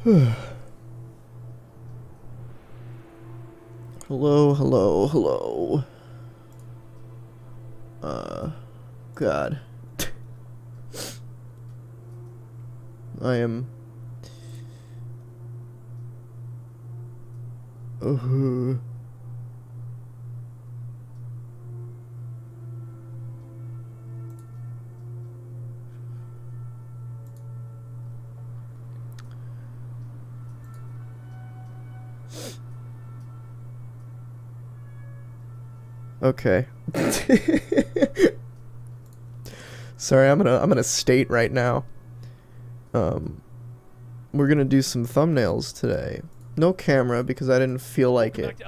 Hello, hello, hello. God. I am... Okay. Sorry, I'm gonna state right now. We're gonna do some thumbnails today. No camera because I didn't feel like it.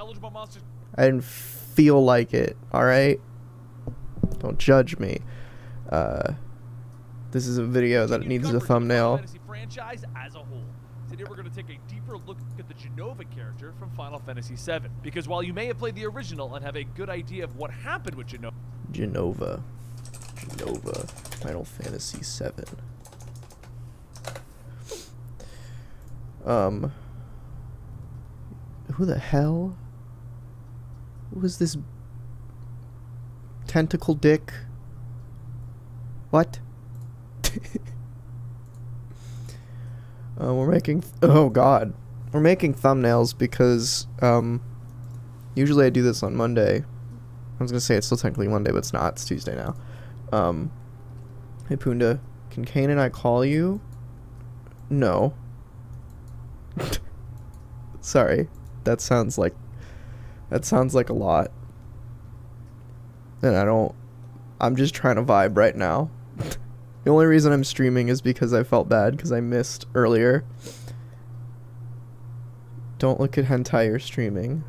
I didn't feel like it, alright? Don't judge me. This is a video that needs a thumbnail. Franchise as a whole. Today we're going to take a deeper look at the Jenova character from Final Fantasy VII. Because while you may have played the original and have a good idea of what happened with Jenova. Final Fantasy VII. Who the hell? Who is this tentacle dick? What? We're making... oh god. We're making thumbnails because, usually I do this on Monday. I was gonna say it's still technically Monday, but it's not. It's Tuesday now. Hey Punda, can Kane and I call you? No. Sorry. That sounds like a lot. And I'm just trying to vibe right now. The only reason I'm streaming is because I felt bad because I missed earlier. Don't look at hentai you're streaming.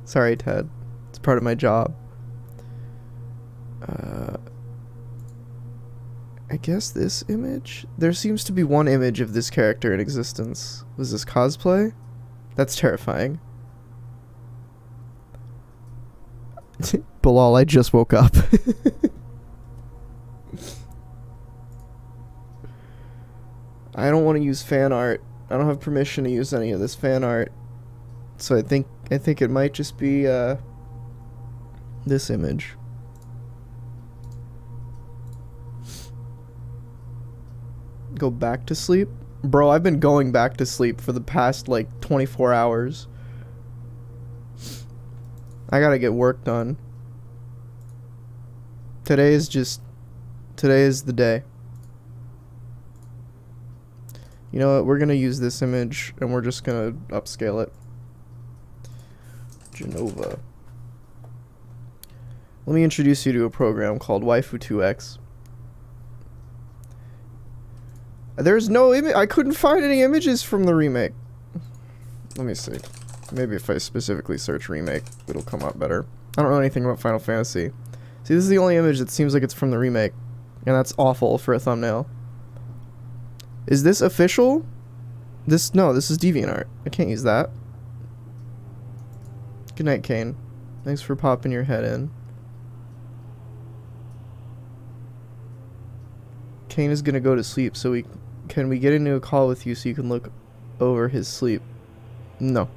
Sorry, Ted. It's part of my job. I guess this image? There seems to be one image of this character in existence. Was this cosplay? That's terrifying. Bilal, I just woke up. I don't want to use fan art. I don't have permission to use any of this fan art. So I think it might just be this image. Go back to sleep? Bro, I've been going back to sleep for the past like 24 hours. I gotta get work done. Today is the day. You know what, we're gonna use this image and we're just gonna upscale it. Jenova. Let me introduce you to a program called Waifu2X. There's no image. I couldn't find any images from the remake. Let me see. Maybe if I specifically search remake, it'll come up better. I don't know anything about Final Fantasy. See, this is the only image that seems like it's from the remake. And that's awful for a thumbnail. Is this official? No, this is DeviantArt. I can't use that. Good night, Kane. Thanks for popping your head in. Kane is gonna go to sleep, so can we get into a call with you so you can look over his sleep? No.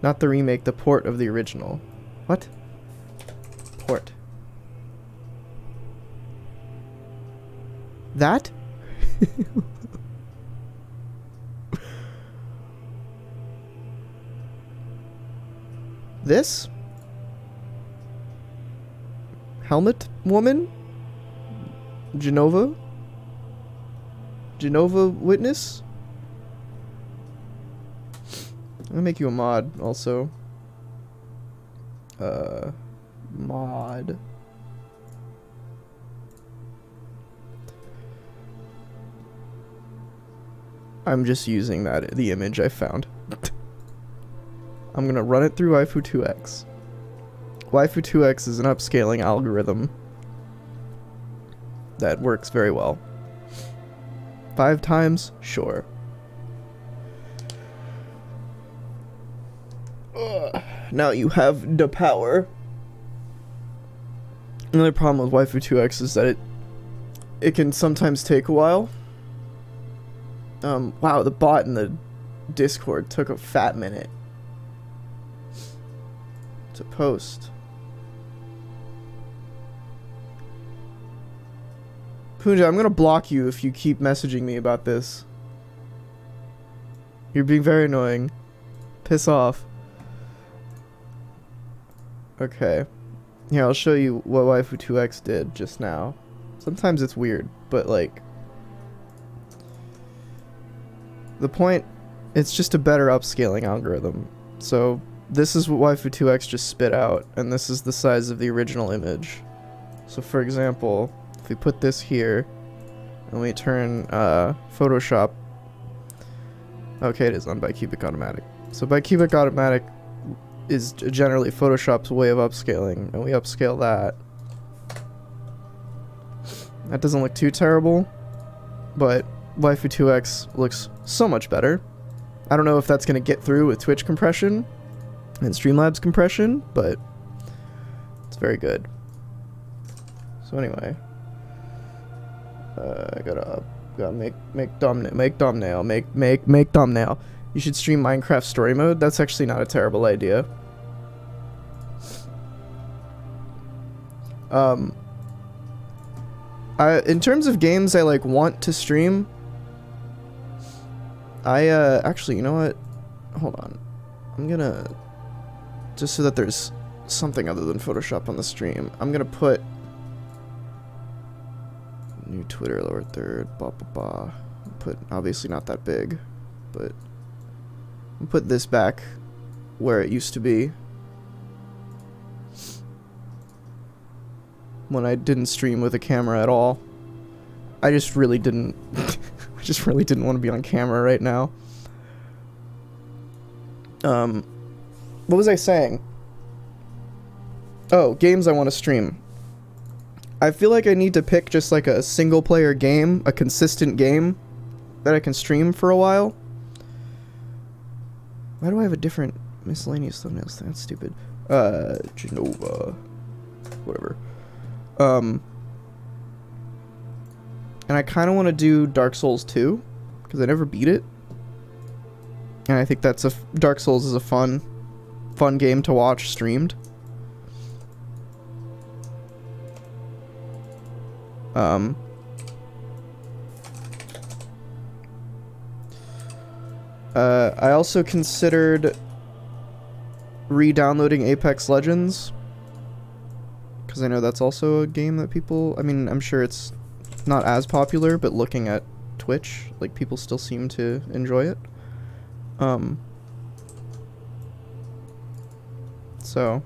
Not the remake, the port of the original. What? Port. That? This? Helmet woman? Jenova? Jenova witness? I'm gonna make you a mod also. Mod. I'm just using the image I found. I'm gonna run it through Waifu2X. Waifu2X is an upscaling algorithm that works very well. 5 times? Sure. Now you have the power. Another problem with Waifu2X is that it can sometimes take a while. Wow, the bot in the Discord took a fat minute to post. Punja, I'm gonna block you if you keep messaging me about this. You're being very annoying. Piss off. Okay. Here, I'll show you what Waifu2X did just now. Sometimes it's weird, but like... The point... It's just a better upscaling algorithm. So, this is what Waifu2X just spit out, and this is the size of the original image. So for example, if we put this here, and we turn Photoshop... Okay, it is on Bicubic Automatic. So Bicubic Automatic is generally Photoshop's way of upscaling, and we upscale that. That doesn't look too terrible, but Waifu2X looks so much better. I don't know if that's going to get through with Twitch compression and Streamlabs compression, but it's very good. So anyway, I gotta make thumbnail. You should stream Minecraft story mode. That's actually not a terrible idea. In terms of games I like want to stream, actually, you know what? Hold on. I'm gonna, just so that there's something other than Photoshop on the stream, I'm gonna put new Twitter lower third, blah blah blah. Put, obviously not that big, but I'll put this back where it used to be when I didn't stream with a camera at all. I just really didn't I just really didn't want to be on camera right now. What was I saying? Oh, games I want to stream. I feel like I need to pick just like a single player game, a consistent game that I can stream for a while. Why do I have a different miscellaneous thumbnails? That's stupid. Genova. Whatever. And I kind of want to do Dark Souls 2, because I never beat it. And I think that's Dark Souls is a fun game to watch streamed. I also considered re-downloading Apex Legends, because I know that's also a game that people, I mean, I'm sure it's not as popular, but looking at Twitch, like, people still seem to enjoy it. So,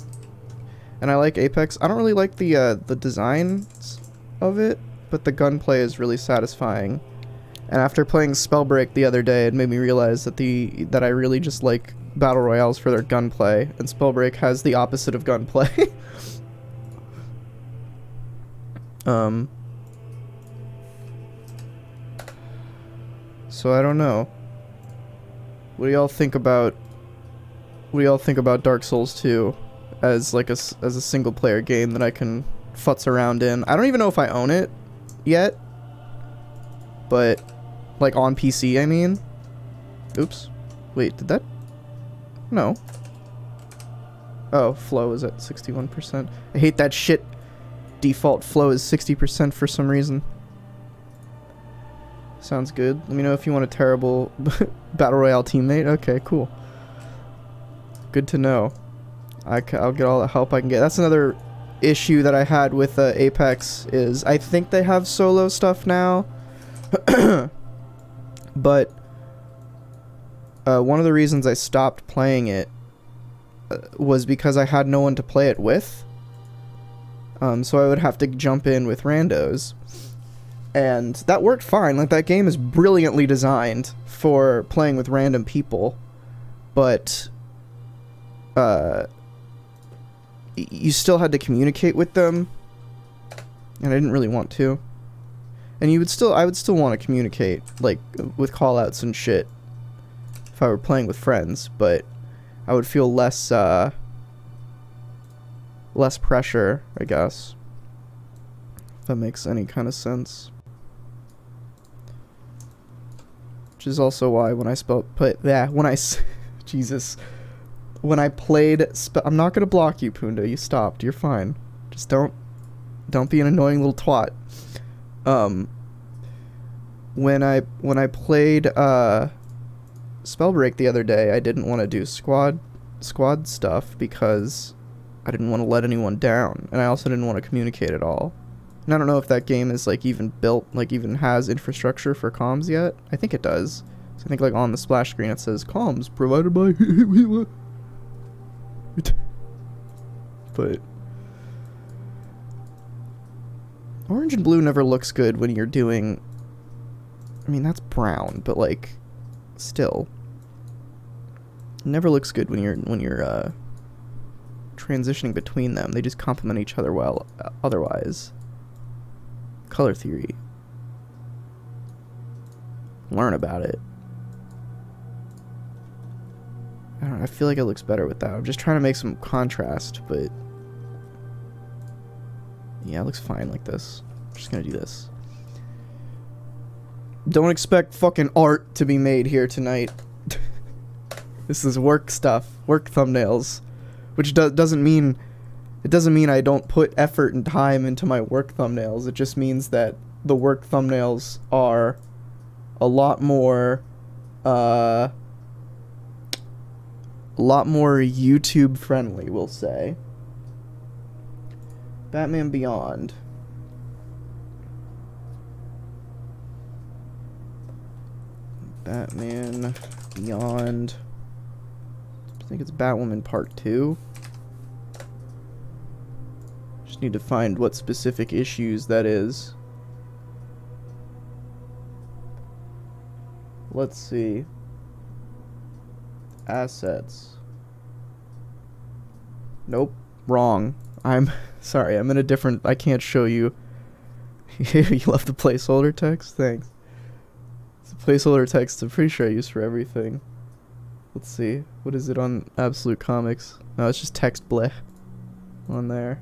and I like Apex. I don't really like the designs of it, but the gunplay is really satisfying. And after playing Spellbreak the other day, it made me realize that I really just like battle royales for their gunplay, and Spellbreak has the opposite of gunplay. So I don't know. What do y'all think about Dark Souls 2 as like as a single player game that I can futz around in? I don't even know if I own it yet, but like on PC, I mean. Oops. Wait, did that? No. Oh, flow is at 61%. I hate that shit. Default flow is 60% for some reason. Sounds good. Let me know if you want a terrible Battle Royale teammate. Okay, cool. Good to know. I'll get all the help I can get. That's another issue that I had with Apex, is I think they have solo stuff now. But one of the reasons I stopped playing it was because I had no one to play it with. So I would have to jump in with randos. And that worked fine. Like, that game is brilliantly designed for playing with random people. But you still had to communicate with them, and I didn't really want to. And I would still want to communicate, like, with callouts and shit if I were playing with friends, but I would feel less pressure, I guess. If that makes any kind of sense. which is also why when I Jesus, when I played, I'm not gonna block you, Punda. You stopped. You're fine. Just don't be an annoying little twat. When I played Spellbreak the other day, I didn't want to do squad stuff because I didn't want to let anyone down, and I also didn't want to communicate at all. And I don't know if that game is like even built, like even has infrastructure for comms yet. I think it does. So I think like on the splash screen it says comms provided by but orange and blue never looks good when you're doing, I mean that's brown, but like still it never looks good when you're transitioning between them. They just complement each other well otherwise. Color theory. Learn about it. I don't know, I feel like it looks better with that. I'm just trying to make some contrast, but yeah, it looks fine like this. I'm just gonna do this. Don't expect fucking art to be made here tonight. This is work stuff, work thumbnails, which doesn't mean I don't put effort and time into my work thumbnails. It just means that the work thumbnails are a lot more YouTube friendly, we'll say. Batman Beyond. Batman Beyond. I think it's Batwoman Part 2. Just need to find what specific issues that is. Let's see. Assets. Nope. Wrong. I'm sorry. I'm in a different... I can't show you. You left the placeholder text? Thanks. It's a placeholder text I'm pretty sure I use for everything. Let's see. What is it on Absolute Comics? No, it's just text bleh on there.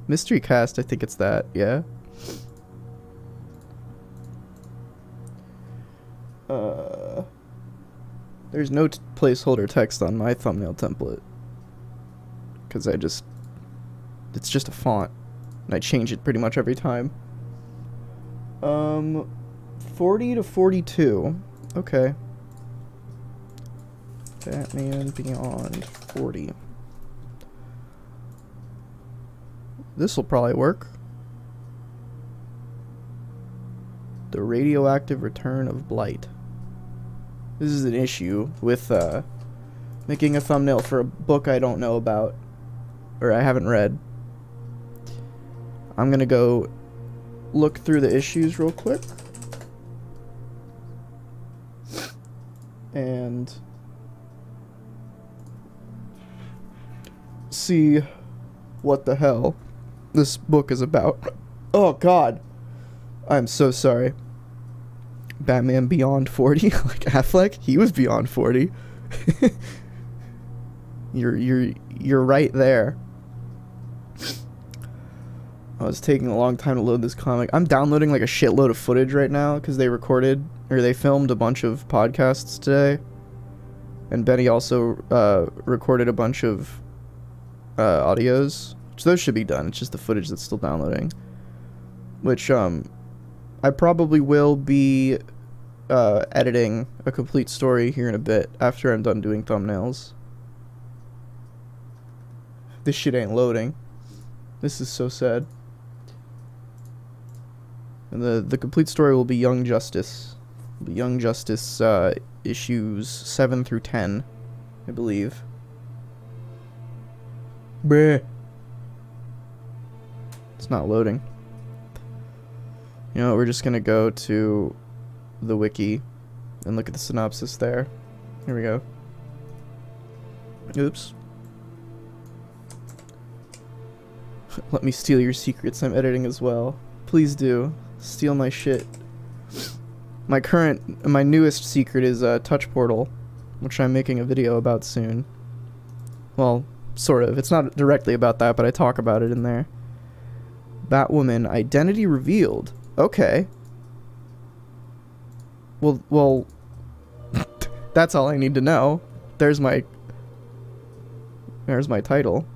Mystery Cast, I think it's that, yeah? There's no placeholder text on my thumbnail template. Because it's just a font. And I change it pretty much every time. 40 to 42. Okay. Batman Beyond 40. This'll probably work. The radioactive return of Blight. This is an issue with making a thumbnail for a book I don't know about, or I haven't read. I'm gonna go look through the issues real quick. And see what the hell this book is about. Oh god. I'm so sorry. Batman Beyond 40, like Affleck, he was beyond 40. You're right there. Oh, it's taking a long time to load this comic. I'm downloading like a shitload of footage right now because they filmed a bunch of podcasts today. And Benny also recorded a bunch of audios. So those should be done. It's just the footage that's still downloading. Which I probably will be editing a complete story here in a bit after I'm done doing thumbnails. This shit ain't loading. This is so sad. And the complete story will be Young Justice. Young Justice issues 7 through 10, I believe. Bruh. It's not loading. You know, we're just gonna go to the wiki and look at the synopsis there. Here we go. Oops. Let me steal your secrets. I'm editing as well. Please do. Steal my shit. My newest secret is Touch Portal, which I'm making a video about soon. Well, sort of. It's not directly about that, but I talk about it in there. Batwoman identity revealed. Okay. Well, That's all I need to know. There's my title.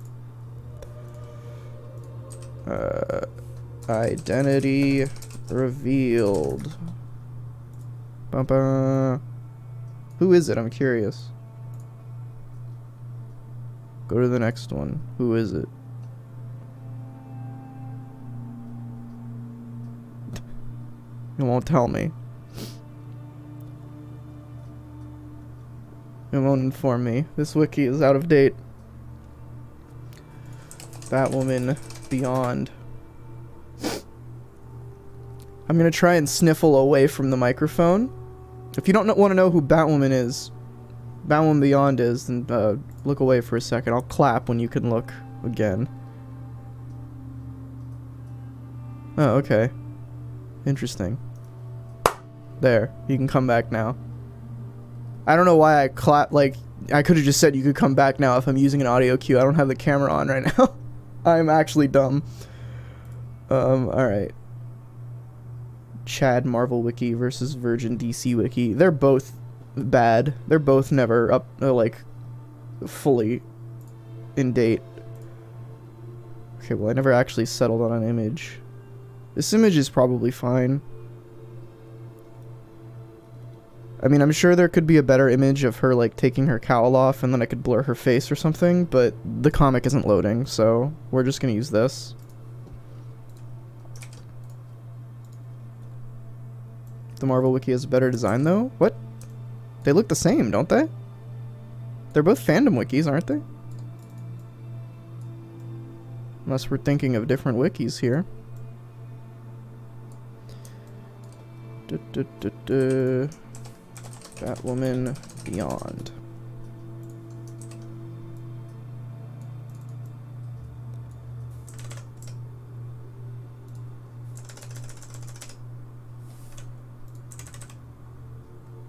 Identity revealed. Ba-ba. Who is it? I'm curious. Go to the next one. Who is it? It won't tell me. It won't inform me. This wiki is out of date. Batwoman Beyond. I'm gonna try and sniffle away from the microphone. If you don't want to know who Batwoman is, Batwoman Beyond is, then look away for a second. I'll clap when you can look again. Oh, okay. Interesting. There, you can come back now. I don't know why I clap, like, I could have just said you could come back now if I'm using an audio cue. I don't have the camera on right now. I'm actually dumb. Alright. Chad Marvel Wiki versus Virgin DC Wiki. They're both bad. They're both never up, like, fully in date. Okay, well, I never actually settled on an image. This image is probably fine. I mean, I'm sure there could be a better image of her, like, taking her cowl off and then I could blur her face or something, but the comic isn't loading, so we're just gonna use this. The Marvel Wiki has a better design, though? What? They look the same, don't they? They're both fandom wikis, aren't they? Unless we're thinking of different wikis here. Batwoman Beyond.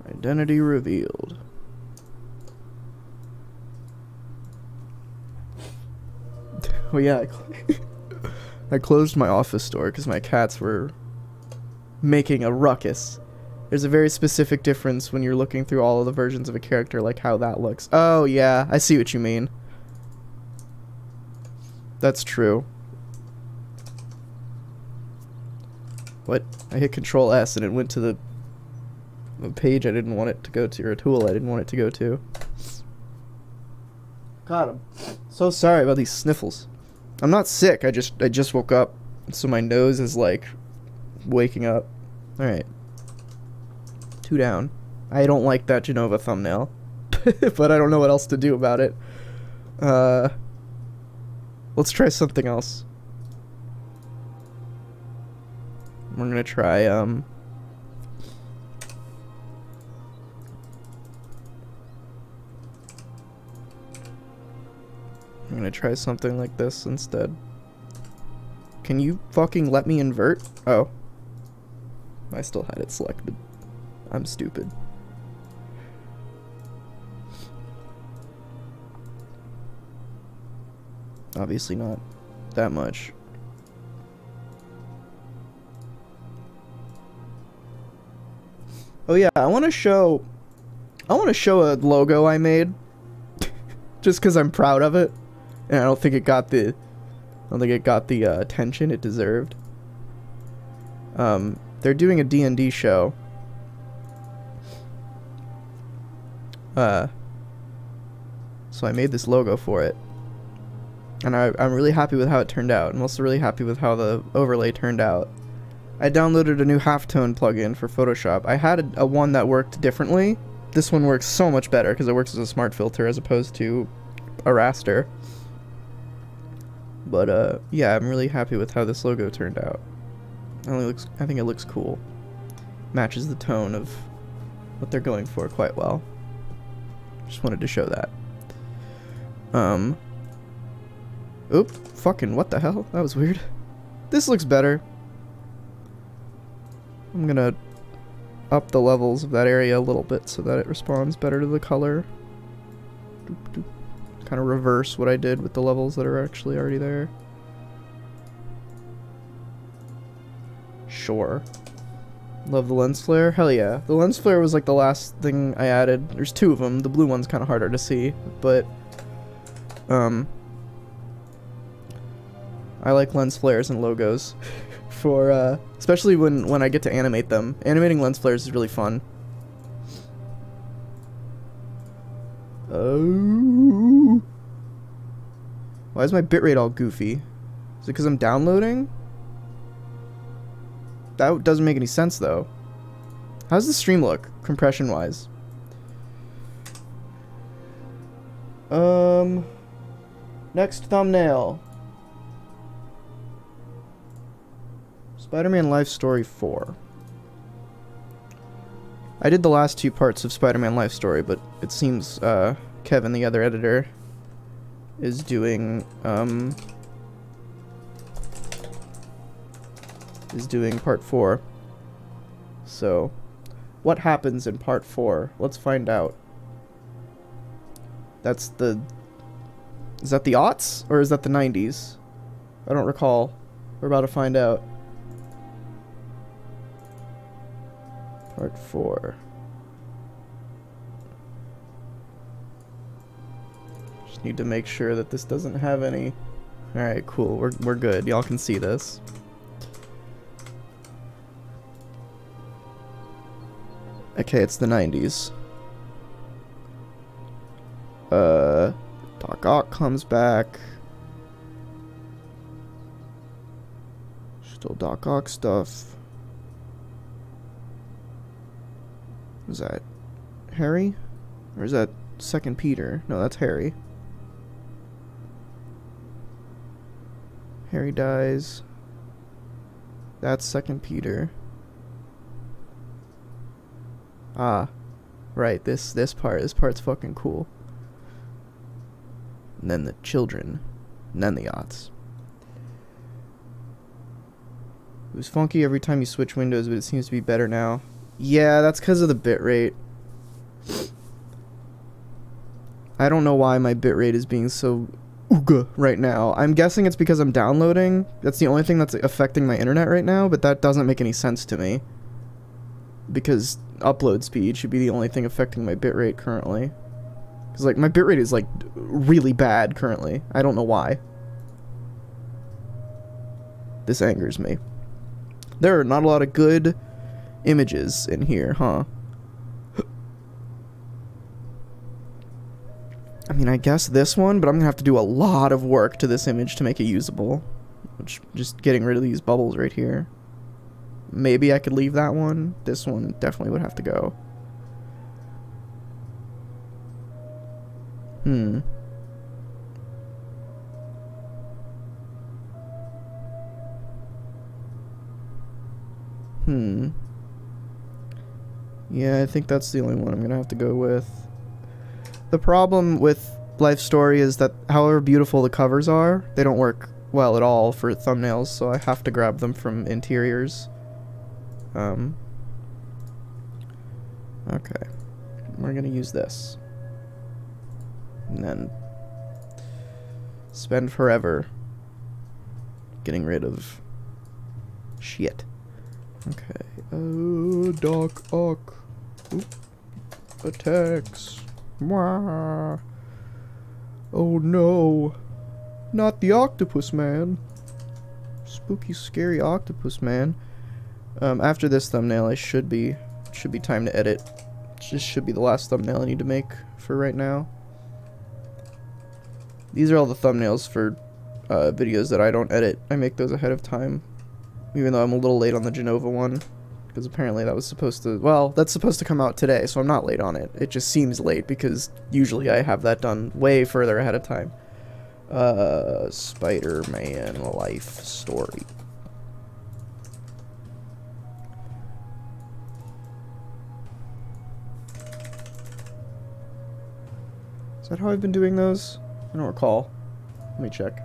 Identity revealed. Oh yeah, I closed my office door because my cats were making a ruckus. There's a very specific difference when you're looking through all of the versions of a character, like how that looks. Oh yeah, I see what you mean. That's true. What? I hit Control S and it went to the page I didn't want it to go to, or a tool I didn't want it to go to. God, I'm so sorry about these sniffles. I'm not sick, I just woke up, so my nose is like waking up. Alright. 2 down. I don't like that Jenova thumbnail, but I don't know what else to do about it. Let's try something else. We're gonna try, I'm gonna try something like this instead. Can you fucking let me invert? Oh. I still had it selected. I'm stupid. Obviously not that much. Oh yeah, I want to show a logo I made just cuz I'm proud of it. And I don't think it got the attention it deserved. They're doing a D&D show. So I made this logo for it. And I'm really happy with how it turned out. I'm also really happy with how the overlay turned out. I downloaded a new halftone plugin for Photoshop. I had a one that worked differently. This one works so much better because it works as a smart filter as opposed to a raster. But yeah, I'm really happy with how this logo turned out. I think it looks cool. Matches the tone of what they're going for quite well. Just wanted to show that. Oop, fucking what the hell? That was weird. This looks better. I'm gonna up the levels of that area a little bit so that it responds better to the color. Kind of reverse what I did with the levels that are actually already there. Sure. Love the lens flare. Hell yeah. The lens flare was like the last thing I added. There's two of them. The blue one's kind of harder to see, but I like lens flares and logos for especially when I get to animate them. Animating lens flares is really fun. Oh. Why is my bitrate all goofy? Is it because I'm downloading? That doesn't make any sense though. How's the stream look, compression wise? Next thumbnail. Spider-Man Life Story 4. I did the last two parts of Spider-Man Life Story, but it seems Kevin, the other editor, is doing part 4. So, what happens in part 4? Let's find out. That's the... Is that the aughts? Or is that the 90s? I don't recall. We're about to find out. Part 4. Just need to make sure that this doesn't have any... Alright, cool. We're good. Y'all can see this. Okay, it's the 90s. Doc Ock comes back. Still Doc Ock stuff. Is that Harry? Or is that second Peter? No, that's Harry. Harry dies. That's second Peter. Ah, right, this part's fucking cool. And then the children, and then the aughts. It was funky every time you switch windows, but it seems to be better now. Yeah, that's because of the bitrate. I don't know why my bitrate is being so ooga right now. I'm guessing it's because I'm downloading. That's the only thing that's affecting my internet right now, but that doesn't make any sense to me. Because upload speed should be the only thing affecting my bitrate currently. Because, like, my bitrate is, like, really bad currently. I don't know why. This angers me. There are not a lot of good images in here, huh? I mean, I guess this one, but I'm gonna have to do a lot of work to this image to make it usable. Which, just getting rid of these bubbles right here. Maybe I could leave that one. This one definitely would have to go. Yeah, I think that's the only one I'm gonna have to go with. The problem with Life Story is that however beautiful the covers are, they don't work well at all for thumbnails, so I have to grab them from interiors. Okay. We're gonna use this. And then spend forever getting rid of shit. Okay. Oh, Doc Ock. Oop. Attacks. Wah. Oh no. Not the octopus man. Spooky, scary octopus man. After this thumbnail, should be time to edit. This should be the last thumbnail I need to make for right now. These are all the thumbnails for videos that I don't edit. I make those ahead of time, even though I'm a little late on the Genova one, because apparently that was supposed to, well, that's supposed to come out today, so I'm not late on it. It just seems late because usually I have that done way further ahead of time. Spider-Man Life Story. Is that how I've been doing those? I don't recall. Let me check.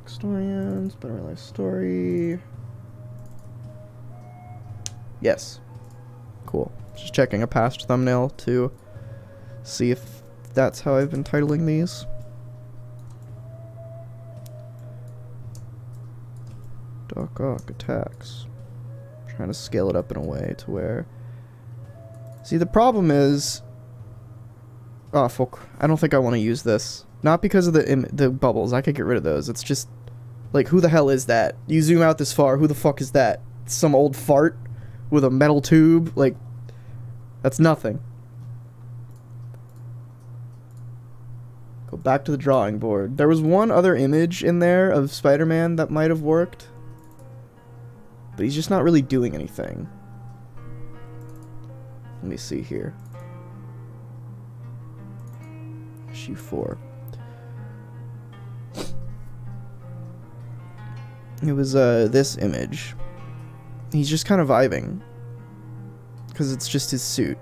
Historians, Better Life Story. Yes. Cool. Just checking a past thumbnail to see if that's how I've been titling these. Doc Ock attacks. Trying to scale it up in a way to where... See, the problem is... Oh, fuck. I don't think I want to use this. Not because of the bubbles. I could get rid of those. It's just... Like, who the hell is that? You zoom out this far. Who the fuck is that? Some old fart with a metal tube? Like, that's nothing. Go back to the drawing board. There was one other image in there of Spider-Man that might have worked. But he's just not really doing anything. Let me see here. Issue 4. It was this image. He's just kind of vibing. Because it's just his suit.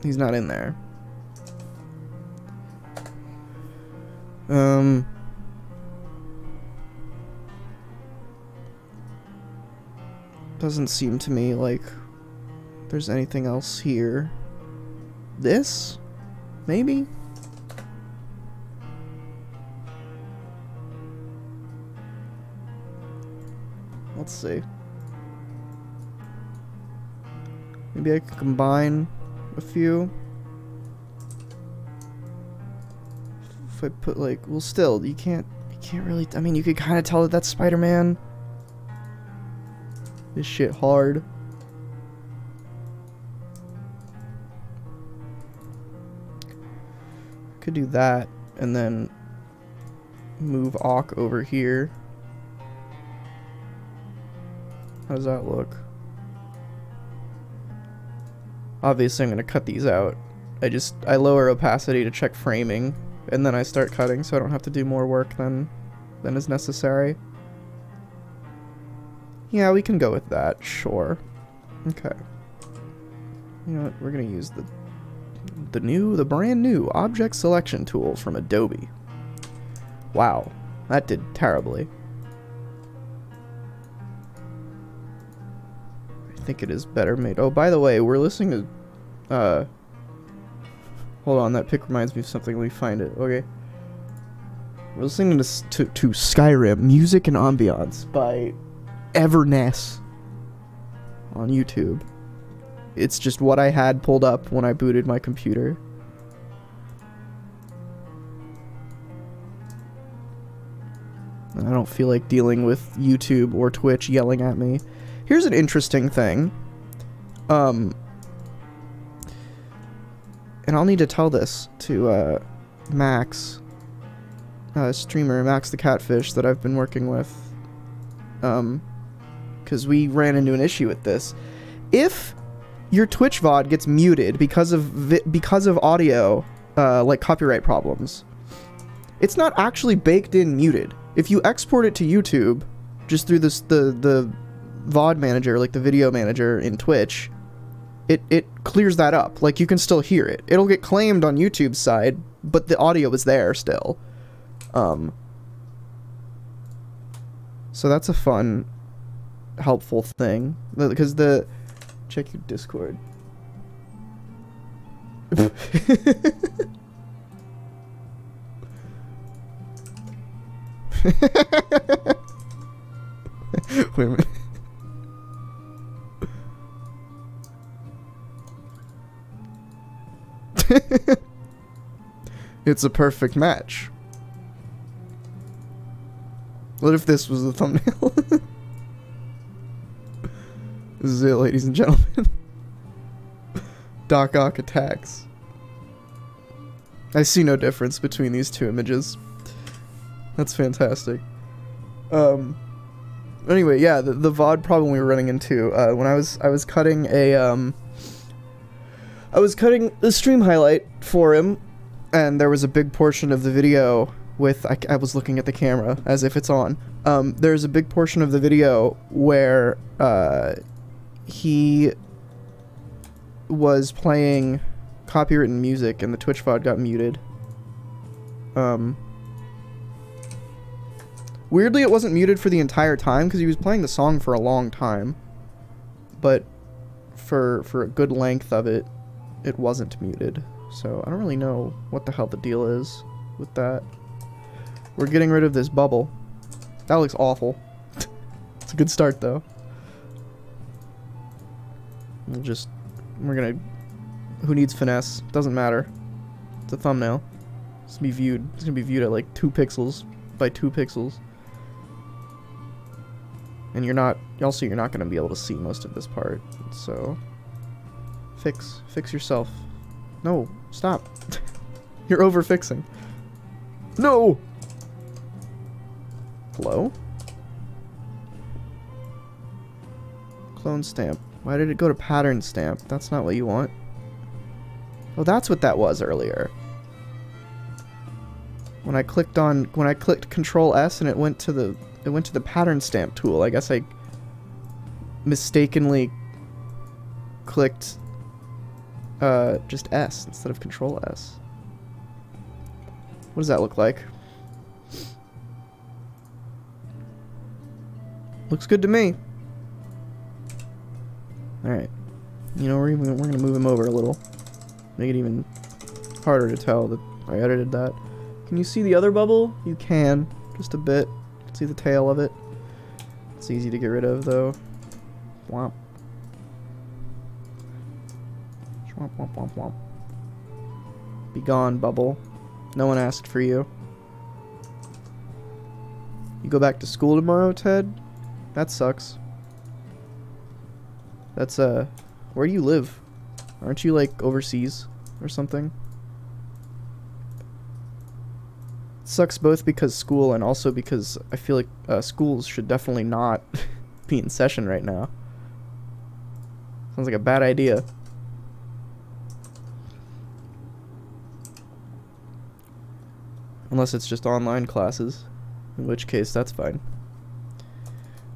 He's not in there. Doesn't seem to me like there's anything else here. This? Maybe? Let's see. Maybe I could combine a few. If I put like, well, still, you can't really, I mean, you could kind of tell that that's Spider-Man. This shit hard. Could do that, and then move Ock over here. How does that look? Obviously I'm gonna cut these out. I lower opacity to check framing, and then I start cutting so I don't have to do more work than is necessary. Yeah, we can go with that, sure. Okay. You know what, we're gonna use the brand new object selection tool from Adobe. Wow, that did terribly. I think it is better made. Oh, by the way, we're listening to, hold on, that pic reminds me of something. Let me find it. Okay. We're listening to Skyrim, Music and Ambiance by Everness on YouTube. It's just what I had pulled up when I booted my computer. I don't feel like dealing with YouTube or Twitch yelling at me. Here's an interesting thing. And I'll need to tell this to Max, streamer Max the Catfish that I've been working with. Because we ran into an issue with this. If your Twitch VOD gets muted because of audio, like copyright problems, it's not actually baked in muted. If you export it to YouTube, just through this the VOD manager, like the video manager in Twitch, it clears that up. Like, you can still hear it. It'll get claimed on YouTube's side, but the audio is there still. So that's a fun, helpful thing. Because check your Discord. Wait a minute. It's a perfect match. What if this was the thumbnail? This is it, ladies and gentlemen. Doc Ock attacks. I see no difference between these two images. That's fantastic. Anyway, yeah, the VOD problem we were running into, when I was cutting a stream highlight for him, and there was a big portion of the video with, I was looking at the camera as if it's on. There's a big portion of the video where he was playing copywritten music and the Twitch VOD got muted. Weirdly, it wasn't muted for the entire time because he was playing the song for a long time. But for a good length of it, it wasn't muted. So I don't really know what the hell the deal is with that. We're getting rid of this bubble. That looks awful. It's a good start, though. We're gonna... Who needs finesse? Doesn't matter. It's a thumbnail. It's gonna be viewed at like 2 pixels by 2 pixels. And you're not gonna be able to see most of this part, so... Fix yourself. No, stop. You're over-fixing. No! Hello? Clone stamp. Why did it go to pattern stamp? That's not what you want. Oh, that's what that was earlier. When I clicked Control S and it went to the pattern stamp tool. I guess I mistakenly clicked just S instead of Control S. What does that look like? Looks good to me. Alright. You know, we're gonna move him over a little. Make it even harder to tell that I edited that. Can you see the other bubble? You can. Just a bit. You can see the tail of it. It's easy to get rid of, though. Womp. Womp, womp, womp, womp. Be gone, bubble. No one asked for you. You go back to school tomorrow, Ted? That sucks. That's, where do you live? Aren't you, like, overseas or something? It sucks both because school and also because I feel like, schools should definitely not be in session right now. Sounds like a bad idea. Unless it's just online classes, in which case that's fine.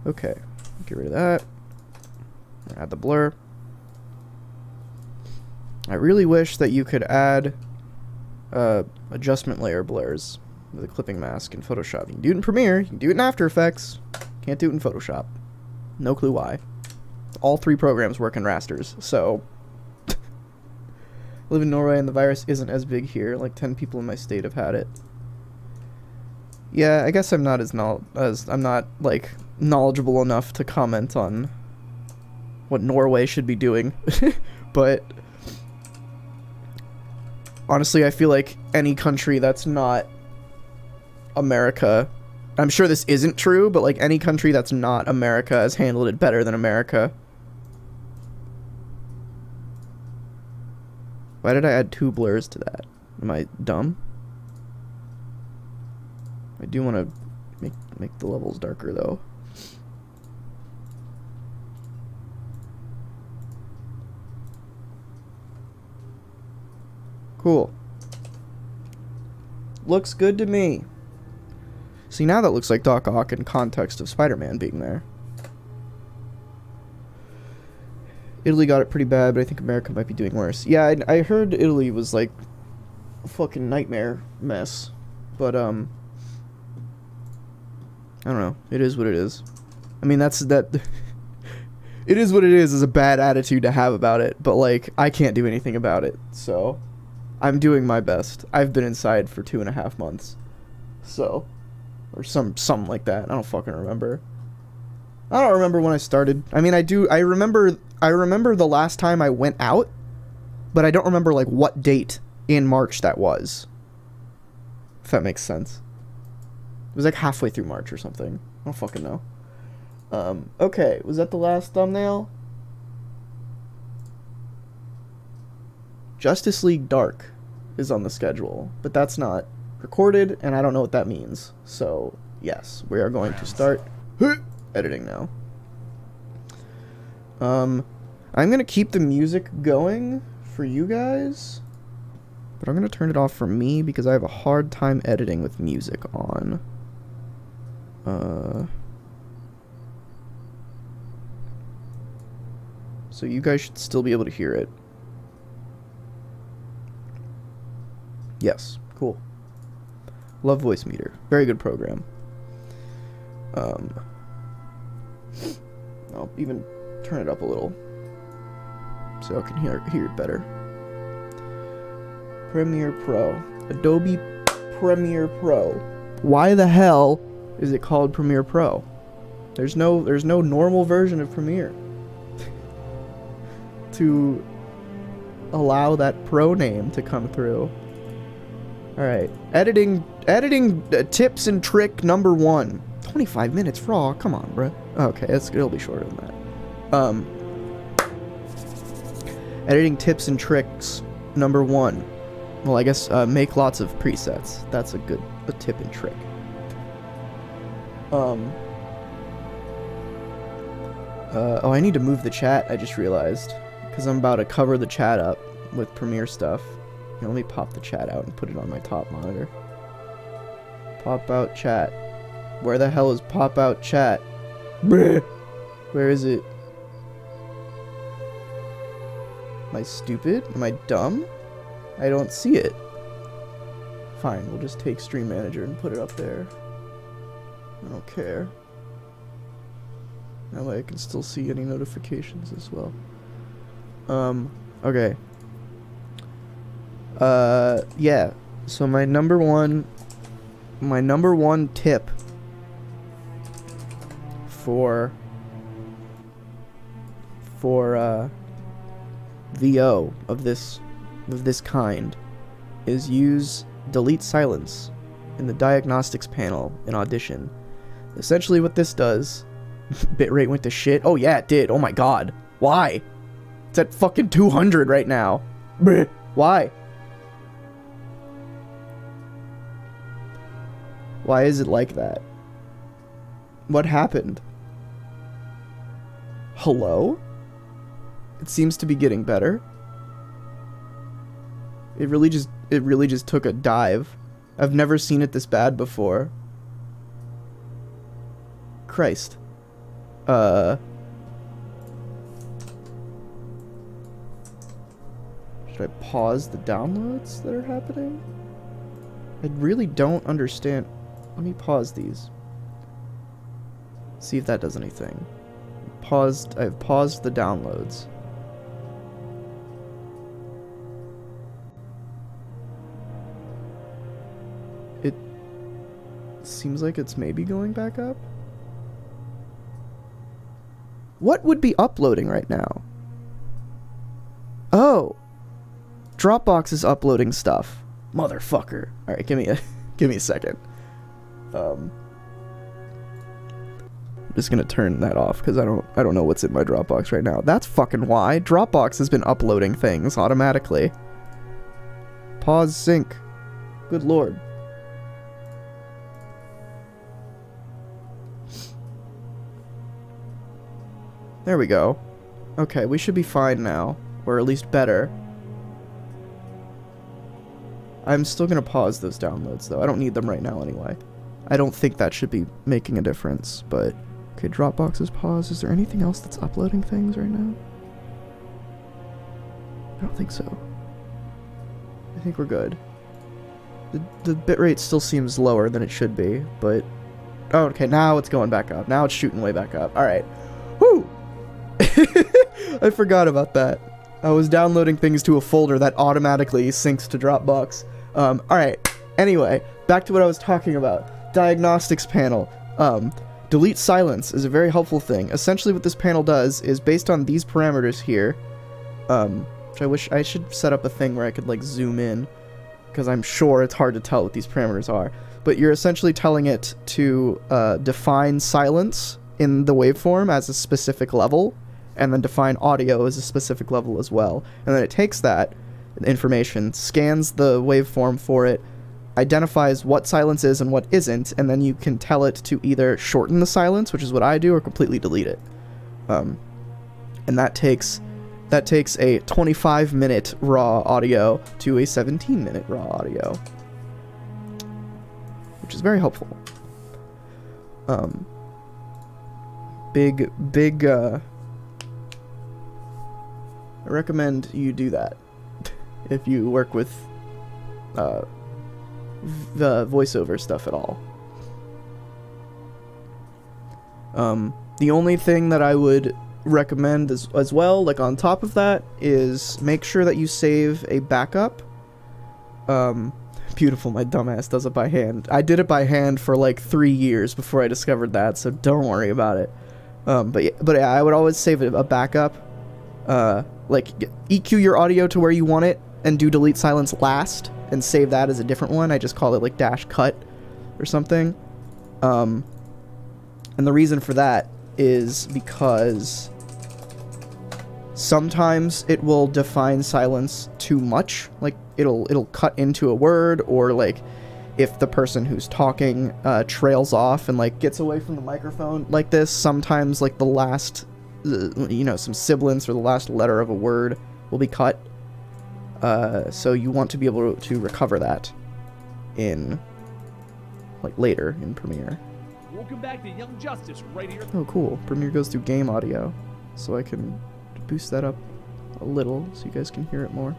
Okay, get rid of that. Add the blur. I really wish that you could add adjustment layer blurs with a clipping mask in Photoshop. You can do it in Premiere, you can do it in After Effects, can't do it in Photoshop. No clue why. All 3 programs work in rasters, so... I live in Norway and the virus isn't as big here, like 10 people in my state have had it. Yeah, I guess I'm not I'm not, like, knowledgeable enough to comment on what Norway should be doing, but honestly, I feel like any country that's not America, I'm sure this isn't true, but like any country that's not America has handled it better than America. Why did I add 2 blurs to that? Am I dumb? I do want to make the levels darker though. Cool. Looks good to me. See, now that looks like Doc Ock in context of Spider-Man being there. Italy got it pretty bad, but I think America might be doing worse. Yeah, I heard Italy was like a fucking nightmare mess. But, I don't know. It is what it is. I mean, it is what it is a bad attitude to have about it, but like, I can't do anything about it, so... I'm doing my best. I've been inside for 2.5 months. So. Or something like that. I don't fucking remember. I don't remember when I started. I mean, I remember the last time I went out, but I don't remember, like, what date in March that was. If that makes sense. It was, like, halfway through March or something. I don't fucking know. Okay. Was that the last thumbnail? Justice League Dark is on the schedule, but that's not recorded, and I don't know what that means. So, yes, we are going to start editing now. I'm going to keep the music going for you guys, but I'm going to turn it off for me because I have a hard time editing with music on. So you guys should still be able to hear it. Yes, cool. Love Voicemeeter. Very good program. I'll even turn it up a little so I can hear it better. Premiere Pro. Adobe Premiere Pro. Why the hell is it called Premiere Pro? There's no normal version of Premiere to allow that pro name to come through. All right, editing tips and trick number 1. 25 minutes raw. Come on, bruh. Okay, it'll be shorter than that. Editing tips and tricks number 1. Well, I guess make lots of presets. That's a tip and trick. Oh, I need to move the chat, I just realized. Because I'm about to cover the chat up with Premiere stuff. Here, let me pop the chat out and put it on my top monitor. Pop out chat. Where the hell is pop out chat? Bleh. Where is it? Am I stupid? Am I dumb? I don't see it. Fine, we'll just take Stream Manager and put it up there. I don't care. That way I can still see any notifications as well. Okay. Yeah. So my number one tip for VO of this kind is use delete silence in the diagnostics panel in Audition. Essentially what this does, bitrate went to shit. Oh yeah, it did. Oh my god. Why? It's at fucking 200 right now. Bleh. Why? Why is it like that? What happened? Hello? It seems to be getting better. It really just took a dive. I've never seen it this bad before. Christ. Should I pause the downloads that are happening? I really don't understand. Let me pause these. See if that does anything. I've paused the downloads. It seems like it's maybe going back up. What would be uploading right now? Oh, Dropbox is uploading stuff. Motherfucker. All right, give me a second. I'm just gonna turn that off because I don't know what's in my Dropbox right now. That's fucking why Dropbox has been uploading things automatically. Pause sync. Good lord. There we go. Okay, we should be fine now. Or at least better. I'm still gonna pause those downloads though. I don't need them right now anyway. I don't think that should be making a difference, but... Okay, Dropbox is paused. Is there anything else that's uploading things right now? I don't think so. I think we're good. The bitrate still seems lower than it should be, but... Oh, okay, now it's going back up. Now it's shooting way back up. Alright. Woo! I forgot about that. I was downloading things to a folder that automatically syncs to Dropbox. Alright. Anyway, back to what I was talking about. Diagnostics panel. Delete silence is a very helpful thing. Essentially what this panel does is based on these parameters here, which I wish I should set up a thing where I could like zoom in, because I'm sure it's hard to tell what these parameters are. But you're essentially telling it to define silence in the waveform as a specific level, and then define audio as a specific level as well. And then it takes that information, scans the waveform for it, identifies what silence is and what isn't, and then you can tell it to either shorten the silence, which is what I do, or completely delete it. And that takes a 25-minute raw audio to a 17-minute raw audio, which is very helpful. I recommend you do that if you work with the voiceover stuff at all. The only thing that I would recommend as well, like on top of that, is make sure that you save a backup, Beautiful, my dumbass does it by hand. I did it by hand for like 3 years before I discovered that, so don't worry about it. But yeah, I would always save a backup. Like EQ your audio to where you want it and do delete silence last and save that as a different one. I just call it like dash cut or something. And the reason for that is because sometimes it will define silence too much. Like it'll cut into a word, or like if the person who's talking trails off and like gets away from the microphone like this, sometimes like the last you know, some sibilants or the last letter of a word will be cut. So you want to be able to recover that in like later in Premiere. Welcome back to Young Justice right here. Oh cool, Premiere goes through game audio, so I can boost that up a little so you guys can hear it more.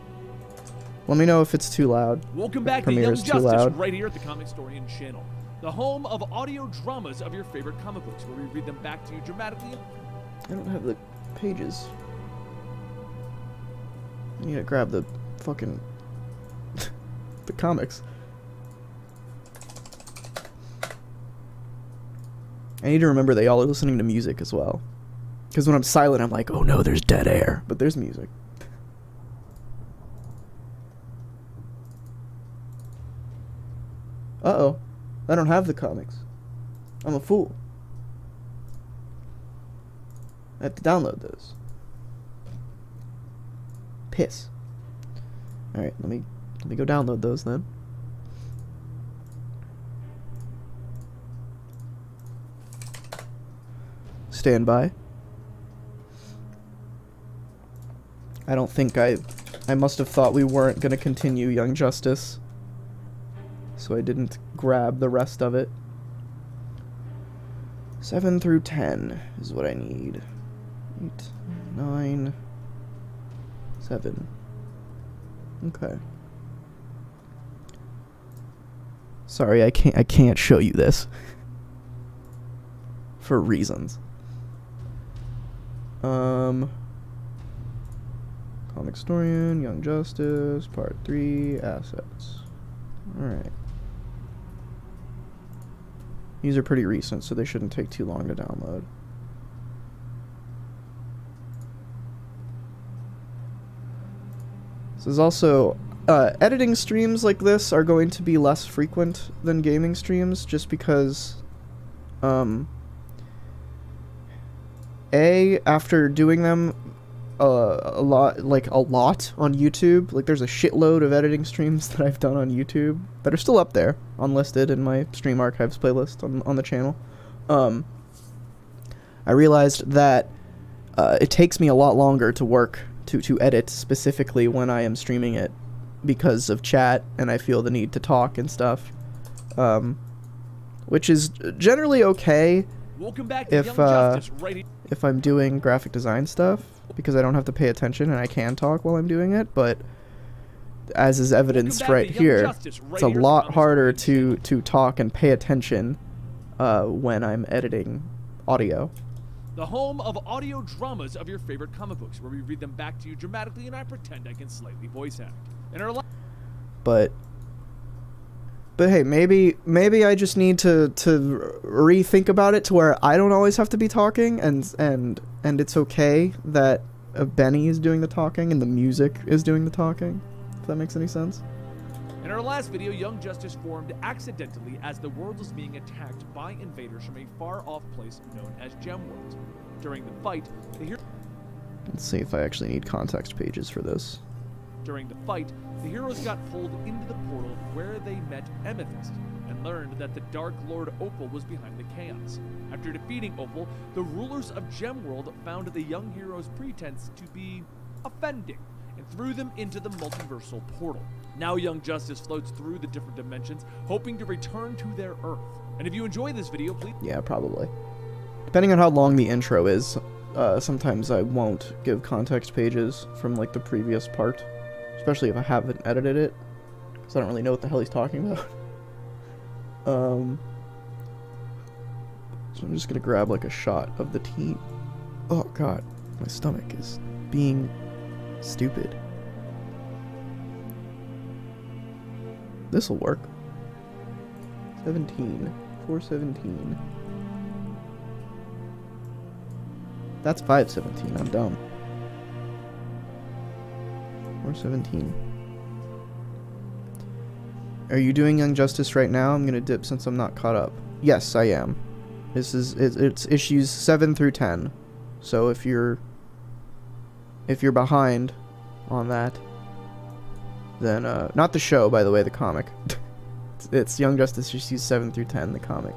Let me know if it's too loud. Welcome back to Young Justice right here at the Comicstorian channel, the home of audio dramas of your favorite comic books, where we read them back to you dramatically. I don't have the pages. I need to grab the fucking the comics. I need to remember they all are listening to music as well. Because when I'm silent, I'm like, oh no, there's dead air. But there's music. Uh-oh. I don't have the comics. I'm a fool. I have to download those. Piss. Alright, let me go download those then. Stand by. I don't think I must have thought we weren't gonna continue Young Justice, so I didn't grab the rest of it. 7 through 10 is what I need. 8, 9, 7. Okay. Sorry, I can't show you this for reasons. Comicstorian, Young Justice, Part 3, Assets. Alright. These are pretty recent, so they shouldn't take too long to download. This is also... editing streams like this are going to be less frequent than gaming streams, just because... after doing them a lot on YouTube, like there's a shitload of editing streams that I've done on YouTube that are still up there, unlisted in my stream archives playlist on the channel. I realized that it takes me a lot longer to work to edit specifically when I am streaming it because of chat, and I feel the need to talk and stuff, which is generally okay. Welcome back to Young Justice right here. If I'm doing graphic design stuff, because I don't have to pay attention and I can talk while I'm doing it, but as is evidenced right here, it's a lot harder to talk and pay attention when I'm editing audio. The home of audio dramas of your favorite comic books, where we read them back to you dramatically and I pretend I can slightly voice act. But hey, maybe I just need to rethink about it to where I don't always have to be talking, and it's okay that Benny is doing the talking and the music is doing the talking. If that makes any sense. In our last video, Young Justice formed accidentally as the world was being attacked by invaders from a far-off place known as Gemworld. During the fight, Let's see if I actually need context pages for this. During the fight, the heroes got pulled into the portal where they met Amethyst and learned that the Dark Lord Opal was behind the chaos. After defeating Opal, the rulers of Gemworld found the young heroes' pretense to be offending and threw them into the multiversal portal. Now Young Justice floats through the different dimensions, hoping to return to their Earth. And if you enjoy this video, please... Yeah, probably. Depending on how long the intro is, sometimes I won't give context pages from like the previous part. Especially if I haven't edited it, because I don't really know what the hell he's talking about. So I'm just gonna grab like a shot of the team. Oh god, my stomach is being stupid. This'll work. 17. 417. That's 517. I'm dumb. 417. Are you doing Young Justice right now? I'm gonna dip since I'm not caught up. Yes, I am. This is it's issues 7 through 10. So if you're behind on that, then not the show, by the way, the comic. It's Young Justice issues 7 through 10, the comic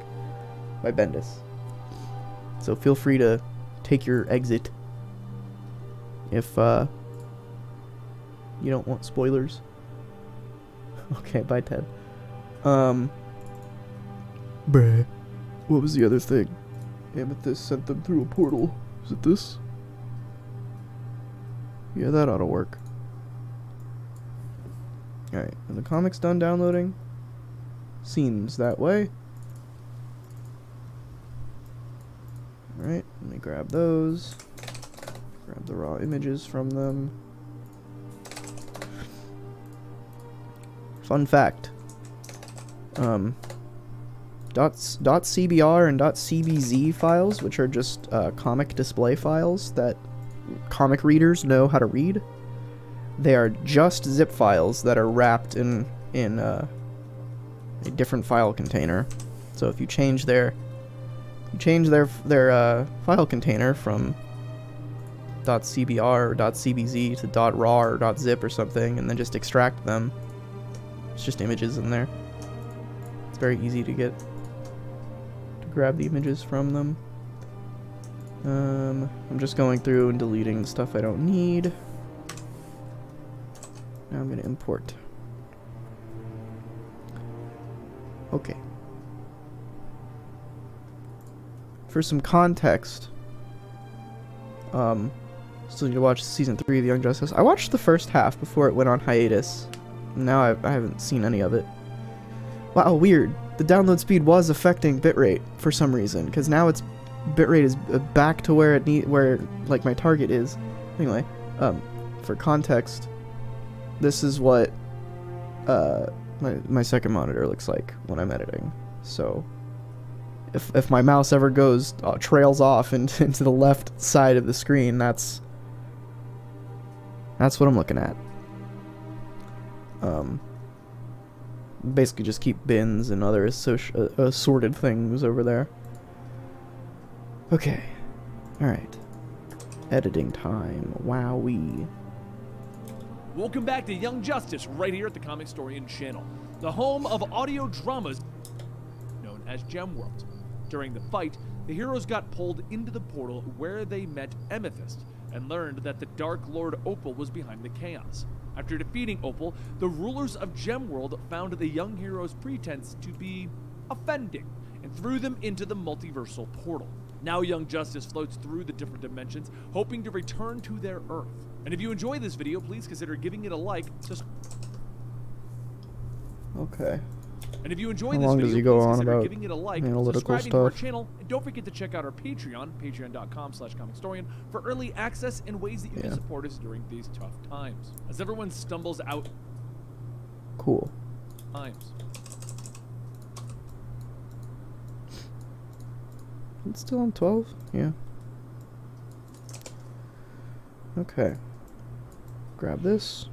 by Bendis. So feel free to take your exit if you don't want spoilers. Okay, bye, Ted. Bruh. What was the other thing? Amethyst sent them through a portal. Is it this? Yeah, that ought to work. Alright, are the comics done downloading? Seems that way. Alright, let me grab those. Grab the raw images from them. Fun fact. .cbr and .cbz files, which are just comic display files that comic readers know how to read. They are just zip files that are wrapped in a different file container. So if you change their file container from .cbr or .cbz to .raw or .zip or something, and then just extract them, it's just images in there. It's very easy to grab the images from them. I'm just going through and deleting the stuff I don't need. Now I'm going to import. Okay. For some context, still need to watch season 3 of Young Justice. I watched the first half before it went on hiatus. Now I haven't seen any of it. Wow, weird. The download speed was affecting bitrate for some reason, because now its bitrate is back to where like my target is. Anyway, for context, this is what my second monitor looks like when I'm editing. So if my mouse ever goes trails off into the left side of the screen, that's what I'm looking at. Basically just keep bins and other assorted things over there. Okay. Alright. Editing time. Wowee. Welcome back to Young Justice, right here at the Comic Historian channel, the home of audio dramas known as Gemworld. During the fight, the heroes got pulled into the portal where they met Amethyst and learned that the Dark Lord Opal was behind the chaos. After defeating Opal, the rulers of Gemworld found the young heroes' pretense to be offending and threw them into the multiversal portal. Now Young Justice floats through the different dimensions, hoping to return to their Earth. And if you enjoy this video, please consider giving it a like. Okay. And if you enjoy How this long video, does he go please on consider about giving it a like, analytical subscribing to our stuff? channel, and don't forget to check out our Patreon, patreon.com/comicstorian, for early access and ways that you can support us during these tough times. As everyone stumbles out Cool. times. It's still on 12? Yeah. Okay. Grab this.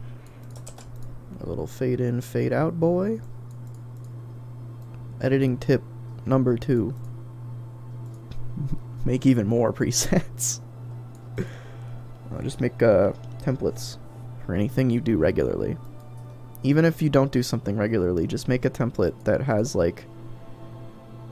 A little fade in, fade out boy. Editing tip number 2. Make even more presets. Just make templates for anything you do regularly. Even if you don't do something regularly, just make a template that has like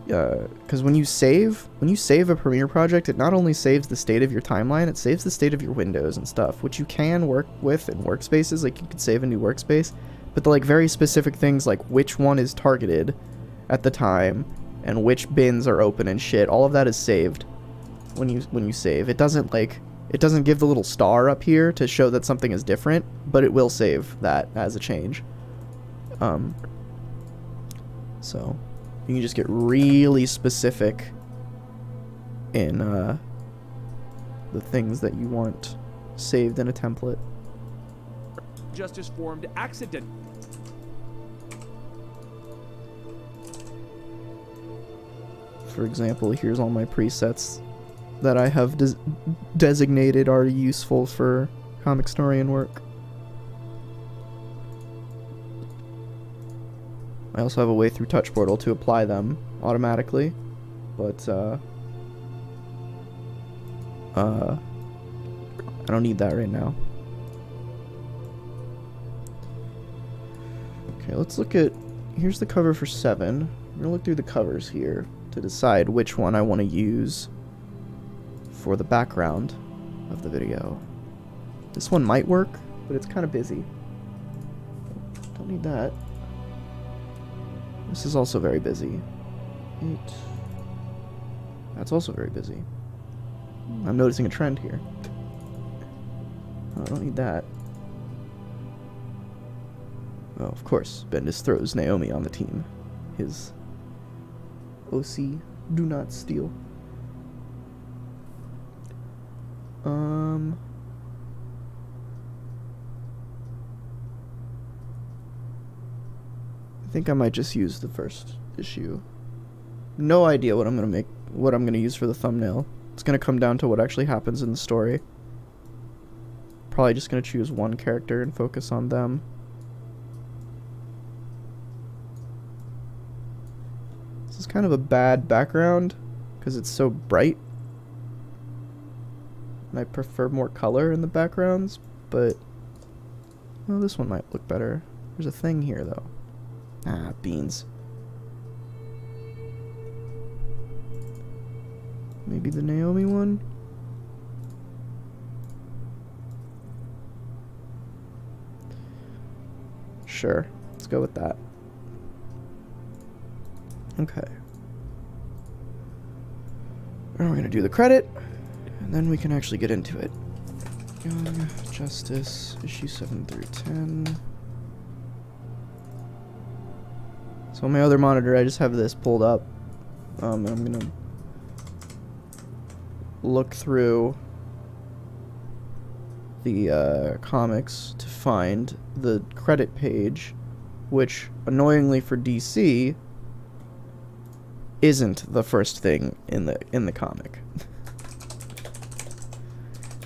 because when you save a Premiere project, it not only saves the state of your timeline, it saves the state of your windows and stuff, which you can work with in workspaces. Like you could save a new workspace, but the like very specific things like which one is targeted at the time and which bins are open and shit, all of that is saved when you save. It doesn't give the little star up here to show that something is different, but it will save that as a change. So you can just get really specific in the things that you want saved in a template. Justice formed accident. For example, here's all my presets that I have designated are useful for comic historian work. I also have a way through Touch Portal to apply them automatically, but I don't need that right now. Okay, let's look at, here's the cover for 7. I'm gonna look through the covers here to decide which one I want to use for the background of the video. This one might work, but it's kind of busy. Don't need that. This is also very busy. 8. That's also very busy. I'm noticing a trend here. Oh, I don't need that. Oh, of course, Bendis throws Naomi on the team. His OC, do not steal. I think I might just use the first issue. No idea what I'm gonna use for the thumbnail. It's gonna come down to what actually happens in the story. Probably just gonna choose one character and focus on them. This is kind of a bad background because it's so bright. And I prefer more color in the backgrounds, but well, this one might look better. There's a thing here though. Ah, beans. Maybe the Naomi one? Sure, let's go with that. Okay. Now we're gonna do the credit, and then we can actually get into it. Young Justice, issue 7 through 10. So on my other monitor, I just have this pulled up. And I'm gonna look through the comics to find the credit page, which annoyingly for DC isn't the first thing in the comic.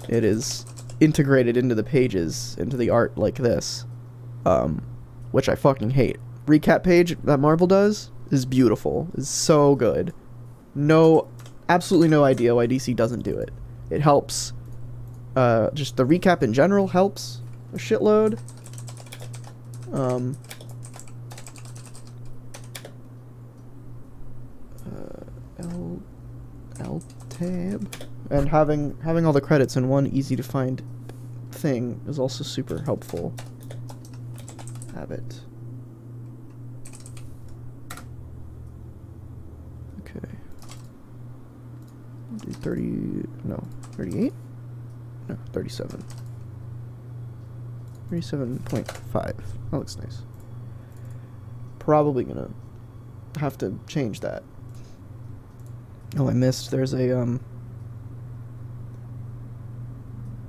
It is integrated into the pages, into the art like this, which I fucking hate. Recap page that Marvel does is beautiful, is so good. Absolutely no idea why DC doesn't do it. It helps. Just the recap in general helps a shitload. L-tab. And having all the credits in one easy to find thing is also super helpful. Habit. Okay. Do 38? No, 37. 37.5. That looks nice. Probably gonna have to change that. Oh, I missed. There's a,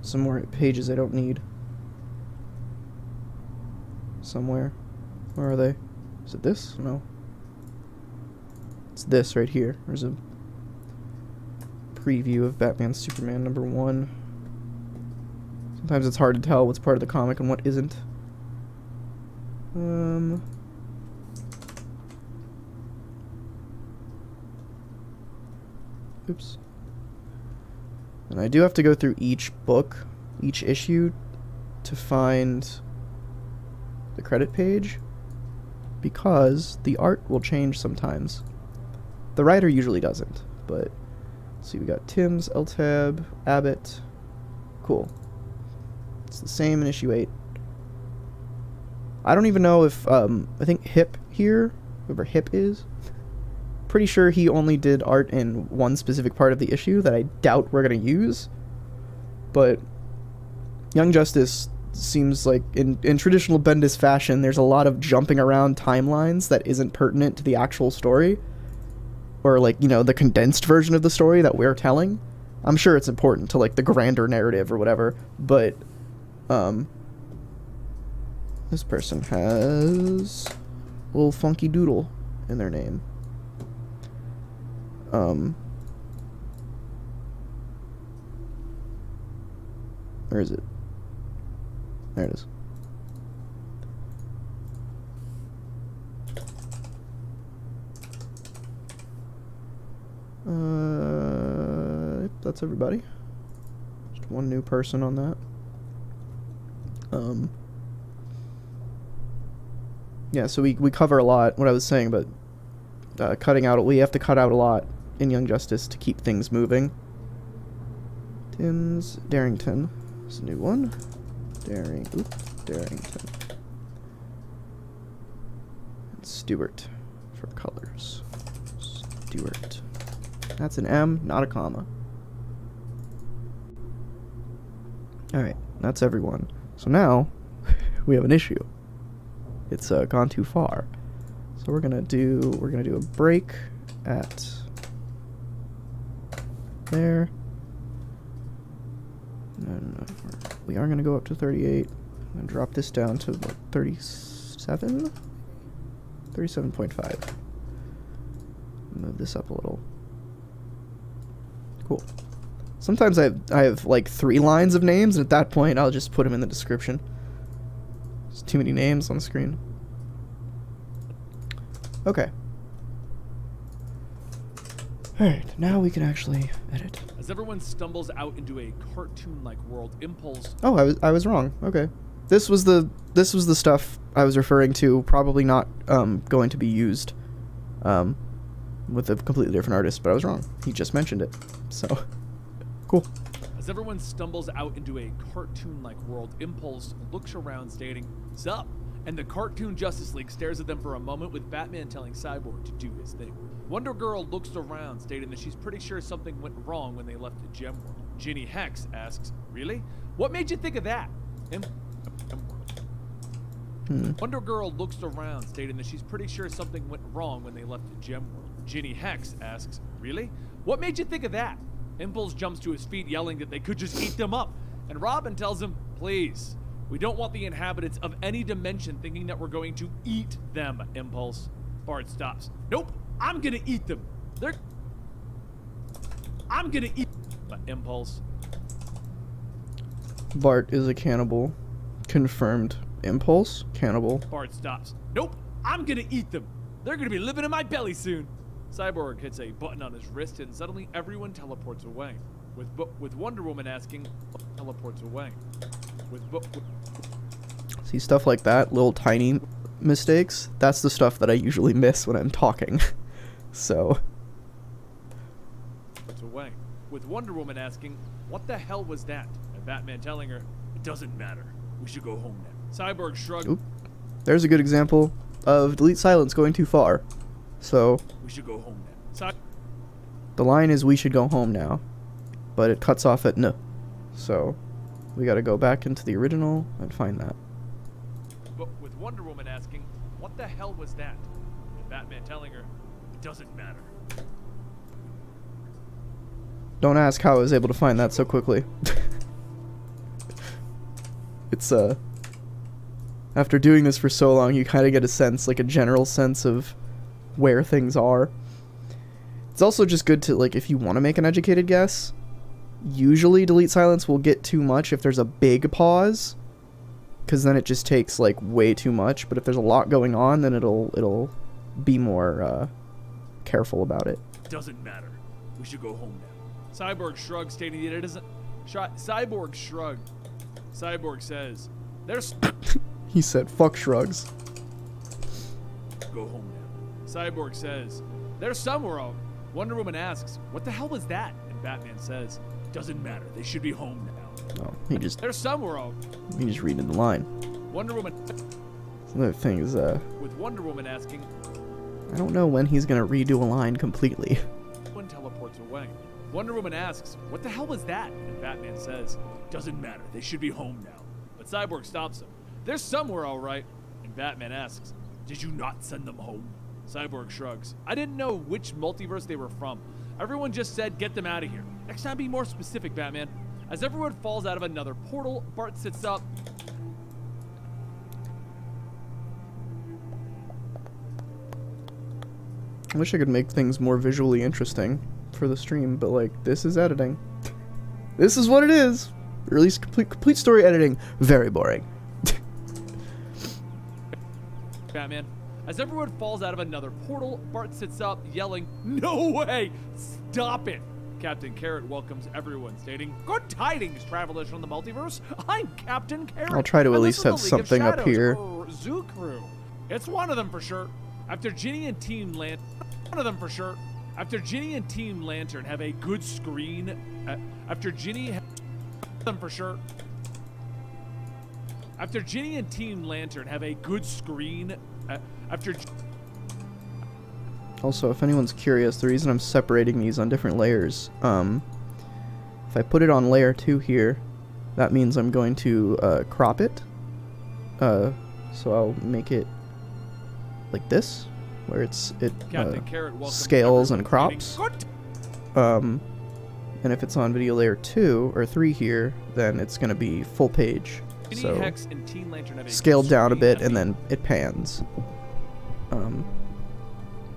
some more pages I don't need. Somewhere. Where are they? Is it this? No. It's this right here. There's a preview of Batman Superman #1. Sometimes it's hard to tell what's part of the comic and what isn't. Oops. And I do have to go through each book, each issue, to find the credit page, because the art will change sometimes. The writer usually doesn't, but let's see, we got Tim's, L-tab, Abbott. Cool. It's the same in issue 8. I don't even know if, I think Hip here, whoever Hip is, pretty sure he only did art in one specific part of the issue that I doubt we're going to use. But Young Justice seems like, in traditional Bendis fashion, there's a lot of jumping around timelines that isn't pertinent to the actual story. Or, like, you know, the condensed version of the story that we're telling. I'm sure it's important to, like, the grander narrative or whatever, but, this person has a little funky doodle in their name. Where is it? There it is. That's everybody. Just one new person on that. Yeah, so we cover a lot. What I was saying about cutting out, we have to cut out a lot in Young Justice to keep things moving. Tim's Darrington is a new one. Darrington. And Stewart for colors. Stewart. That's an M, not a comma. Alright, that's everyone. So now, we have an issue. It's gone too far. So we're gonna do a break at there. And we are gonna go up to 38. I'm gonna drop this down to what, 37? 37.5. Move this up a little. Cool. Sometimes I have like 3 lines of names, and at that point I'll just put them in the description. There's too many names on the screen. Okay. Alright, now we can actually edit. As everyone stumbles out into a cartoon-like world, Impulse... Oh, I was wrong. Okay. This was the stuff I was referring to, probably not going to be used with a completely different artist, but I was wrong. He just mentioned it. So, cool. As everyone stumbles out into a cartoon-like world, Impulse looks around stating, "Sup?" And the Cartoon Justice League stares at them for a moment, with Batman telling Cyborg to do his thing. Wonder Girl looks around, stating that she's pretty sure something went wrong when they left the Gem World. Ginny Hex asks, "Really? What made you think of that?" Wonder Girl looks around, stating that she's pretty sure something went wrong when they left the Gem World. Ginny Hex asks, "Really? What made you think of that?" Impulse jumps to his feet, yelling that they could just eat them up. And Robin tells him, "Please, we don't want the inhabitants of any dimension thinking that we're going to eat them, Impulse." Bart stops. "Nope, I'm gonna eat them. I'm gonna eat Impulse." Bart is a cannibal. Confirmed. Impulse, cannibal. Bart stops. "Nope, I'm gonna eat them. They're gonna be living in my belly soon." Cyborg hits a button on his wrist, and suddenly everyone teleports away. With Wonder Woman asking, teleports away. See, stuff like that, little tiny mistakes, that's the stuff that I usually miss when I'm talking. So. It's away. With Wonder Woman asking, "What the hell was that?" And Batman telling her, "It doesn't matter. We should go home now." Cyborg shrugged. Oop. There's a good example of delete silence going too far. So. "We should go home now." The line is "we should go home now," but it cuts off at "no." So. We gotta go back into the original and find that. But with Wonder Woman asking, "What the hell was that?" And Batman telling her, "It doesn't matter." Don't ask how I was able to find that so quickly. It's, after doing this for so long, you kind of get a sense, like a general sense of where things are. It's also just good to, like, if you want to make an educated guess, usually delete silence will get too much if there's a big pause, because then it just takes, like, way too much. But if there's a lot going on, then it'll be more, careful about it. "It doesn't matter. We should go home now." Cyborg shrugs, stating that it isn't... Cyborg shrugged. Cyborg says, "There's..." He said, "Fuck shrugs." "Go home now." Cyborg says, "There's somewhere out." Wonder Woman asks, "What the hell was that?" And Batman says, "Doesn't matter. They should be home now." Oh, he just reading the line. Wonder Woman... Another thing is, With Wonder Woman asking... I don't know when he's gonna redo a line completely. One teleports away. Wonder Woman asks, "What the hell was that?" And Batman says, "Doesn't matter. They should be home now." But Cyborg stops him. "They're somewhere, all right." And Batman asks, "Did you not send them home?" Cyborg shrugs. "I didn't know which multiverse they were from. Everyone just said, 'Get them out of here.' Next time, be more specific, Batman." As everyone falls out of another portal, Bart sits up. I wish I could make things more visually interesting for the stream, but like, this is editing. This is what it is. Release complete story editing. Very boring. Batman. As everyone falls out of another portal, Bart sits up, yelling, "No way! Stop it!" Captain Carrot welcomes everyone, stating, "Good tidings, travelers from the multiverse. I'm Captain Carrot. I'll try to at least have something up here. Zoo Crew. It's one of them for sure. After Ginny and Team Lantern, one of them for sure. After Ginny and Team Lantern have a good screen, after Ginny them for sure. After Ginny and Team Lantern have a good screen, after. Also, if anyone's curious, the reason I'm separating these on different layers, if I put it on layer 2 here, that means I'm going to crop it. So I'll make it like this, where it scales and crops. And if it's on video layer 2 or 3 here, then it's going to be full page. So scaled down a bit, and then it pans. And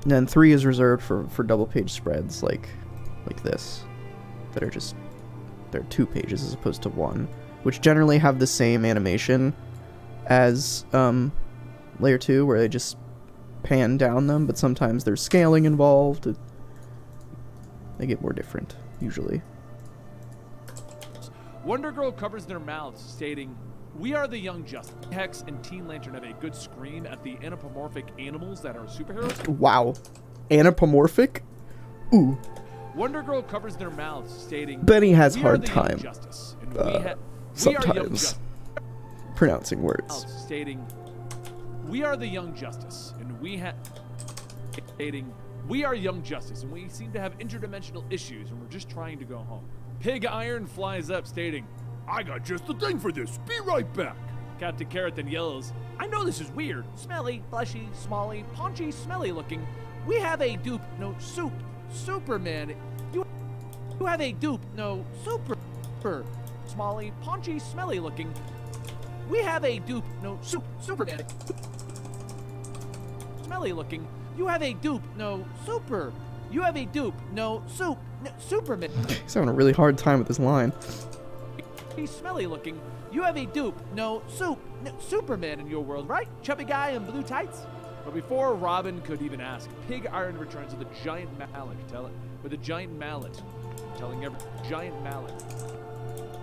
then 3 is reserved for double page spreads like this, that are just, they're 2 pages as opposed to 1, which generally have the same animation as layer 2, where they just pan down them, but sometimes there's scaling involved. They get more different, usually. Wonder Girl covers their mouths, stating, "We are the Young Justice. Hex and Teen Lantern have a good scream at the anthropomorphic animals that are superheroes." Wow. Anthropomorphic? Ooh. Wonder Girl covers their mouths, stating, Benny has "We hard are the time Young Justice, and we are Young sometimes pronouncing words. Stating, "We are the Young Justice, and we have..." Stating, "We are Young Justice, and we seem to have interdimensional issues, and we're just trying to go home." Pig Iron flies up, stating, "I got just the thing for this. Be right back." Captain Carrot then yells, "I know this is weird. Smelly, fleshy, smally, paunchy, smelly looking. We have a dupe, no soup. Superman. You have a dupe, no super. Smally, paunchy, smelly looking. We have a dupe, no soup. Superman. Smelly looking. You have a dupe, no super. You have a dupe, no soup. No, Superman." He's having a really hard time with this line. "He's smelly looking. You have a dupe, no soup. No, Superman in your world, right? Chubby guy in blue tights." But before Robin could even ask, Pig Iron returns with a giant mallet, telling every giant mallet.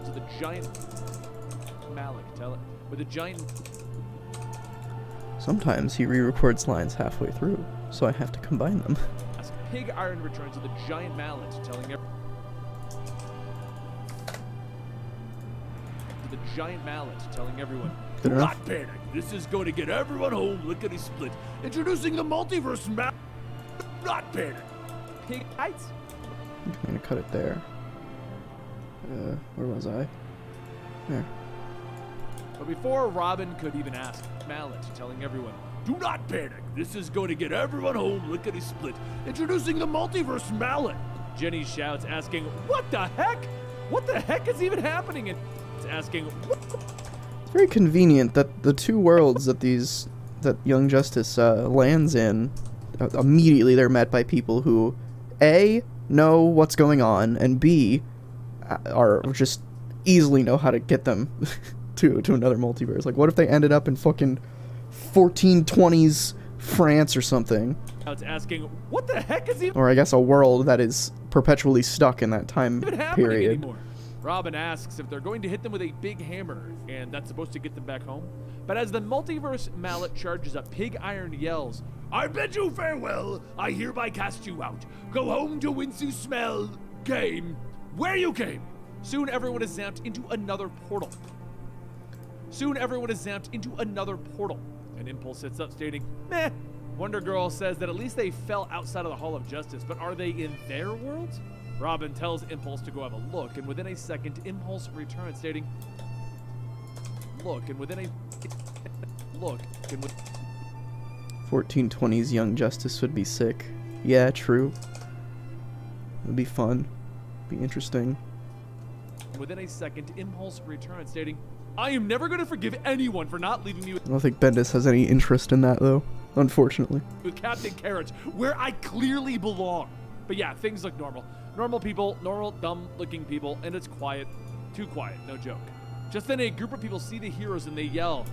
So the giant mallet, with a giant. Sometimes he re-records lines halfway through, so I have to combine them. Pig Iron returns with a giant mallet, telling everyone, "Do not panic. This is going to get everyone home lickety split. Introducing the multiverse map. Not panic." Pig Heights. I'm gonna cut it there. Where was I? There. But before Robin could even ask, Mallet telling everyone, "Do not panic. This is going to get everyone home lickety split. Introducing the multiverse Mallet." Jenny shouts, asking, "What the heck? What the heck is even happening?" And it's asking, "What?" It's very convenient that the 2 worlds that Young Justice lands in, immediately they're met by people who, A, know what's going on, and B, are just easily know how to get them to another multiverse. Like, what if they ended up in fucking 1420s France or something? It's asking, "What the heck is even?" Or I guess a world that is perpetually stuck in that time period. Anymore. Robin asks if they're going to hit them with a big hammer, and that's supposed to get them back home. But as the multiverse mallet charges up, Pig Iron yells, "I bid you farewell. I hereby cast you out. Go home to whence you smell. Game, where you came." Soon everyone is zapped into another portal. And Impulse sits up, stating, "Meh." Wonder Girl says that at least they fell outside of the Hall of Justice, but are they in their worlds? Robin tells Impulse to go have a look, and within a second, Impulse returns, stating, 1420s Young Justice would be sick. Yeah, true. It'd be fun. Be interesting. Within a second, Impulse returns, stating, "I am never going to forgive anyone for not leaving me I don't think Bendis has any interest in that, though, unfortunately. with Captain Carrot, where I clearly belong." But yeah, things look normal. Normal people, normal, dumb-looking people, and it's quiet. Too quiet, no joke. Just then, a group of people see the heroes and they yell,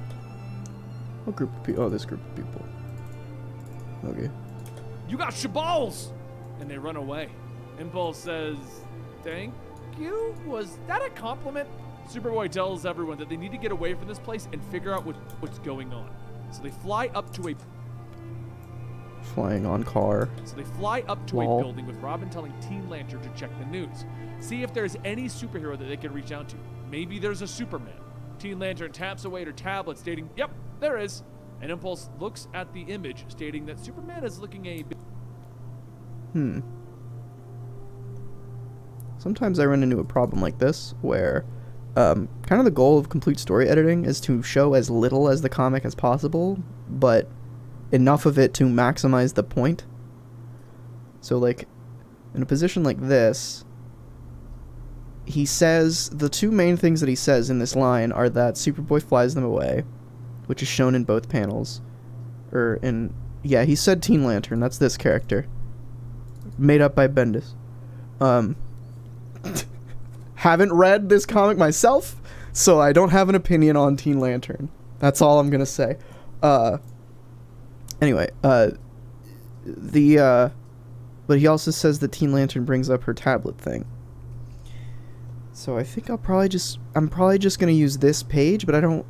What group of people? Oh, this group of people. Okay. "You got shaballs!" And they run away. Impulse says, "Thank you? Was that a compliment?" Superboy tells everyone that they need to get away from this place and figure out what's going on. So they fly up to a Flying on car. a building with Robin telling Teen Lantern to check the news. See if there's any superhero that they can reach out to. Maybe there's a Superman. Teen Lantern taps away at her tablet stating, "Yep, there is." And Impulse looks at the image stating that Superman is looking a bit... Sometimes I run into a problem like this, where kind of the goal of complete story editing is to show as little as the comic as possible, but enough of it to maximize the point. So, like, in a position like this, he says, the two main things that he says in this line are that Superboy flies them away, which is shown in both panels. Yeah, he said Teen Lantern, that's this character. Made up by Bendis. Haven't read this comic myself, so I don't have an opinion on Teen Lantern. That's all I'm gonna say. Anyway, but he also says that Teen Lantern brings up her tablet thing. So I think I'm probably just gonna use this page, but I don't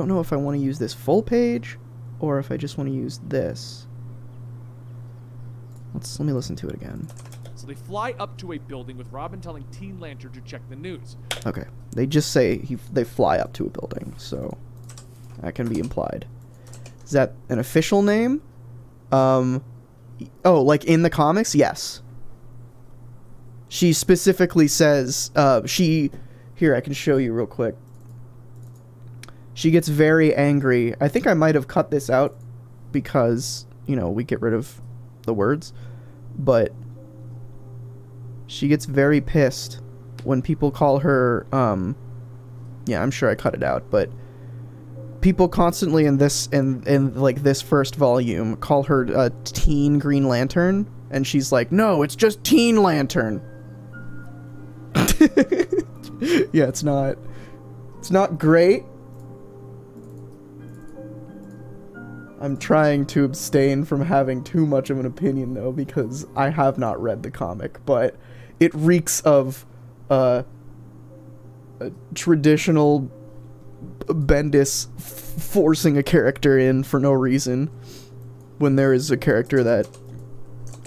know if I want to use this full page or if I just want to use this. Let me listen to it again. So they fly up to a building with Robin telling Teen Lantern to check the news. Okay, they just say they fly up to a building, so that can be implied. Is that an official name? Oh, like in the comics? Yes. She specifically says, here, I can show you real quick. She gets very angry. I think I might have cut this out because, you know, we get rid of the words. But she gets very pissed when people call her, yeah, I'm sure I cut it out, but people constantly in this, like this first volume, call her Teen Green Lantern, and she's like, "No, it's just Teen Lantern." Yeah, it's not great. I'm trying to abstain from having too much of an opinion, though, because I have not read the comic, but it reeks of a traditional Bendis forcing a character in for no reason when there is a character that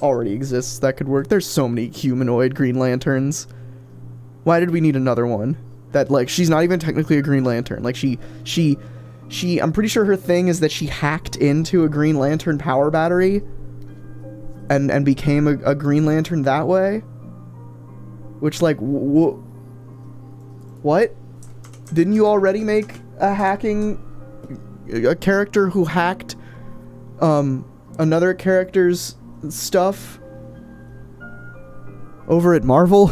already exists that could work. There's so many humanoid Green Lanterns. Why did we need another one? That, like, she's not even technically a Green Lantern. Like, I'm pretty sure her thing is that she hacked into a Green Lantern power battery and became a Green Lantern that way. Which, like, what? Didn't you already make a character who hacked another character's stuff over at Marvel?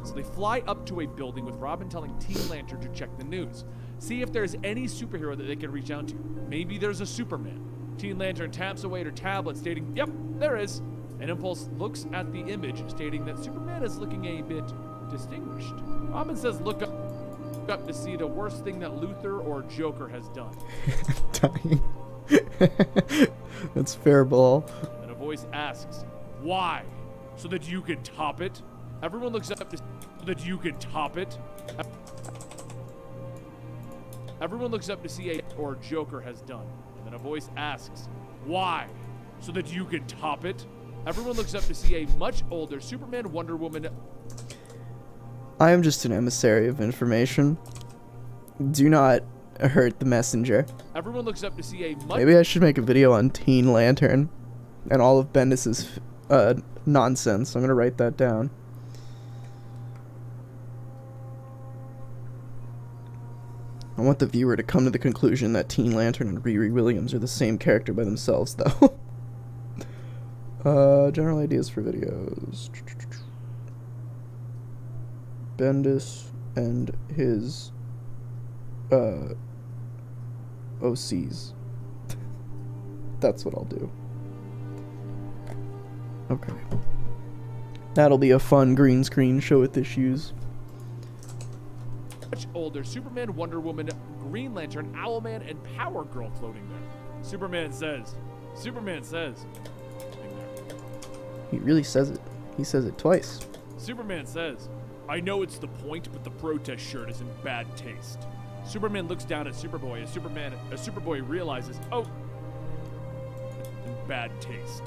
So they fly up to a building with Robin telling Teen Lantern to check the news. See if there's any superhero that they can reach out to. Maybe there's a Superman. Teen Lantern taps away at her tablet stating, "Yep, there is." And Impulse looks at the image stating that Superman is looking a bit distinguished. Robin says look up to see the worst thing that Luthor or Joker has done. Dying. That's fair ball. And a voice asks, "Why? So that you can top it?" Everyone looks up to so that you can top it. Everyone looks up to see or Joker has done. And then a voice asks, "Why? So that you can top it?" Everyone looks up to see a much older Superman, Wonder Woman. I am just an emissary of information. Do not hurt the messenger. Everyone looks up to see a much... Maybe I should make a video on Teen Lantern and all of Bendis's nonsense. I'm gonna write that down. I want the viewer to come to the conclusion that Teen Lantern and Riri Williams are the same character by themselves, though. General ideas for videos. Bendis and his OCs. That's what I'll do. Okay. That'll be a fun green screen show with issues. Much older Superman, Wonder Woman, Green Lantern, Owlman, and Power Girl floating there. Superman says. He really says it. He says it twice. Superman says, I know it's the point, but the protest shirt is in bad taste. Superman looks down at Superboy as Superboy realizes, oh, in bad taste.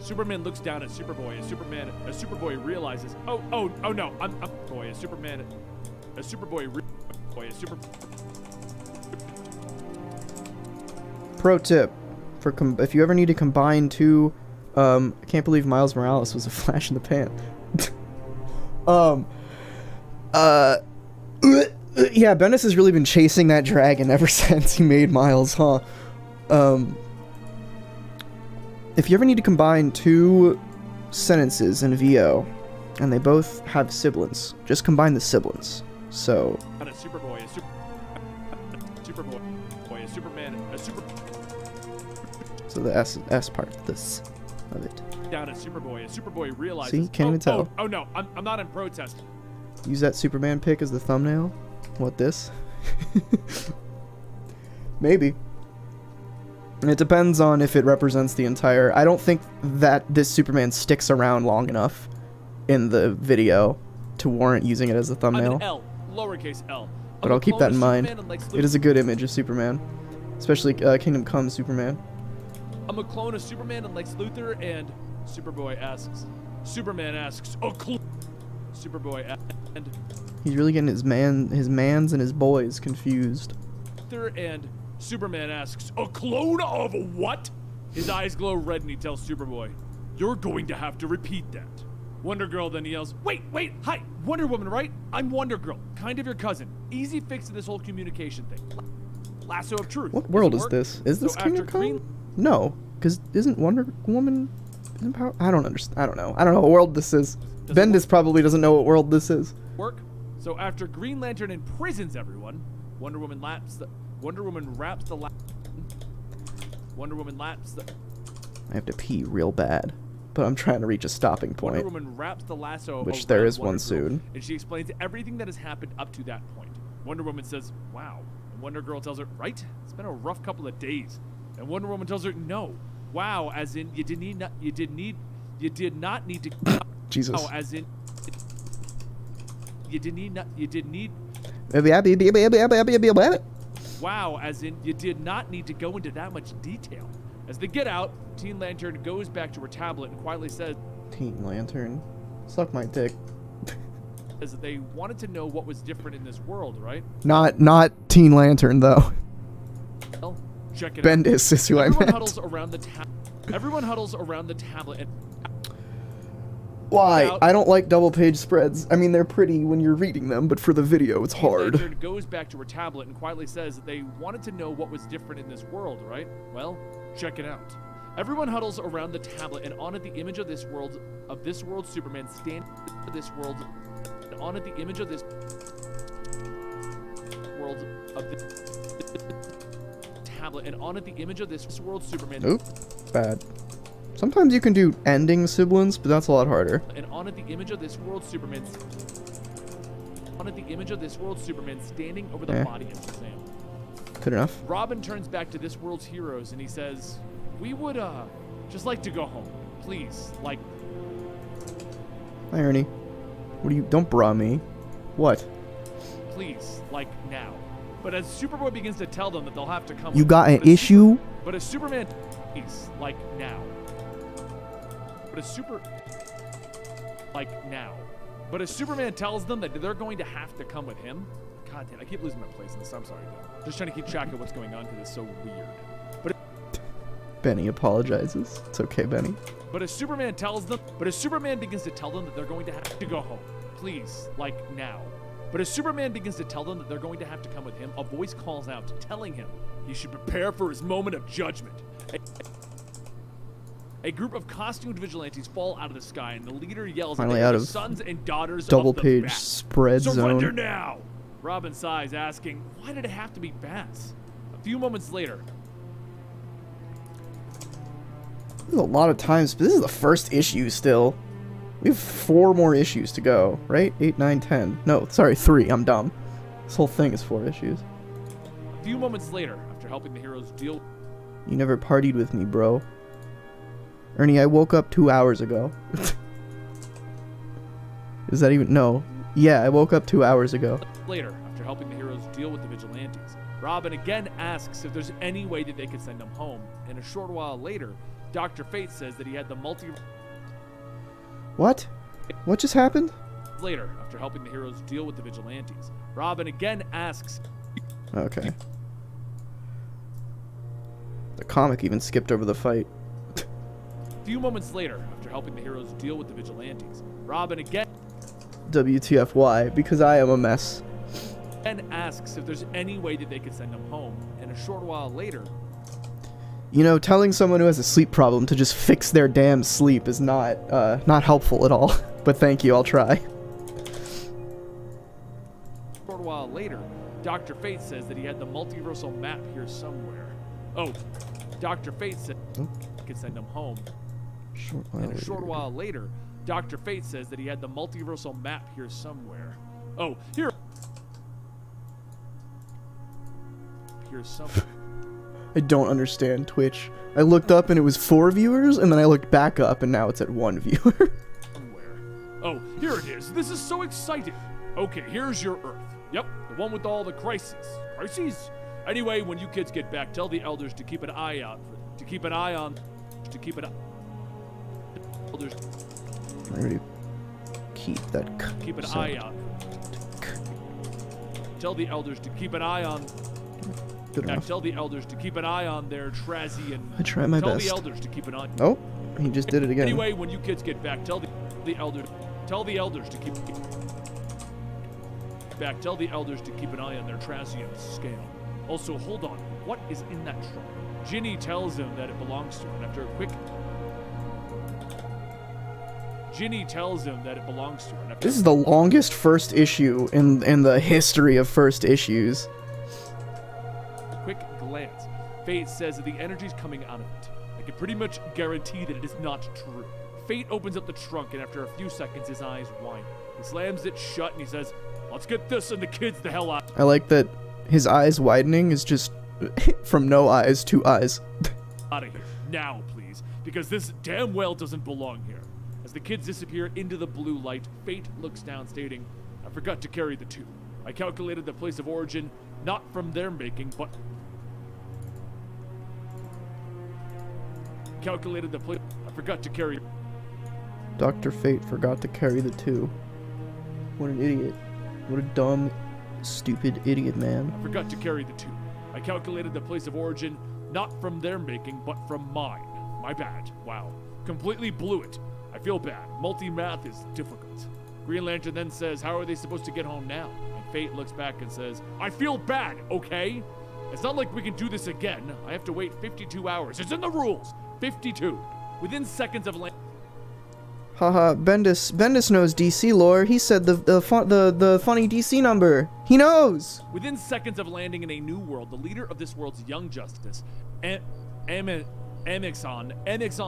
Superman looks down at Superboy as Superboy realizes, oh no, I'm boy as Superman as Superboy Pro tip for if you ever need to combine two, I can't believe Miles Morales was a flash in the pan. Yeah, Bendis has really been chasing that dragon ever since he made Miles, huh? If you ever need to combine two sentences in VO, and they both have sibilants, just combine the sibilants. So. So the S part, this of it. Down at Superboy as Superboy realizes. See, can't even tell. Oh no, I'm not in protest. Use that Superman pic as the thumbnail. What, this? Maybe. It depends on if it represents the entire... I don't think that this Superman sticks around long enough in the video to warrant using it as a thumbnail. I'm an L, lowercase L. But I'll keep that in mind. It is a good image of Superman. Especially Kingdom Come Superman. I'm a clone of Superman and Lex Luthor, and Superboy asks... Superman asks... Oh, Superboy and... He's really getting his mans and his boys confused. And Superman asks, a clone of what? His eyes glow red and he tells Superboy, you're going to have to repeat that. Wonder Girl then yells, wait, hi, Wonder Woman, right? I'm Wonder Girl, kind of your cousin. Easy fix to this whole communication thing. Lasso of truth. What world is this? Is this Kingdom Come? No, because isn't Wonder Woman... I don't understand. I don't know what world this is. Bendis probably doesn't know what world this is. Work. So after Green Lantern imprisons everyone, Wonder Woman wraps the I have to pee real bad, but I'm trying to reach a stopping point. Wonder Woman wraps the lasso which there is Wonder one soon. And she explains everything that has happened up to that point. Wonder Woman says, "Wow." And Wonder Girl tells her, "Right? It's been a rough couple of days." And Wonder Woman tells her, "No. Wow, as in you did not need to Jesus. Oh, as in you did need Wow, as in you did not need to go into that much detail." As they get out, Teen Lantern goes back to her tablet and quietly says, Teen Lantern? Suck my dick. As they wanted to know what was different in this world, right? Not Teen Lantern, though. Well, check it Bendis is who I meant. Everyone huddles around the tablet and... Why? I don't like double page spreads. I mean, they're pretty when you're reading them, but for the video, it's hard. Lantern goes back to her tablet and quietly says that they wanted to know what was different in this world, right? Well, check it out. Everyone huddles around the tablet and on it the image of this world Superman standing this world and on it the image of this world of the tablet and on it the image of this world Superman. Oop, bad. Sometimes you can do ending siblings, but that's a lot harder. And on it the image of this world Superman standing over the body of Shazam. Good enough. Robin turns back to this world's heroes and he says, "We would just like to go home. Please, like..." Hi, Ernie. What do you... Don't bra me. What? "Please, like now." But as Superboy begins to tell them that they'll have to come... You got an issue? But as Superman... Please, like now. But as Superman tells them that they're going to have to come with him... God damn, I keep losing my place in this. I'm sorry, dude. Just trying to keep track of what's going on because it's so weird. But... Benny apologizes. It's okay, Benny. But as Superman begins to tell them that they're going to have to go home. Please, like now. But as Superman begins to tell them that they're going to have to come with him, a voice calls out, telling him he should prepare for his moment of judgment. A group of costumed vigilantes fall out of the sky, and the leader yells Finally at out the of sons and daughters double of the page Bats. spread Surrender zone. now! Robin sighs, asking, why did it have to be bats? A few moments later, This is a lot of times, but this is the first issue still. We have 4 more issues to go, right? 8, 9, 10. No, sorry, 3. I'm dumb. This whole thing is 4 issues. a few moments later, after helping the heroes deal You never partied with me, bro. Ernie, I woke up 2 hours ago. Is that even... No. Yeah, I woke up 2 hours ago. later, after helping the heroes deal with the vigilantes, Robin again asks if there's any way that they could send him home, and a short while later, Dr. Fate says that he had the What? What just happened? Later, after helping the heroes deal with the vigilantes, Robin again asks Okay. The comic even skipped over the fight. a few moments later, after helping the heroes deal with the vigilantes, Robin again WTFY, because I am a mess. asks if there's any way that they could send him home, and a short while later, You know, telling someone who has a sleep problem to just fix their damn sleep is not helpful at all. But thank you, I'll try. a short while later, Dr. Fate says that he had the multiversal map here somewhere. Oh, Dr. Fate said he could send him home. And a short while later, Dr. Fate says that he had the multiversal map here somewhere. Oh, here. Here's somewhere. I don't understand Twitch. I looked up and it was 4 viewers, and then I looked back up and now it's at 1 viewer. Oh, here it is. This is so exciting. Okay, here's your Earth. Yep, the one with all the crises. Crises? Anyway, when you kids get back, tell the elders to keep an eye out for, to keep an eye on, to keep an elders I already keep that keep an sound. eye out. Tell the elders to keep an eye on. Good enough. Tell the elders to keep an eye on their Trazian. I try my Tell best. the elders to keep an eye. Oh, he just did it again. Anyway, when you kids get back, tell the elders. Tell the elders to keep back. Tell the elders to keep an eye on their Trazian scale. Also, hold on. What is in that trunk? Ginny tells him that it belongs to him after a quick. Ginny tells him that it belongs to her. After This is the longest first issue in the history of first issues. a quick glance, Fate says that the energy's coming out of it. I can pretty much guarantee that it is not true. Fate opens up the trunk, and after a few seconds, his eyes widen. He slams it shut, and he says, "Let's get this and the kids the hell out." I like that his eyes widening is just from no eyes to eyes. Out of here now, please, because this damn well doesn't belong here. As the kids disappear into the blue light, Fate looks down, stating, "I forgot to carry the 2. I calculated the place of origin, not from their making, but calculated the place. I forgot to carry." Dr. Fate forgot to carry the 2. What an idiot. What a dumb, stupid idiot, man. I forgot to carry the 2. I calculated the place of origin, not from their making, but from mine. My bad. Wow. Completely blew it. I feel bad. Multi-math is difficult. Green Lantern then says, "How are they supposed to get home now?" And Fate looks back and says, "I feel bad, okay? It's not like we can do this again. I have to wait 52 hours. It's in the rules. 52. Within seconds of land. Haha, Bendis knows DC lore. He said the funny DC number. He knows. Within seconds of landing in a new world, the leader of this world's Young Justice, Amixon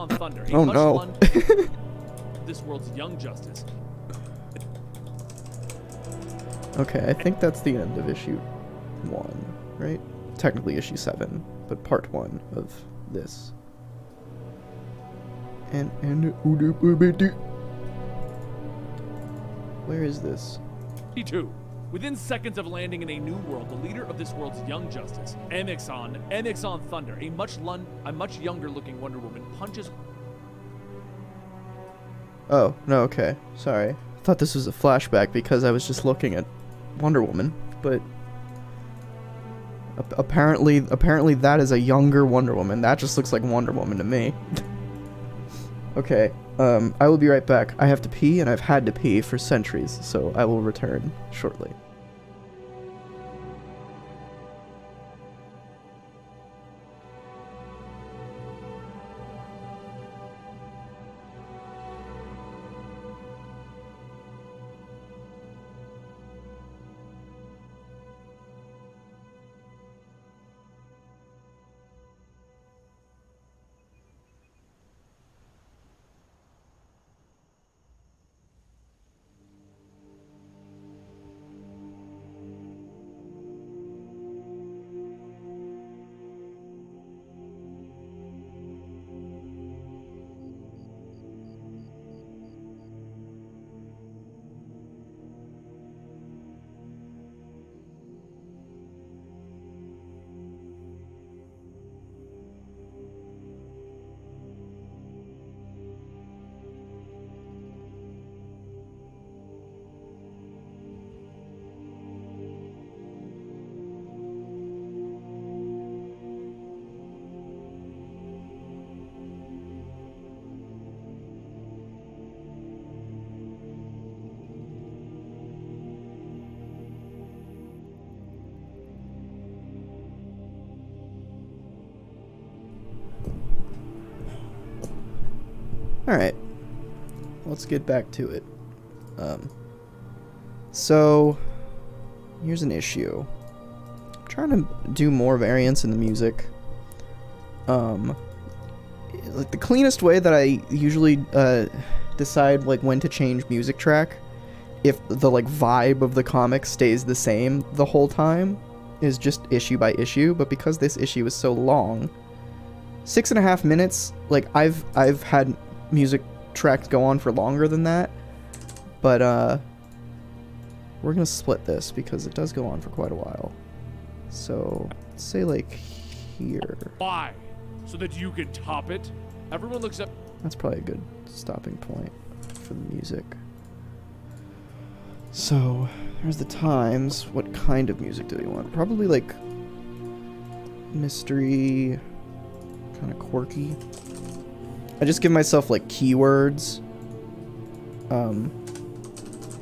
Thunder, a Oh much no. loved this world's Young Justice. Okay, I think that's the end of issue 1, right? Technically issue 7, but part 1 of this. And where is this? 52. Within seconds of landing in a new world, the leader of this world's Young Justice, Amixon Thunder, a much younger looking Wonder Woman, punches. Oh, no, okay. Sorry. I thought this was a flashback because I was just looking at Wonder Woman, but apparently that is a younger Wonder Woman. That just looks like Wonder Woman to me. Okay, I will be right back. I have to pee, and I've had to pee for centuries, so I will return shortly. Alright. Let's get back to it. So, here's an issue. I'm trying to do more variance in the music. Like the cleanest way that I usually decide like when to change music track, if the like vibe of the comic stays the same the whole time, is just issue by issue. But because this issue is so long, 6.5 minutes, like I've had music tracks go on for longer than that, but we're gonna split this because it does go on for quite a while. So let's say like here. Why? So that you can top it? Everyone looks up. That's probably a good stopping point for the music. So there's the times. What kind of music do we want? Probably like mystery, kind of quirky. I just give myself like keywords.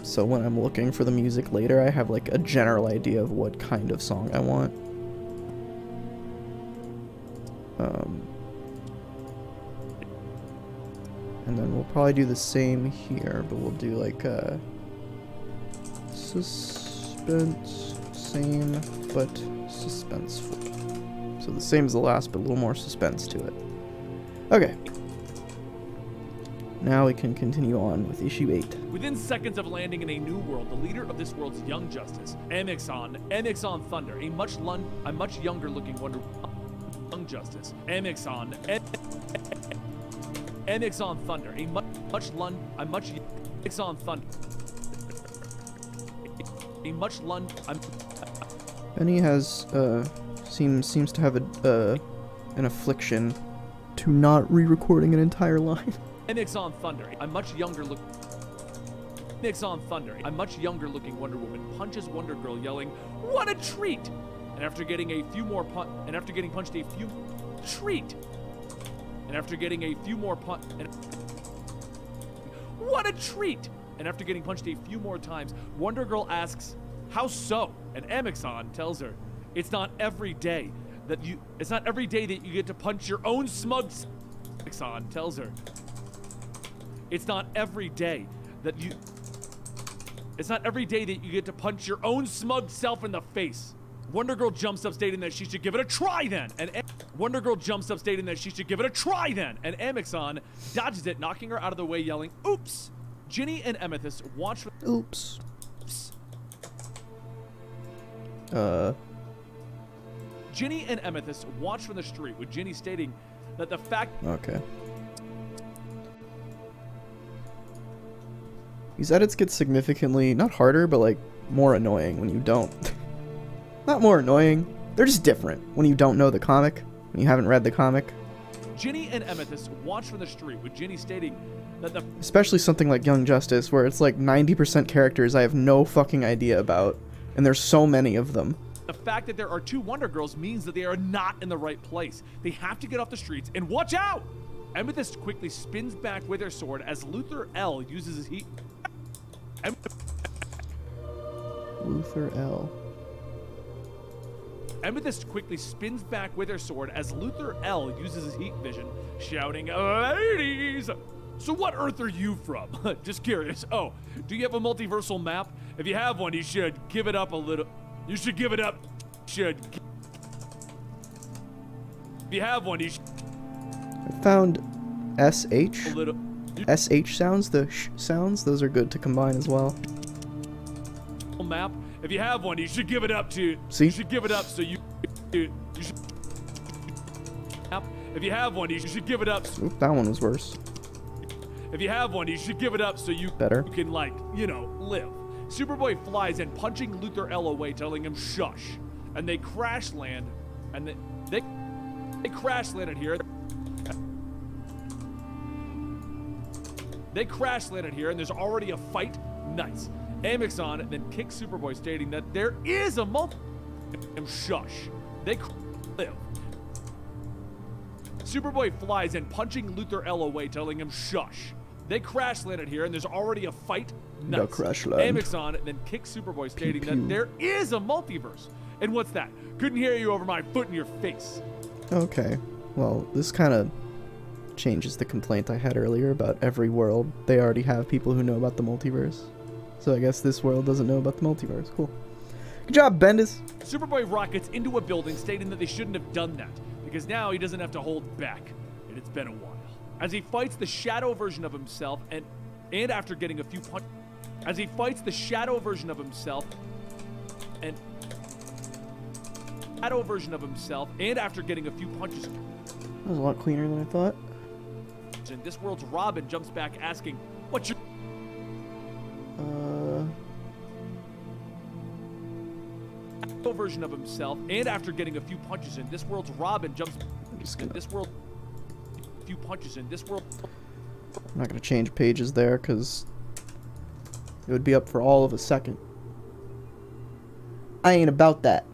So when I'm looking for the music later, I have like a general idea of what kind of song I want. And then we'll probably do the same here, but we'll do like a suspense, same but suspenseful. So the same as the last, but a little more suspense to it. Okay. Now we can continue on with issue 8. Within seconds of landing in a new world, the leader of this world's Young Justice, Amixon Thunder, a much younger looking Wonder Young Justice, Amixon Thunder, a Benny has seems to have an affliction to not re-recording an entire line. Amixon Thunder, a much younger looking Wonder Woman punches Wonder Girl, yelling, "What a treat!" And after getting punched a few more times, Wonder Girl asks, "How so?" And Amixon tells her, "It's not every day that you get to punch your own smug." Amixon tells her, It's not every day that you get to punch your own smug self in the face. Wonder Girl jumps up stating that she should give it a try then. And Amixon dodges it, knocking her out of the way, yelling, "Oops!" Ginny and Amethyst watch from Oops. Ginny and Amethyst watch from the street, with Ginny stating that the fact Okay. These edits get significantly, not harder, but like more annoying when you don't. Not more annoying, they're just different when you don't know the comic, when you haven't read the comic. Ginny and Amethyst watch from the street, with Ginny stating that the Especially something like Young Justice, where it's like 90% characters I have no fucking idea about, and there's so many of them. The fact that there are 2 Wonder Girls means that they are not in the right place. They have to get off the streets and watch out! Amethyst quickly spins back with her sword as Luther L uses his heat. Luther L. Amethyst quickly spins back with her sword as Luther L uses his heat vision, shouting, "Ladies! So what Earth are you from?" Just curious. Oh, do you have a multiversal map? If you have one, you should give it up a little. You should give it up. If you have one, you should. I found SH. A little. SH sounds, the sh sounds, those are good to combine as well. Map. If you have one, you should give it up to. See? You should give it up so you should. If you have one, you should give it up. Oop, that one was worse. If you have one, you should give it up so you can, like, you know, live. Superboy flies in, punching Luther L away, telling him shush. And they crash land, and they crash landed here. They crash landed here, and there's already a fight. Nice. Amixon then kicks Superboy, stating that there is a shush. They live. Superboy flies in, punching Luther L away, telling him shush. They crash landed here, and there's already a fight. Nice. No crash land. Amixon then kicks Superboy, stating that there is a multiverse. And what's that? Couldn't hear you over my foot in your face. Okay. Well, this kind of changes the complaint I had earlier about every world. They already have people who know about the multiverse. So I guess this world doesn't know about the multiverse. Cool. Good job, Bendis. Superboy rockets into a building stating that they shouldn't have done that, because now he doesn't have to hold back, and it's been a while. As he fights the shadow version of himself, and after getting a few punches, as he fights the shadow version of himself, and after getting a few punches. That was a lot cleaner than I thought. In this world's Robin jumps back asking, "What's your?" Version of himself, and after getting a few punches in this world's Robin jumps. I'm just gonna. This world. Few punches in this world. I'm not gonna change pages there because it would be up for all of a second. I ain't about that.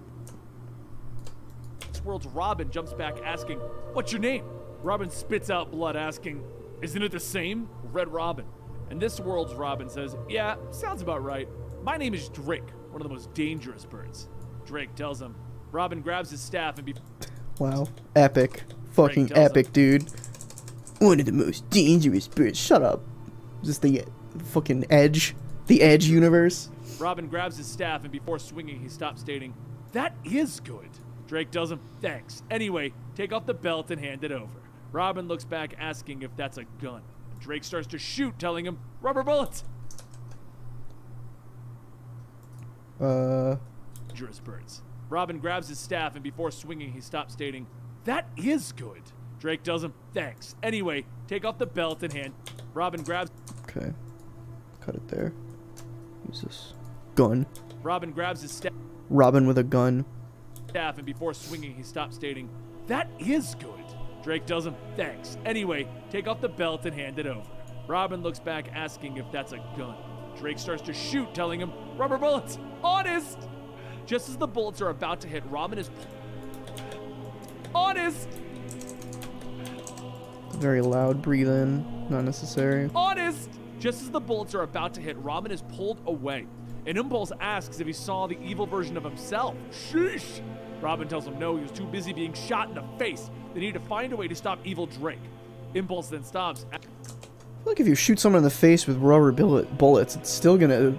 This world's Robin jumps back asking, "What's your name?" Robin spits out blood asking, "Isn't it the same? Red Robin." And this world's Robin says, "Yeah, sounds about right. My name is Drake, one of the most dangerous birds." Drake tells him. Robin grabs his staff and Wow. Epic. Fucking epic, dude. One of the most dangerous birds. Shut up. Is this the fucking Edge? The Edge universe? Robin grabs his staff and before swinging he stops stating, "That is good." Drake tells him, "Thanks. Anyway, take off the belt and hand it over." Robin looks back asking if that's a gun. Drake starts to shoot, telling him, "Rubber bullets." Dangerous birds. Robin grabs his staff and before swinging he stops stating, "That is good." Drake tells him, "Thanks. Anyway, take off the belt and hand." Robin grabs. Okay. Cut it there. Use this gun. Robin grabs his staff. Robin with a gun. And before swinging he stops stating, "That is good." Drake tells him, "Thanks. Anyway, take off the belt and hand it over." Robin looks back asking if that's a gun. Drake starts to shoot, telling him, "Rubber bullets. Honest." Just as the bullets are about to hit, Robin is honest. Very loud breathe in, not necessary. Honest. Just as the bullets are about to hit, Robin is pulled away. And Impulse asks if he saw the evil version of himself. Sheesh. Robin tells him no, he was too busy being shot in the face. They need to find a way to stop evil Drake. Impulse then stops. Look, if you shoot someone in the face with rubber bullets, it's still gonna,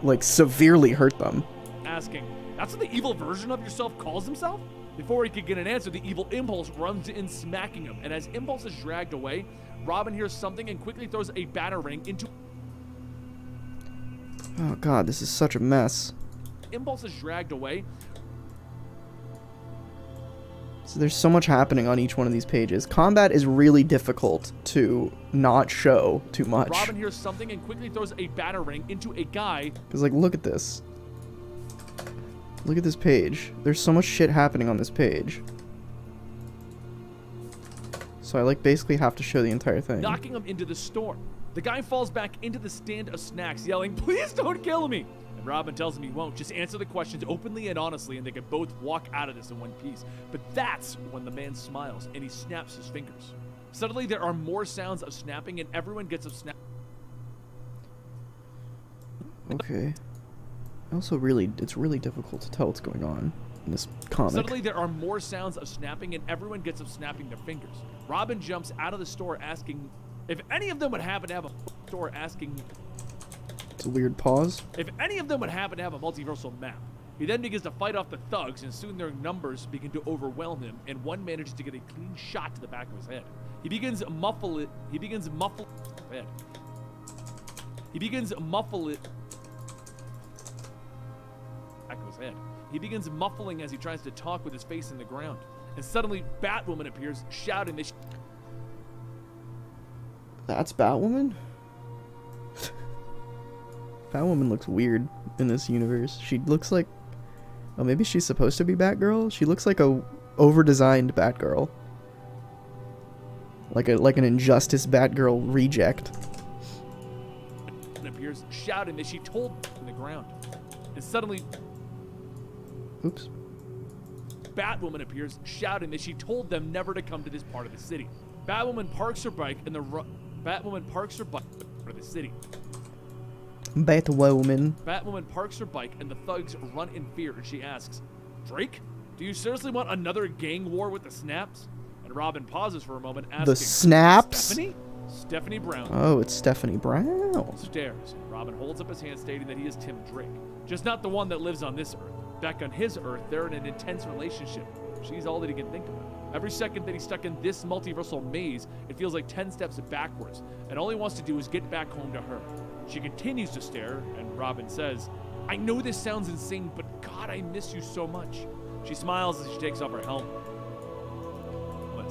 like, severely hurt them. Asking, "That's what the evil version of yourself calls himself?" Before he could get an answer, the evil Impulse runs in, smacking him. And as Impulse is dragged away, Robin hears something and quickly throws a batarang into... Oh god, this is such a mess. Impulse is dragged away. So there's so much happening on each one of these pages. Combat is really difficult to not show too much. Robin hears something and quickly throws a batarang into a guy. Because, like, look at this. Look at this page. There's so much shit happening on this page. So I, like, basically have to show the entire thing. Knocking him into the storm. The guy falls back into the stand of snacks, yelling, "Please don't kill me!" And Robin tells him he won't. Just answer the questions openly and honestly, and they can both walk out of this in one piece. But that's when the man smiles, and he snaps his fingers. Suddenly, there are more sounds of snapping, and everyone gets a snap. Okay. Also, it's really difficult to tell what's going on in this comic. Suddenly, there are more sounds of snapping, and everyone gets up snapping their fingers. Robin jumps out of the store asking if any of them would happen to have a store asking... It's a weird pause. If any of them would happen to have a multiversal map. He then begins to fight off the thugs, and soon their numbers begin to overwhelm him, and one manages to get a clean shot to the back of his head. He begins muffle it. He begins muffle it. He begins muffle it. Back of his head. He begins muffling as he tries to talk with his face in the ground. And suddenly, Batwoman appears, shouting that That's Batwoman? Batwoman looks weird in this universe. She looks like... Oh, maybe she's supposed to be Batgirl? She looks like a over-designed Batgirl. Like an Injustice Batgirl reject. appears, shouting that she told in the ground. And suddenly... Oops. Batwoman appears, shouting that she told them never to come to this part of the city. Batwoman parks her bike in the Batwoman parks her bike in the city. Batwoman parks her bike and the thugs run in fear and she asks, "Drake, do you seriously want another gang war with the Snaps?" And And Robin pauses for a moment, asking, The snaps? Stephanie? Stephanie Brown. Oh, it's Stephanie Brown. Stares. Robin holds up his hand, stating that he is Tim Drake. Just not the one that lives on this Earth. Back on his Earth, they're in an intense relationship. She's all that he can think about. Every second that he's stuck in this multiversal maze, it feels like 10 steps backwards, and all he wants to do is get back home to her. She continues to stare, and Robin says, I know this sounds insane, but God, I miss you so much. She smiles as she takes off her helmet,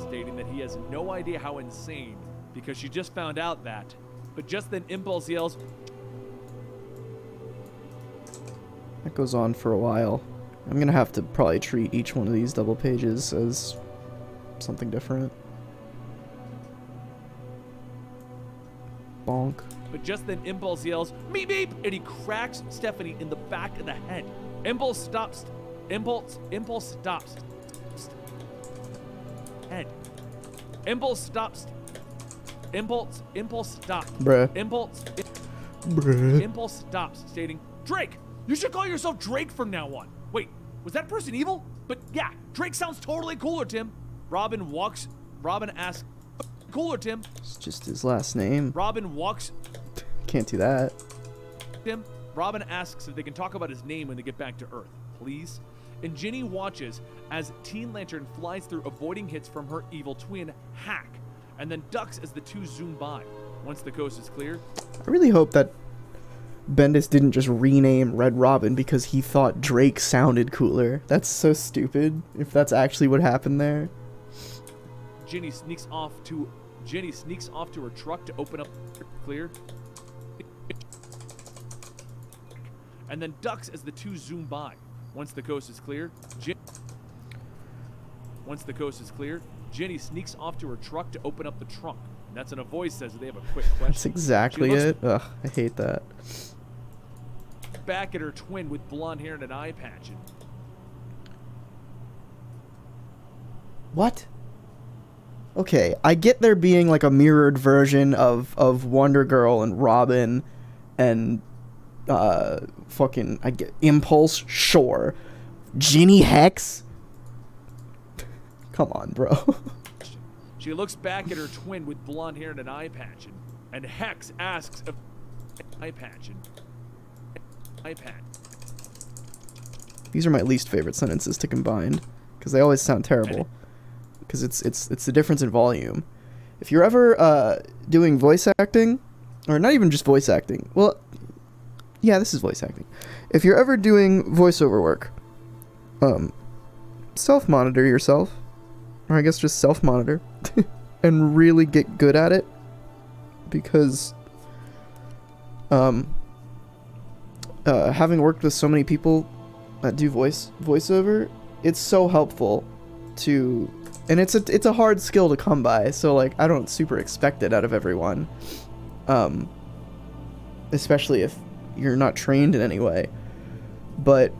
stating that he has no idea how insane, because she just found out that. But just then Impulse yells. That goes on for a while. I'm gonna have to probably treat each one of these double pages as something different. Bonk. But just then Impulse yells, meep meep, and he cracks Stephanie in the back of the head. Impulse stops. Impulse stops. Head. Impulse stops. Impulse stops. Bruh. Impulse stops, stating, Drake, you should call yourself Drake from now on. Wait, was that person evil? But yeah, Drake sounds totally cooler, Tim. Robin asks, cooler, Tim. It's just his last name. Robin walks. Can't do that. Tim. Robin asks if they can talk about his name when they get back to Earth, please. And Ginny watches as Teen Lantern flies through, avoiding hits from her evil twin, Hack, and then ducks as the two zoom by. Once the coast is clear, I really hope that Bendis didn't just rename Red Robin because he thought Drake sounded cooler. That's so stupid, if that's actually what happened there. Ginny sneaks off to her truck to open up clear, and then ducks as the two zoom by. Once the coast is clear, Ginny sneaks off to her truck to open up the trunk. And that's when a voice says that they have a quick question. That's exactly it. Ugh, I hate that. Back at her twin with blonde hair and an eye patch. What? Okay, I get there being like a mirrored version of Wonder Girl and Robin and fucking I get Impulse, sure. Ginny Hex? Come on, bro. She looks back at her twin with blonde hair and an eye patch, and Hex asks if eye patch. These are my least favorite sentences to combine because they always sound terrible. Because it's the difference in volume. If you're ever doing voice acting, or not even just voice acting, well, yeah, this is voice acting. If you're ever doing voiceover work, self-monitor yourself, or I guess just self-monitor, and really get good at it, because having worked with so many people that do voiceover, it's so helpful to, and it's a hard skill to come by, so like I don't super expect it out of everyone, especially if you're not trained in any way, but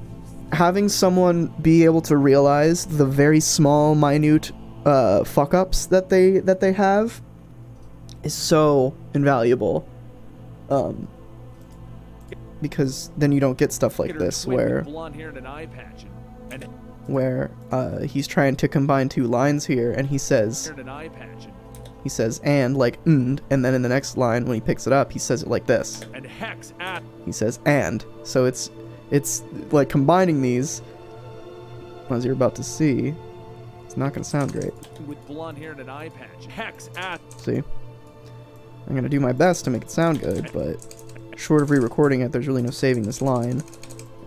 having someone be able to realize the very small, minute fuck-ups that they have is so invaluable, because then you don't get stuff like this where he's trying to combine two lines here and he says and like and then in the next line when he picks it up he says it like this, and Hex he says and, so it's like combining these, as you're about to see, it's not gonna sound great. With blonde hair and an eye patch. Hex see, I'm gonna do my best to make it sound good, but short of re-recording it, there's really no saving this line,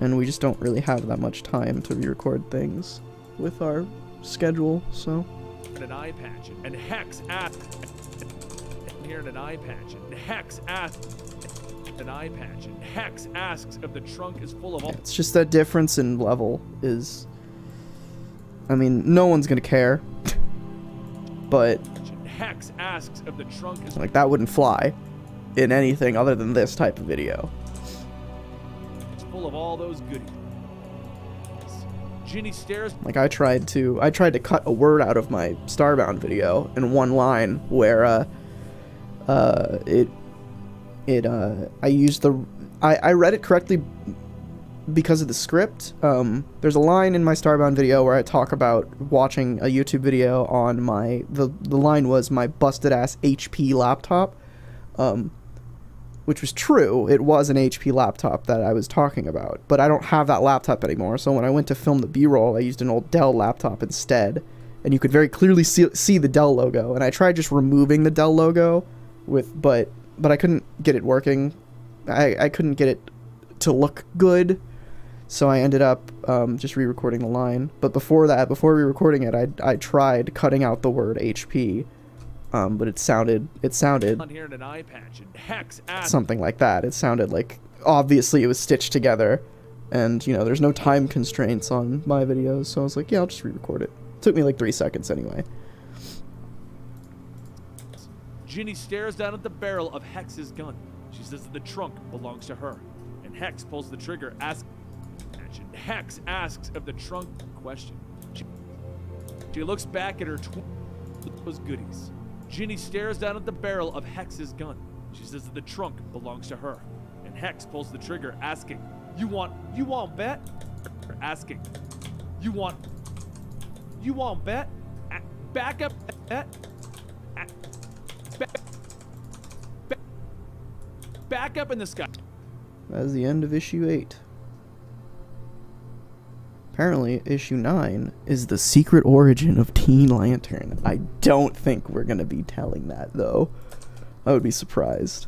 and we just don't really have that much time to re-record things with our schedule, so. An eye patch, and Hex here and an eye patch, and Hex an eye patch, and Hex asks if the trunk is full of all. It's just that difference in level is, I mean, no one's gonna care, but Hex asks if the trunk is like that wouldn't fly in anything other than this type of video. It's full of all those goodies. Ginny stares. Like I tried to cut a word out of my Starbound video in one line where I used I read it correctly because of the script. There's a line in my Starbound video where I talk about watching a YouTube video on my, the line was my busted ass HP laptop, which was true. It was an HP laptop that I was talking about, but I don't have that laptop anymore. So when I went to film the B-roll, I used an old Dell laptop instead, and you could very clearly see the Dell logo. And I tried just removing the Dell logo but I couldn't get it working. I couldn't get it to look good, so I ended up just re-recording the line. But before that, before re-recording it, I tried cutting out the word HP, but it sounded Hearing an eye patch and Hex asked something like that. It sounded like obviously it was stitched together, and you know there's no time constraints on my videos, so I was like, yeah, I'll just re-record it. Took me like 3 seconds anyway. Ginny stares down at the barrel of Hex's gun. She says that the trunk belongs to her, and Hex pulls the trigger. Hex asks of the trunk question. She looks back at her those goodies. Ginny stares down at the barrel of Hex's gun. She says that the trunk belongs to her, and Hex pulls the trigger, asking, "You want bet?" Asking, "You want bet? Back up bet? Back up in the sky." That is the end of issue 8. Apparently, issue 9 is the secret origin of Teen Lantern. I don't think we're gonna be telling that, though. I would be surprised.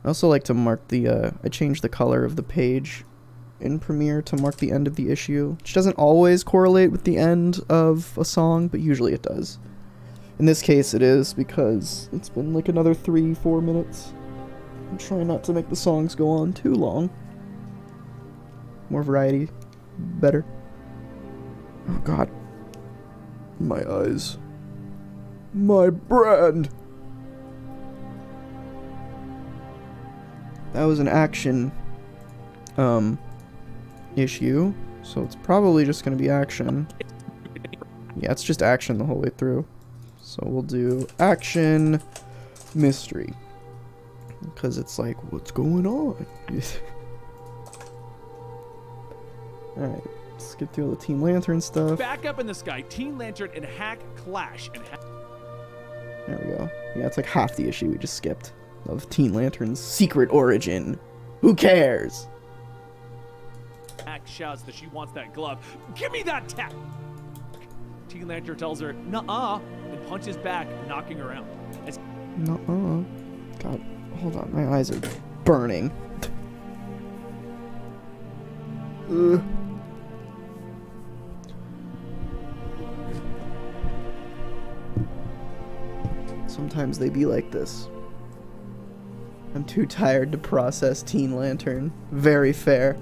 I also like to mark the, I changed the color of the page in Premiere to mark the end of the issue, which doesn't always correlate with the end of a song, but usually it does. In this case it is, because it's been like another 3-4 minutes. I'm trying not to make the songs go on too long. More variety, better. Oh god. My eyes. My brand! That was an action, issue, so it's probably just gonna be action. Yeah, it's just action the whole way through. So we'll do action mystery, because it's like, what's going on? Alright, let's get through all the Teen Lantern stuff. Back up in the sky, Teen Lantern and Hack clash, and There we go. Yeah, it's like half the issue we just skipped of Teen Lantern's secret origin. Who cares? Hack shouts that she wants that glove. "Give me that tech!" Teen Lantern tells her, "Nuh-uh," and punches back, knocking her out. As Nuh-uh. God, hold on, my eyes are burning. Ugh. Sometimes they be like this. I'm too tired to process Teen Lantern. Very fair.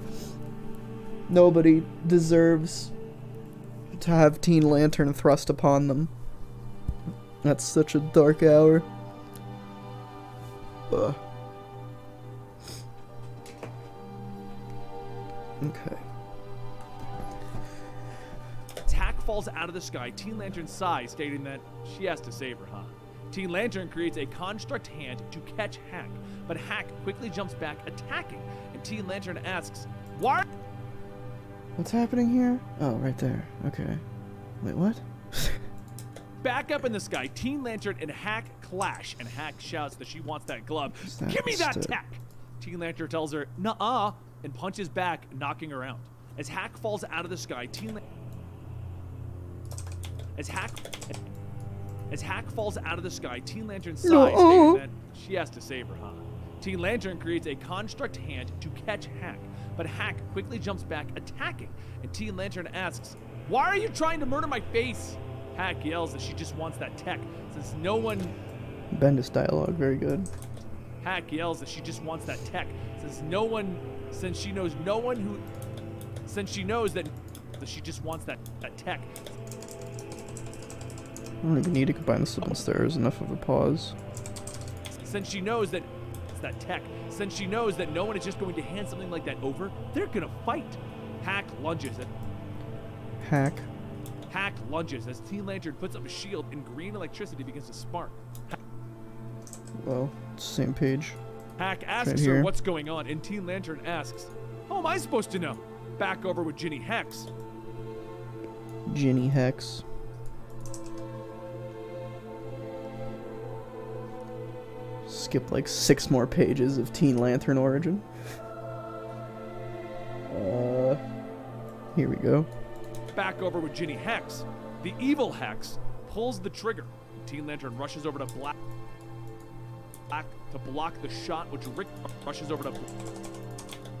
Nobody deserves to have Teen Lantern thrust upon them. That's such a dark hour. Ugh. Okay. Hack falls out of the sky. Teen Lantern sighs, stating that she has to save her, huh? Teen Lantern creates a construct hand to catch Hack, but Hack quickly jumps back, attacking, and Teen Lantern asks, "Why?" What's happening here? Oh, right there. Okay. Wait, what? Back up in the sky, Teen Lantern and Hack clash, and Hack shouts that she wants that glove. That "Give me that stood. tech!" Teen Lantern tells her, "Nuh-uh," and punches back, knocking her out. As Hack falls out of the sky, As Hack falls out of the sky, Teen Lantern sighs, stating that she has to save her, huh? Teen Lantern creates a construct hand to catch Hack, but Hack quickly jumps back, attacking, and Teen Lantern asks, "Why are you trying to murder my face?" Hack yells that she just wants that tech, since no one... Bendis dialogue, very good. Hack yells that she just wants that tech, since she knows that she just wants that tech. I don't even need to combine the slip and stir. There's enough of a pause. Since she knows that no one is just going to hand something like that over, they're gonna fight. Hack lunges as Teen Lantern puts up a shield and green electricity begins to spark. Well, same page. Hack asks Right her here. what's going on, and Teen Lantern asks, how am I supposed to know? Back over with Ginny Hex. Ginny Hex. Skip like 6 more pages of Teen Lantern origin. Here we go. Back over with Ginny Hex. The evil Hex pulls the trigger. Teen Lantern rushes over to Black to block the shot, which Rick rushes over to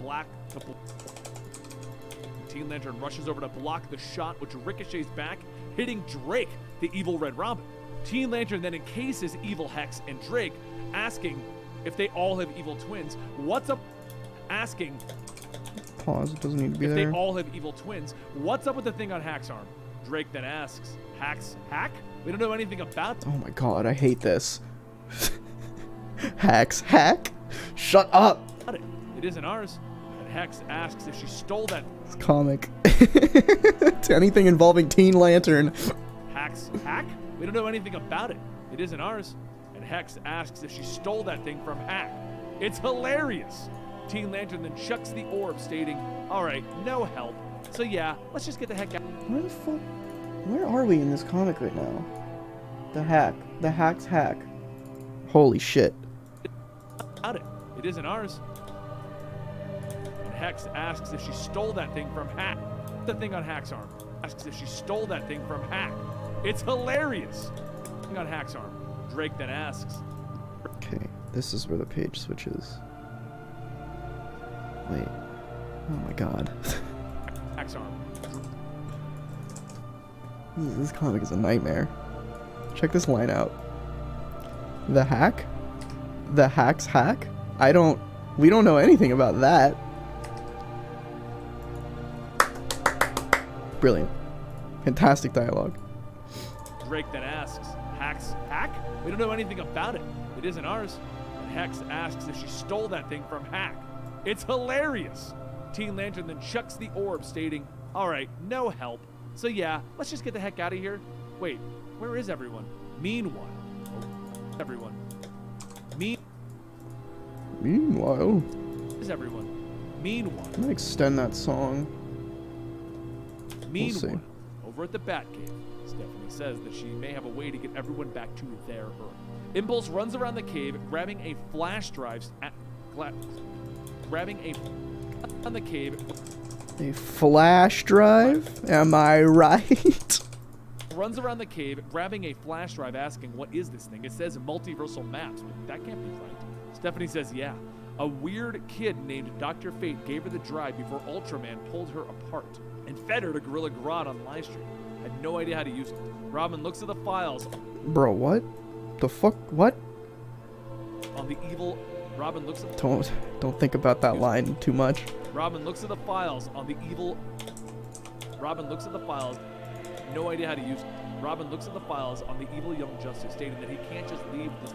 Black to Teen Lantern rushes over to block the shot, which ricochets back, hitting Drake, the evil Red Robin. Teen Lantern then encases evil Hex and Drake, asking if they all have evil twins. What's up? Asking Pause, it doesn't need to be if there. they all have evil twins. What's up with the thing on Hack's arm? Drake then asks, Hack? We don't know anything about Oh my god, I hate this. Hack? Shut up! it. It isn't ours. And Hex asks if she stole that. It's comic. To anything involving Teen Lantern. Hack? We don't know anything about it. It isn't ours. And Hex asks if she stole that thing from Hack. It's hilarious. Teen Lantern then chucks the orb, stating, alright, no help. So yeah, let's just get the heck out. Where the fuck? Where are we in this comic right now? The Hack. The Hack's Hack. Holy shit. About it. It isn't ours. And Hex asks if she stole that thing from Hack. The thing on Hack's arm. Asks if she stole that thing from Hack. It's hilarious. Thing on Hack's arm. Drake then asks. Okay, this is where the page switches. Wait. Oh my god. Hack's arm. This comic is a nightmare. Check this line out. The Hack? The Hack's Hack? We don't know anything about that. Brilliant. Fantastic dialogue. Drake then asks, Hack? We don't know anything about it. It isn't ours. And Hex asks if she stole that thing from Hack. It's hilarious. Teen Lantern then chucks the orb, stating, alright, no help. So yeah, let's just get the heck out of here. Wait, where is everyone? Meanwhile, everyone. Meanwhile, Is everyone? Meanwhile. I'm gonna extend that song. Meanwhile, see. over at the Batcave, Stephanie says that she may have a way to get everyone back to their Earth. Impulse runs around the cave, grabbing a flash drive on the cave. A flash drive? Am I right? Runs around the cave, grabbing a flash drive, asking, what is this thing? It says multiversal maps, but that can't be right. Stephanie says, yeah. A weird kid named Dr. Fate gave her the drive before Ultraman pulled her apart and fed her to Gorilla Grodd on Livestream. Had no idea how to use it. Robin looks at the files Bro, what? The fuck? What? on the evil. Robin looks at Don't think about that line too much. Robin looks at the files on the evil. Robin looks at the files. No idea how to use it. Robin looks at the files on the evil Young Justice, stating that he can't just leave this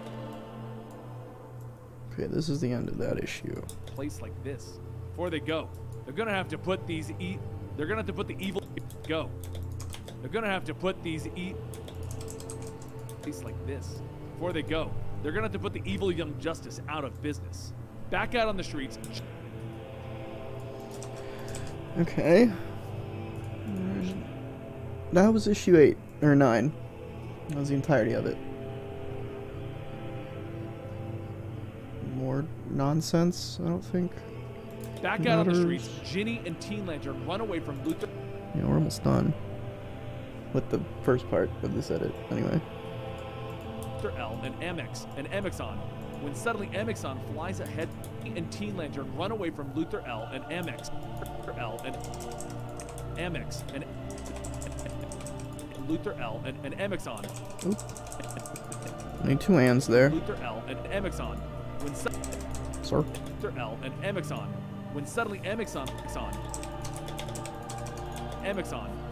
Okay, this is the end of that issue. place like this. Before they go, they're gonna have to put these They're gonna have to put the evil go. They're gonna have to put these place like this. Before they go, they're gonna have to put the evil Young Justice out of business. Back out on the streets. Okay. That was issue 8 or 9. That was the entirety of it. More nonsense, I don't think. Back out on the Matters. streets, Ginny and Teen Lantern run away from Luther. Yeah, we're almost done with the first part of this edit, anyway. L and Amexon. When suddenly Amexon flies ahead and Teen Lantern run away from Luther L and Amex. L and Amex and Luther L and Amexon. Oop. I need 2 ands there. Luther L and Amexon. When Sir. Luther L and Amexon. When suddenly Amexon.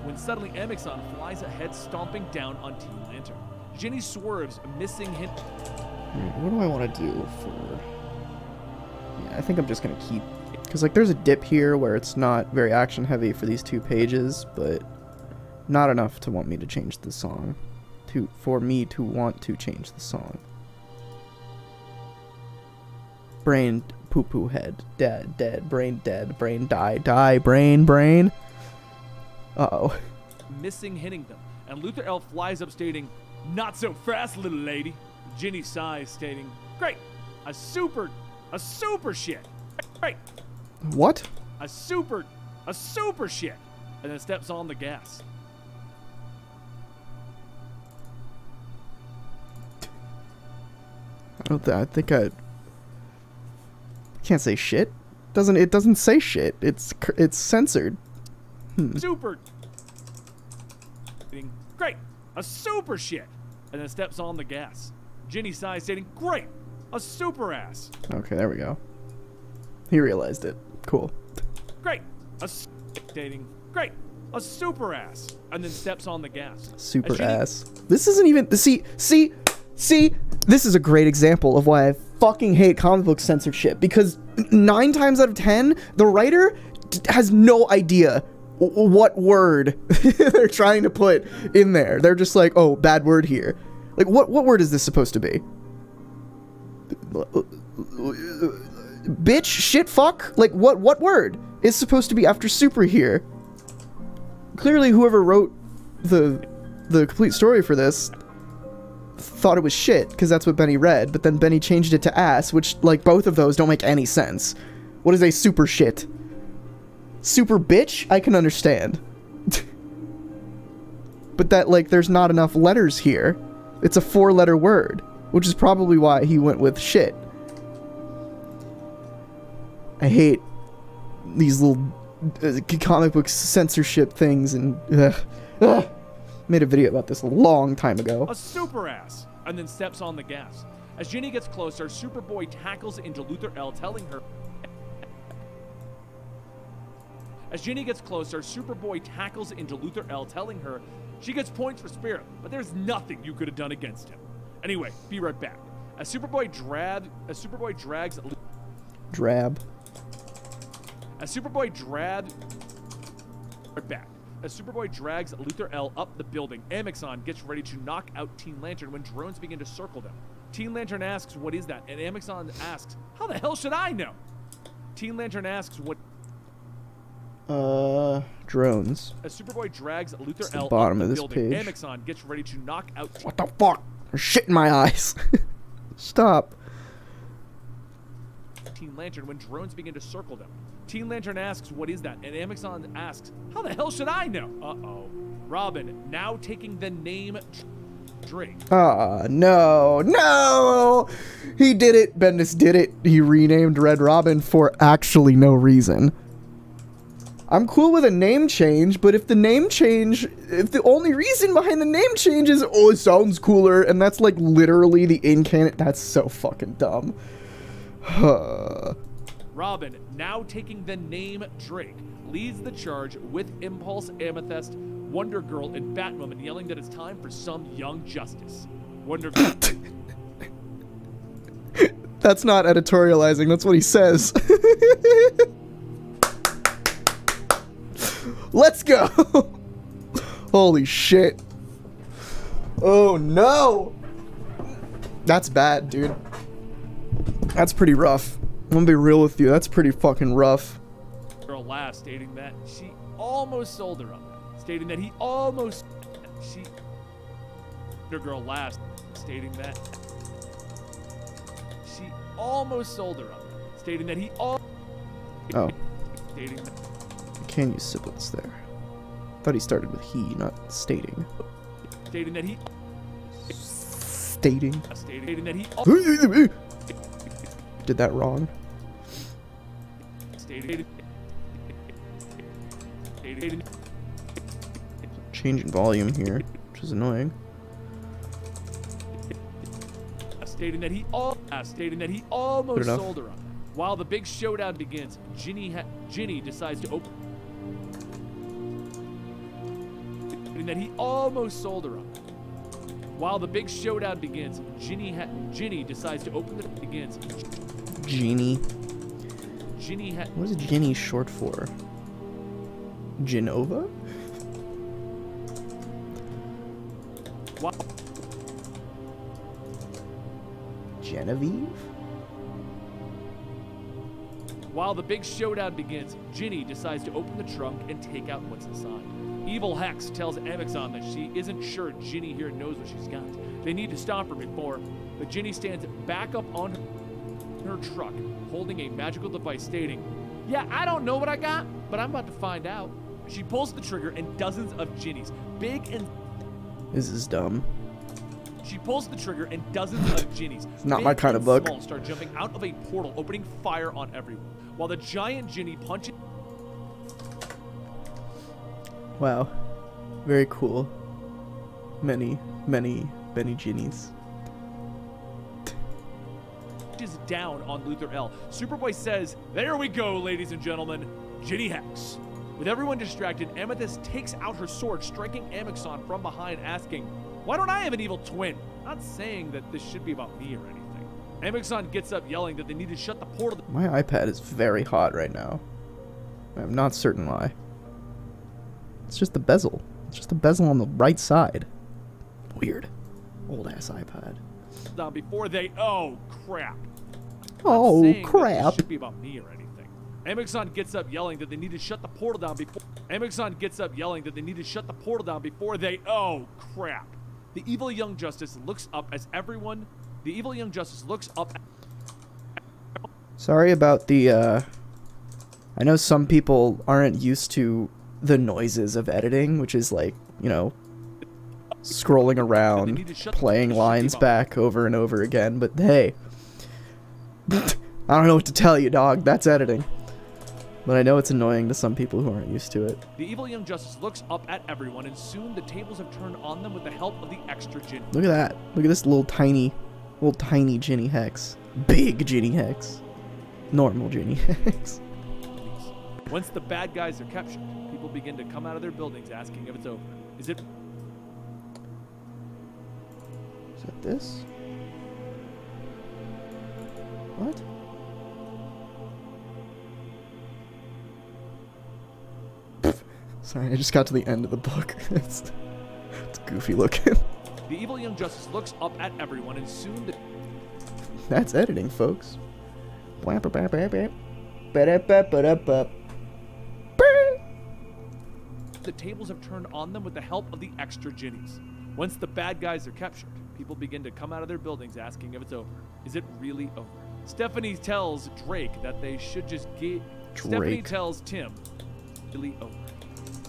When suddenly Amexon flies ahead, stomping down on Teen Lantern. Ginny swerves, missing him. What do I want to do for... Yeah, I think I'm just going to keep... Because, like, there's a dip here where it's not very action-heavy for these 2 pages, but not enough to want me to change the song. For me to want to change the song. Brain poo-poo head. Dead, dead, brain dead, brain die, die, brain. Uh-oh. Missing hitting them, and Luther L flies up stating, "Not so fast, little lady." Ginny sighs stating, "Great, a super shit. Great, What? a super shit," and then steps on the gas. I think I can't say shit. It doesn't say shit. It's censored. Super. Great, a super shit, and then steps on the gas. Ginny sighs stating, "Great, a super ass." Okay, there we go. He realized it. Cool. Great, stating, "Great, a super ass," and then steps on the gas. Super As Ginny- ass. This isn't even see. This is a great example of why I fucking hate comic book censorship, because 9 times out of 10 the writer has no idea what word they're trying to put in there. They're just like, "Oh, bad word here." Like, what word is this supposed to be? Bitch, shit, fuck? Like, what word is supposed to be after super here? Clearly, whoever wrote the complete story for this thought it was shit, because that's what Benny read, but then Benny changed it to ass, which, like, both of those don't make any sense. What is a super shit? Super bitch? I can understand. But that, like, there's not enough letters here. It's a 4-letter word, which is probably why he went with shit. I hate these little comic book censorship things, and made a video about this a long time ago. A super ass, and then steps on the gas. As Ginny gets closer, Superboy tackles into Luther L, telling her. As Ginny gets closer, Superboy tackles into Luther L, telling her she gets points for spirit, but there's nothing you could have done against him. Anyway, be right back. As Superboy drags Drab. As Superboy drags Luther L up the building, Amixon gets ready to knock out Teen Lantern when drones begin to circle them. Teen Lantern asks, "What is that?" And Amixon asks, "How the hell should I know?" Teen Lantern asks, "What?" Drones. As Superboy drags Luther L bottom up of the this building, page. Amixon gets ready to knock out What the fuck? There's shit in my eyes. Stop. Teen Lantern when drones begin to circle them. Teen Lantern asks, "What is that?" And Amixon asks, "How the hell should I know?" Uh-oh. Robin, now taking the name Drake. No. He did it. Bendis did it. He renamed Red Robin for actually no reason. I'm cool with a name change, but if the only reason behind the name change is, "Oh, it sounds cooler," and that's like literally the incanate, that's so fucking dumb. Robin, now taking the name Drake, leads the charge with Impulse, Amethyst, Wonder Girl, and Batwoman yelling that it's time for some young justice. Wonder Girl. That's not editorializing, that's what he says. Let's go! Holy shit. Oh no! That's bad, dude. That's pretty rough. I'm gonna be real with you, that's pretty fucking rough. Girl laughs, stating that she almost sold her up. Stating that he almost... Wonder Girl laughs, stating that she almost sold her up. Stating that he Oh. Stating that... I can use siblings there. Thought he started with he, not stating. Stating that he... Stating. Stating that he... Did that wrong. Stating... Change in volume here, which is annoying. Stating that he almost sold her up. While the big showdown begins, Ginny decides to open. Stating that he almost sold her up. While the big showdown begins, Ginny decides to open the begins. Genie. Ginny What is Ginny short for? Genova? Genevieve? While the big showdown begins, Ginny decides to open the trunk and take out what's inside. Evil Hex tells Amixon that she isn't sure Ginny here knows what she's got. They need to stop her before, but Ginny stands back up on her truck, holding a magical device stating, "Yeah, I don't know what I got, but I'm about to find out." She pulls the trigger and dozens of Ginnies, big and... This is dumb. She pulls the trigger and dozens of Ginnies, Not my kind of book. small, start jumping out of a portal, opening fire on everyone, while the giant Ginny punches... Wow. Very cool. Many Ginnies. down on Luther L. Superboy says, "There we go, ladies and gentlemen, Ginny Hex." With everyone distracted, Amethyst takes out her sword, striking Amixon from behind, asking, "Why don't I have an evil twin?" Not saying that this should be about me or anything. Amixon gets up yelling that they need to shut the portal. My iPad is very hot right now. I'm not certain why. It's just the bezel. It's just the bezel on the right side. Weird. Old ass iPad. Down before they... Oh, crap. Oh, Not saying that crap. this should be about me or anything. Amixon gets up yelling that they need to shut the portal down before... Amixon gets up yelling that they need to shut the portal down before they... Oh, crap. The evil young justice looks up as everyone... The evil young justice looks up... Sorry about the, I know some people aren't used to the noises of editing, which is like, you know, scrolling around, playing lines back over and over again, but hey, I don't know what to tell you, dog. That's editing. But I know it's annoying to some people who aren't used to it. The evil young justice looks up at everyone, and soon the tables have turned on them with the help of the extra Ginny. Look at that. Look at this little tiny Ginny Hex. Big Ginny Hex. Normal Ginny Hex. Once the bad guys are captured, people begin to come out of their buildings asking if it's over. Is it... Is that this? What? Sorry, I just got to the end of the book. It's goofy looking. The evil young justice looks up at everyone, and soon the... That's editing, folks. The tables have turned on them with the help of the extra Ginnies. Once the bad guys are captured, people begin to come out of their buildings asking if it's over. Is it really over? Stephanie tells Drake that they should just get... Stephanie tells Tim, really over.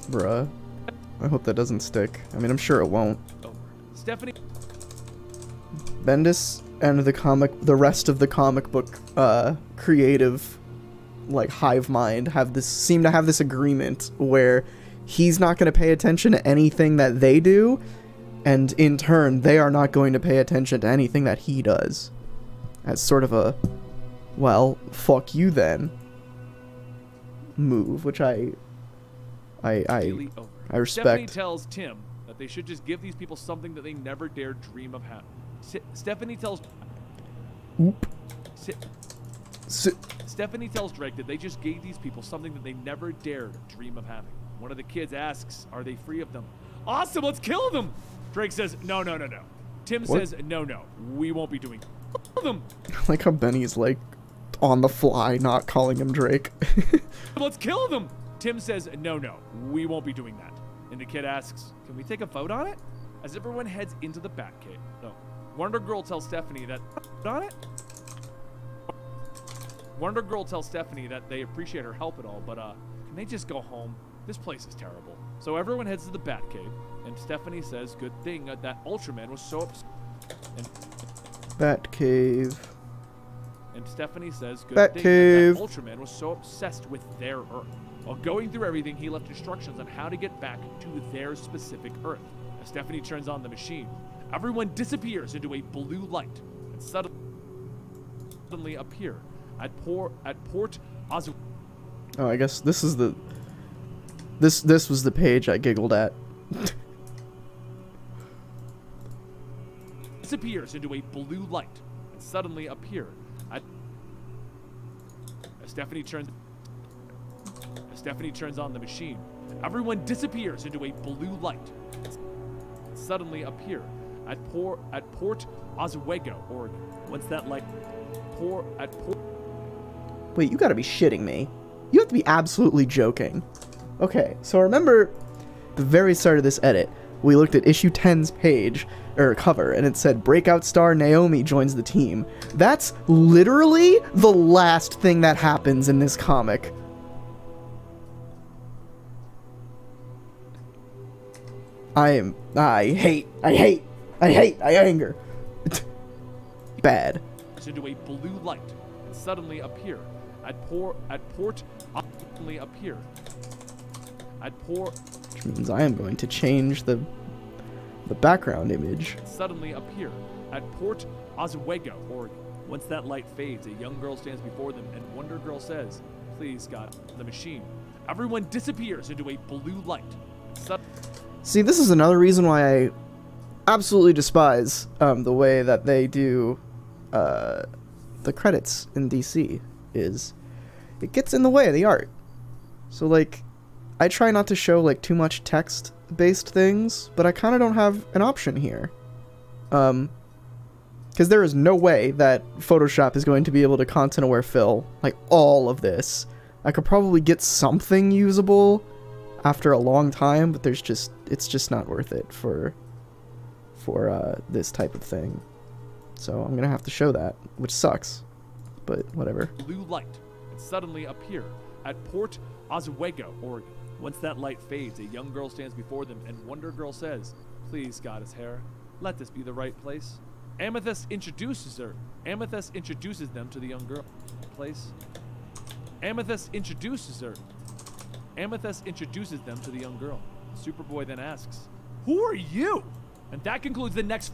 Bruh. I hope that doesn't stick. I mean, I'm sure it won't. Over. Stephanie... Bendis and the rest of the comic book creative, like, hive mind seem to have this agreement where he's not going to pay attention to anything that they do, and in turn they are not going to pay attention to anything that he does. As sort of a, well, fuck you then move, which I respect. Stephanie tells Tim that they should just give these people something that they never dared dream of having. Stephanie tells... Oop. Stephanie tells Drake that they just gave these people something that they never dared dream of having. One of the kids asks, are they free of them? Awesome, let's kill them! Drake says, no. Tim says, no, we won't be doing them. I like how Benny's like on the fly, not calling him Drake. Let's kill them! Tim says, no, we won't be doing that. And the kid asks, can we take a vote on it? As everyone heads into the Batcave. No. Wonder Girl tells Stephanie that... On it? Wonder Girl tells Stephanie that they appreciate her help and all, but can they just go home? This place is terrible. So everyone heads to the Batcave, and Stephanie says, good thing that Ultraman was so upset. Batcave. And Stephanie says, good thing that Ultraman was so obsessed with their Earth. While going through everything, he left instructions on how to get back to their specific Earth. As Stephanie turns on the machine, everyone disappears into a blue light and suddenly appear at Port Azu. Oh, I guess this is the... This was the page I giggled at. Disappears into a blue light and suddenly appear at... As Stephanie turns on the machine, everyone disappears into a blue light and suddenly appear at Port Oswego, Oregon. Once that light Wait, you gotta be shitting me. You have to be absolutely joking. Okay, so remember the very start of this edit, we looked at issue 10's page, or cover, and it said breakout star Naomi joins the team. That's literally the last thing that happens in this comic. I anger. Bad. Into a blue light and suddenly appear at port suddenly appear at port Which means I am going to change the background image. suddenly appear at Port Oswego, Oregon. Once that light fades, a young girl stands before them, and Wonder Girl says, "Please, God, the machine." Everyone disappears into a blue light. See, this is another reason why I absolutely despise the way that they do the credits in DC. Is it gets in the way of the art. So, like, I try not to show, like, too much text-based things, but I kind of don't have an option here. Because there is no way that Photoshop is going to be able to content-aware fill, like, all of this. I could probably get something usable after a long time, but it's just not worth it for this type of thing. So I'm gonna have to show that, which sucks, but whatever. Blue light and suddenly appear at Port Oswego, Oregon. Once that light fades, a young girl stands before them, and Wonder Girl says, "Please, Goddess Hera, let this be the right place." Amethyst introduces them to the young girl. Amethyst introduces them to the young girl. Superboy then asks, "Who are you?" And that concludes the next.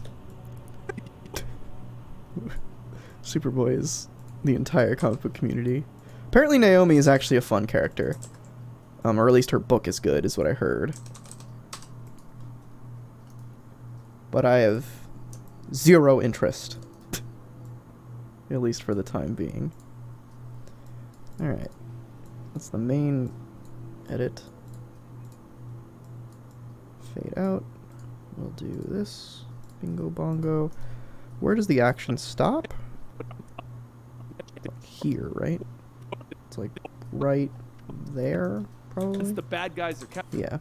Superboy is the entire comic book community. Apparently Naomi is actually a fun character. Or at least her book is good, is what I heard. But I have zero interest. At least for the time being. Alright. That's the main edit. Fade out. We'll do this. Bingo bongo. Where does the action stop? Here, right? It's like right there, probably? It's the bad guys are yeah.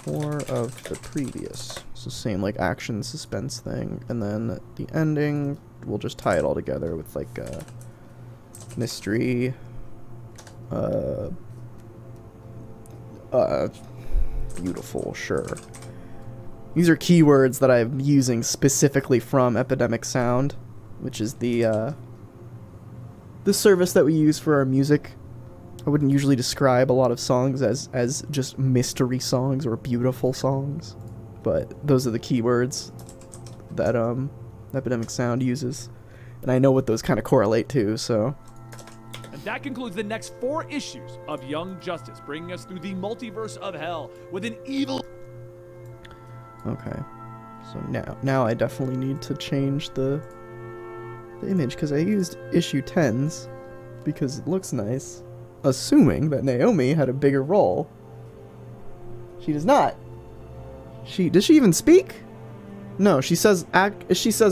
More of the previous. So same like action suspense thing. And then the ending, we'll just tie it all together with like a mystery. Beautiful, sure. These are keywords that I'm using specifically from Epidemic Sound, which is the service that we use for our music. I wouldn't usually describe a lot of songs as just mystery songs or beautiful songs, but those are the keywords that Epidemic Sound uses, and I know what those kind of correlate to, so. And that concludes the next 4 issues of Young Justice, bringing us through the multiverse of hell with an evil. Okay, so now I definitely need to change the image, because I used issue 10's because it looks nice, assuming that Naomi had a bigger role. She does not. Does she even speak? No, she says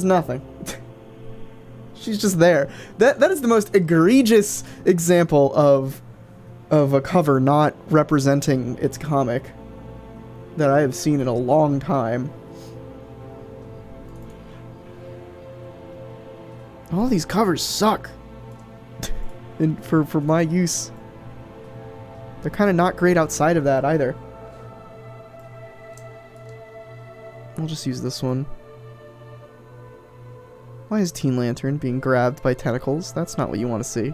nothing. She's just there. That is the most egregious example of a cover not representing its comic that I have seen in a long time. All these covers suck. And for my use, they're kind of not great outside of that either. I'll just use this one. Why is Teen Lantern being grabbed by tentacles? That's not what you want to see.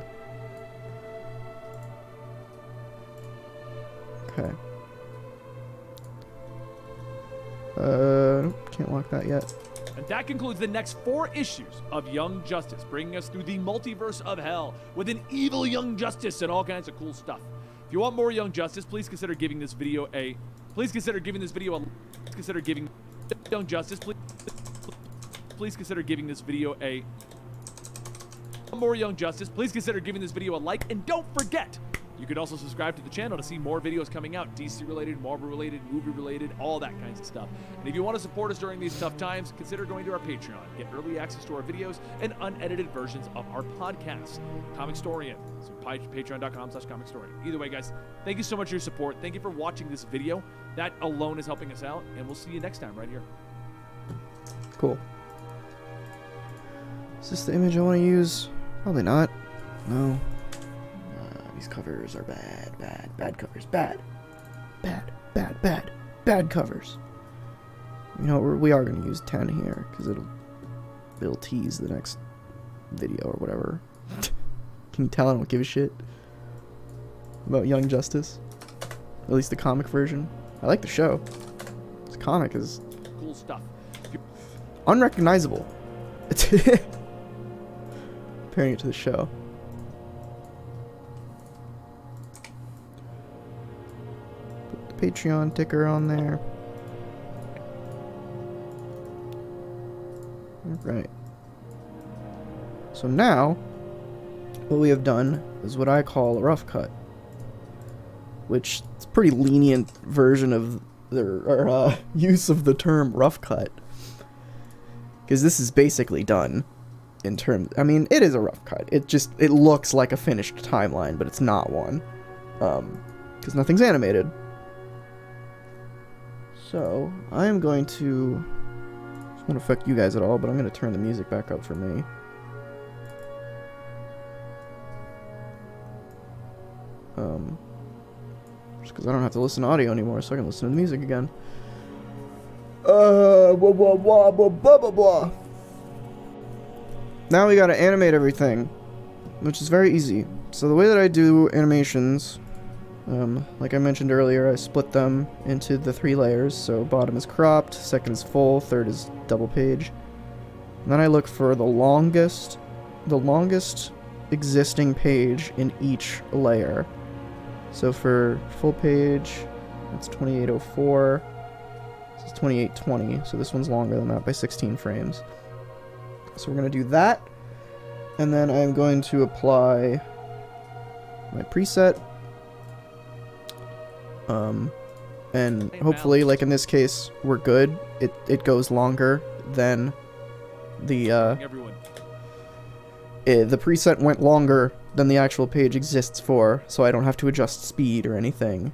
Okay. Can't lock that yet. And that concludes the next 4 issues of Young Justice, bringing us through the multiverse of hell with an evil Young Justice and all kinds of cool stuff. If you want more Young Justice, please consider giving this video a Young Justice, please consider giving this video a like, and don't forget You could also subscribe to the channel to see more videos coming out, DC related, Marvel related, movie related, all that kinds of stuff. And if you want to support us during these tough times, consider going to our Patreon. Get early access to our videos and unedited versions of our podcast. Comicstorian. So patreon.com/comicstorian. Either way, guys, thank you so much for your support. Thank you for watching this video. That alone is helping us out, and we'll see you next time right here. Cool. Is this the image I want to use? Probably not. No. These covers are bad covers, bad covers. You know, we are going to use 10 here, because it'll tease the next video or whatever. Can you tell I don't give a shit about Young Justice? At least the comic version. I like the show. This comic is cool stuff. Unrecognizable. Comparing it to the show. Patreon ticker on there. Alright. So now, what we have done is what I call a rough cut. Which is a pretty lenient version of their use of the term rough cut. Because this is basically done in terms... I mean, it is a rough cut. It looks like a finished timeline, but it's not one. Because nothing's animated. So, I am going to... This won't affect you guys at all, but I'm going to turn the music back up for me. Just because I don't have to listen to audio anymore, so I can listen to the music again. Blah, blah, blah, blah, blah, blah, blah. Now we gotta animate everything, which is very easy. So the way that I do animations... like I mentioned earlier, I split them into the 3 layers. So bottom is cropped, second is full, third is double page. And then I look for the longest existing page in each layer. So for full page, that's 2804. This is 2820, so this one's longer than that by 16 frames. So we're going to do that, and then I'm going to apply my preset. And hopefully, like in this case, we're good. It goes longer than the the preset went longer than the actual page exists for, so I don't have to adjust speed or anything.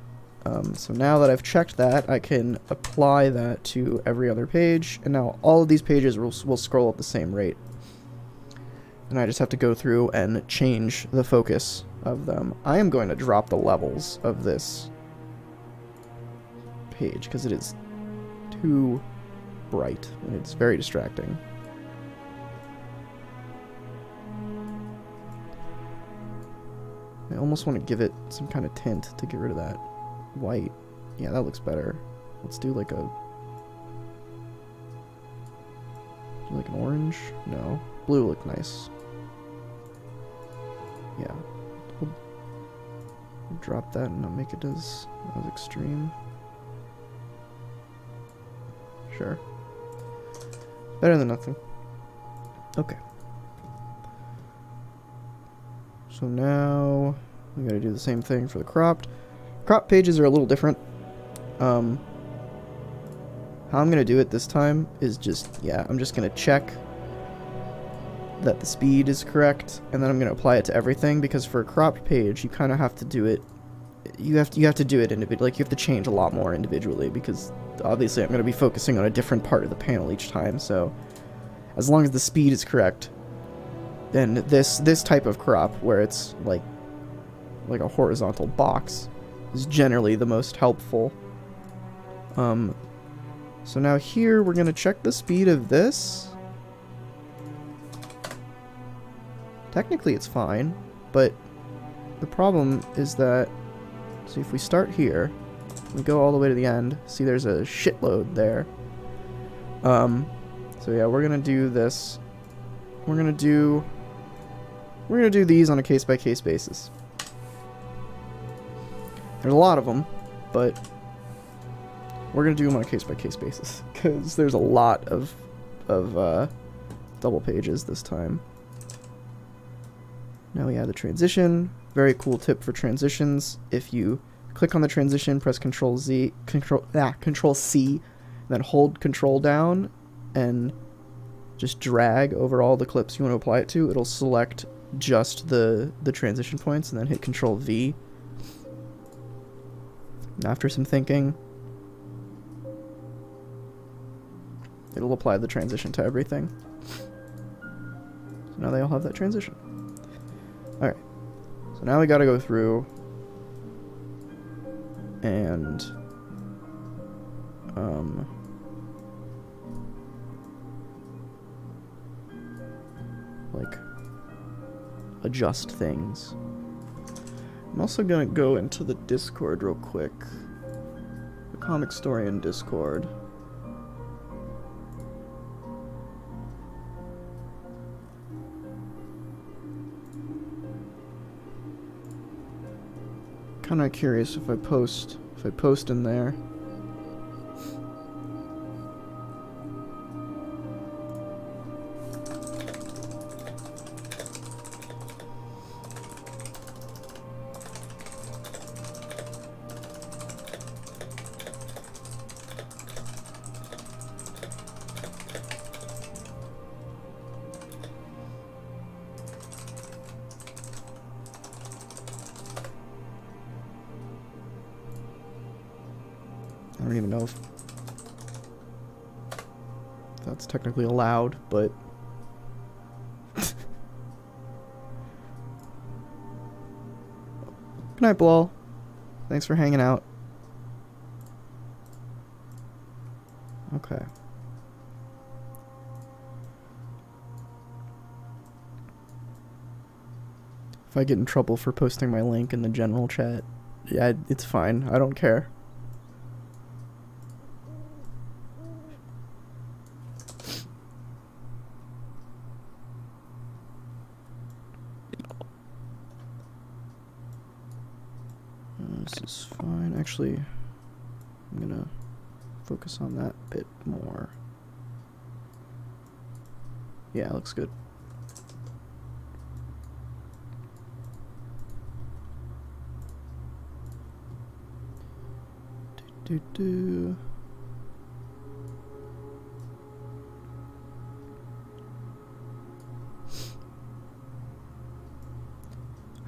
So now that I've checked that, I can apply that to every other page, and now all of these pages will scroll at the same rate. And I just have to go through and change the focus of them. I am going to drop the levels of this page because it is too bright and it's very distracting. I almost want to give it some kind of tint to get rid of that white. Yeah, that looks better. Let's do like an orange? No. Blue look nice. Yeah. We'll drop that and not make it as extreme. Sure. Better than nothing. Okay. So now we gotta do the same thing for the cropped. Crop pages are a little different. How I'm gonna do it this time is I'm just gonna check that the speed is correct, and then I'm gonna apply it to everything, because for a cropped page you kind of have to do it. You have to do it individually. Like, you have to change a lot more individually, because obviously I'm gonna be focusing on a different part of the panel each time. So as long as the speed is correct, then this type of crop, where it's like a horizontal box, is generally the most helpful. So now here we're gonna check the speed of this. Technically it's fine, but the problem is that, so if we start here, we go all the way to the end, see there's a shitload there. So yeah, we're gonna do this. We're gonna do these on a case-by-case basis. There's a lot of them, but we're gonna do them on a case-by-case basis, because there's a lot of double pages this time. Now we add the transition. Very cool tip for transitions. If you click on the transition, press Control C, then hold Control down and just drag over all the clips you want to apply it to. It'll select just the transition points, and then hit Control V. And after some thinking, it'll apply the transition to everything. So now they all have that transition. Alright. So now we gotta go through and like adjust things. I'm also gonna go into the Discord real quick. The Comic Storian Discord. Kinda curious if I post in there. I don't even know if that's technically allowed, but good night, Blal. Thanks for hanging out. Okay. If I get in trouble for posting my link in the general chat, yeah, it's fine. I don't care. This is fine. Actually, I'm gonna focus on that bit more. Yeah, it looks good. Do.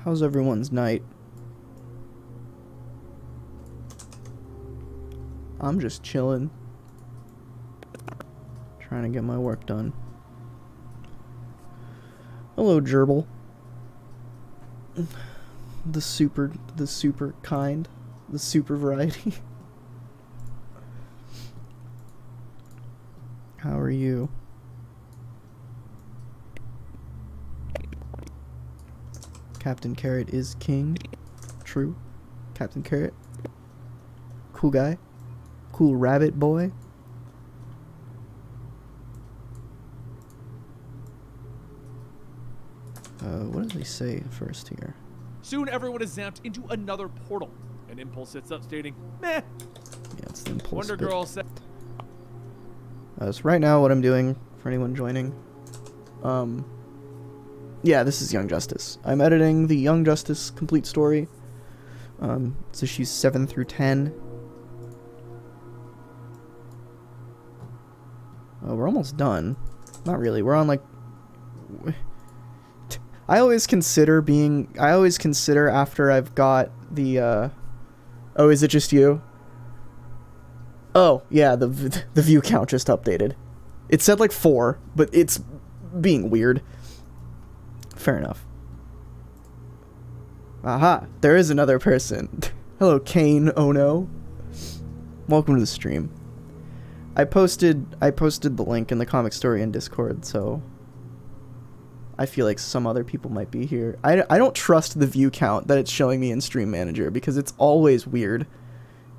How's everyone's night? I'm just chilling, trying to get my work done. Hello, Gerbil. The super kind, the super variety. How are you? Captain Carrot is king. True. Captain Carrot. Cool guy. Cool rabbit boy. What did they say first here? Soon everyone is zapped into another portal. An impulse sits up stating, meh. Yeah, it's the impulse Wonder bit. Girl said, So right now what I'm doing, for anyone joining, yeah, this is Young Justice. I'm editing the Young Justice complete story. It's issues 7 through 10. We're almost done. Not really. We're on like... I always consider after I've got the, oh, is it just you? Oh, yeah, the view count just updated. It said like 4, but it's being weird. Fair enough. Aha, there is another person. Hello, Kane Ono. Welcome to the stream. I posted the link in the Comic Storian Discord, so I feel like some other people might be here. I don't trust the view count that it's showing me in Stream Manager because it's always weird.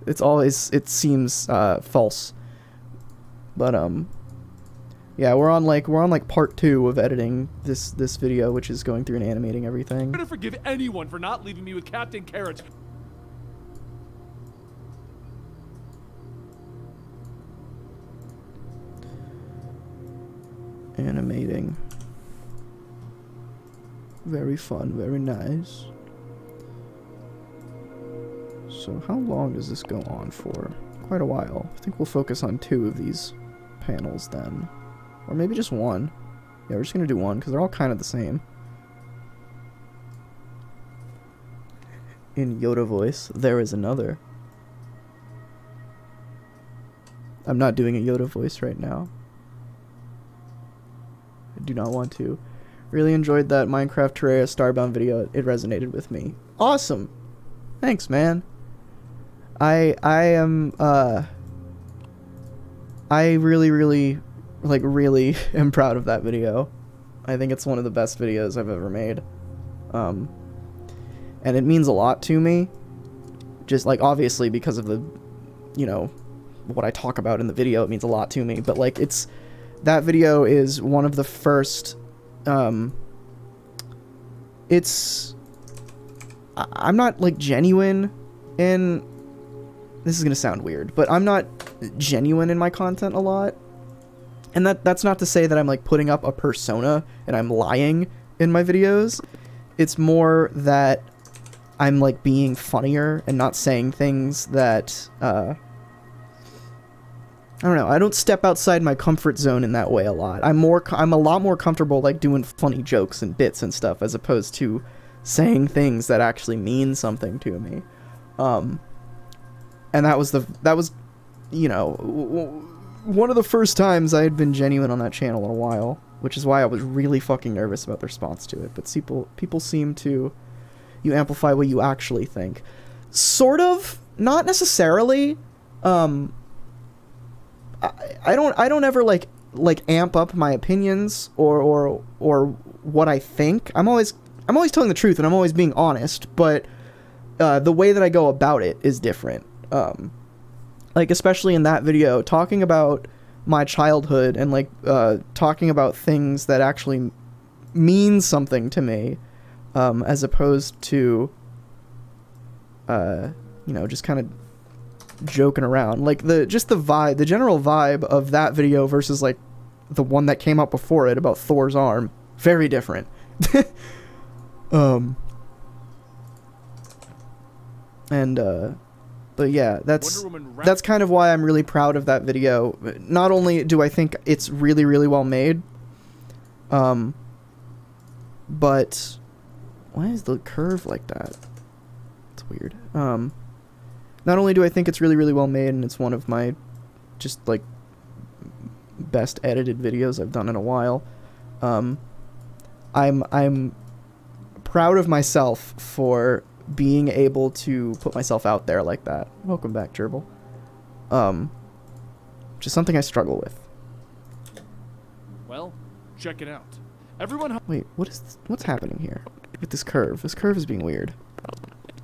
It seems false. But yeah, we're on like part 2 of editing this video, which is going through and animating everything. I'm gonna forgive anyone for not leaving me with Captain Carrot. Animating. Very fun, very nice. So how long does this go on for? Quite a while. I think we'll focus on 2 of these panels then. Or maybe just 1. Yeah, we're just gonna do 1, because they're all kind of the same. In Yoda voice, there is another. I'm not doing a Yoda voice right now. I do not want to. Really enjoyed that Minecraft Terraria Starbound video. It resonated with me. Awesome! Thanks, man. I really am proud of that video. I think it's one of the best videos I've ever made. And it means a lot to me. Just, like, obviously because of the, you know, what I talk about in the video, it means a lot to me. But, like, it's... That video is one of the first... I'm not, like, genuine in... This is gonna sound weird, but I'm not genuine in my content a lot. And that's not to say that I'm, like, putting up a persona and I'm lying in my videos. It's more that I'm, like, being funnier and not saying things that, I don't know, I don't step outside my comfort zone in that way a lot. I'm a lot more comfortable, like, doing funny jokes and bits and stuff as opposed to saying things that actually mean something to me. And that was, you know, one of the first times I had been genuine on that channel in a while, which is why I was really fucking nervous about the response to it. But people seem to, you amplify what you actually think. Sort of, not necessarily. I don't ever like amp up my opinions or what I think. I'm always telling the truth and I'm always being honest, but the way that I go about it is different. Like, especially in that video, talking about my childhood and, like, talking about things that actually mean something to me, as opposed to, you know, just kind of joking around. Like, the general vibe of that video versus, like, the one that came out before it about Thor's arm, very different. But yeah, that's kind of why I'm really proud of that video. Not only do I think it's really, really well made, but why is the curve like that? It's weird. Not only do I think it's really, really well made, and it's one of my just, like, best edited videos I've done in a while, I'm proud of myself for being able to put myself out there like that. Welcome back, Gerbil. Just something I struggle with. Well, check it out. Everyone. Wait, what's happening here with this curve? This curve is being weird.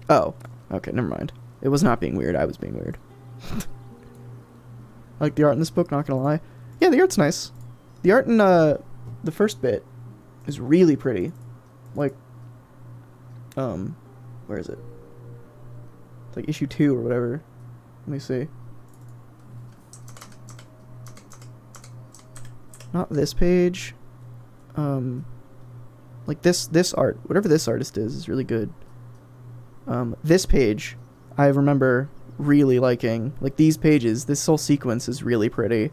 Oh, okay, never mind. It was not being weird. I was being weird. I like the art in this book. Not gonna lie. Yeah, the art's nice. The art in the first bit is really pretty. Like, where is it? It's like issue 2 or whatever. Let me see. Not this page. Like this art, whatever this artist is really good. This page, I remember really liking. Like, these pages, this whole sequence is really pretty.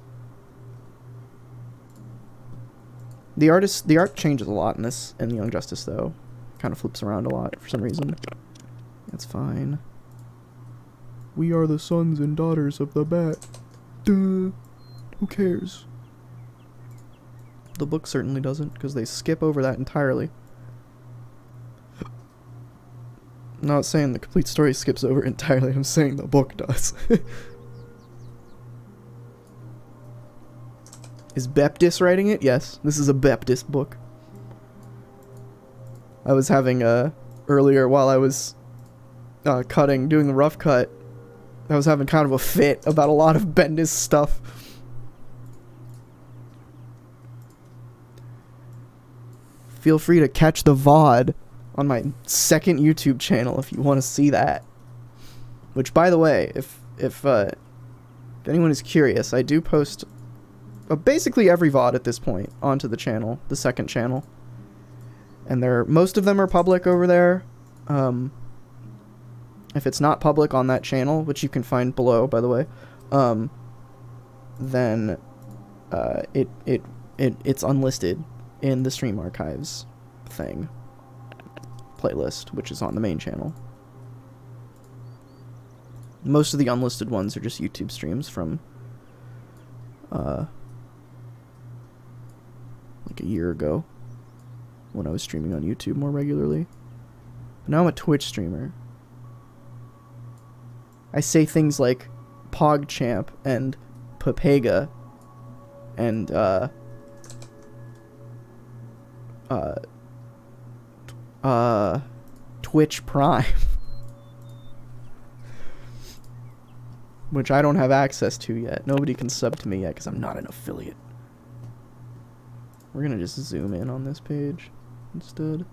The art changes a lot in the Young Justice, though. Kind of flips around a lot for some reason. That's fine. We are the sons and daughters of the bat. Duh. Who cares? The book certainly doesn't, because they skip over that entirely. I'm not saying the complete story skips over entirely, I'm saying the book does. Is Beptis writing it? Yes, this is a Beptis book. I was having, earlier while I was doing the rough cut, I was having kind of a fit about a lot of Bendis stuff. Feel free to catch the VOD on my second YouTube channel if you want to see that. Which, by the way, if anyone is curious, I do post basically every VOD at this point onto the channel, the second channel. And most of them are public over there. if it's not public on that channel, which you can find below, by the way, then it's unlisted in the stream archives thing playlist, which is on the main channel. Most of the unlisted ones are just YouTube streams from like a year ago when I was streaming on YouTube more regularly. But now I'm a Twitch streamer. I say things like PogChamp and Papega and Twitch Prime, which I don't have access to yet. Nobody can sub to me yet because I'm not an affiliate. We're gonna just zoom in on this page instead.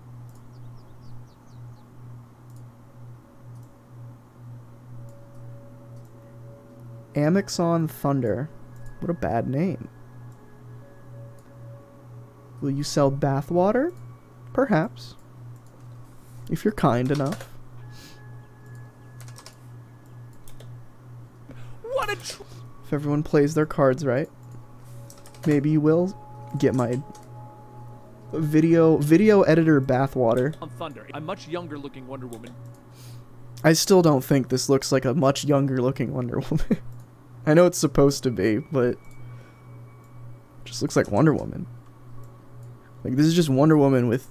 Amixon Thunder. What a bad name. Will you sell bathwater? Perhaps. If you're kind enough. What a if everyone plays their cards right, maybe you will get my video editor bathwater. on Thunder, a much younger looking Wonder Woman. I still don't think this looks like a much younger looking Wonder Woman. I know it's supposed to be, but it just looks like Wonder Woman. Like, this is just Wonder Woman with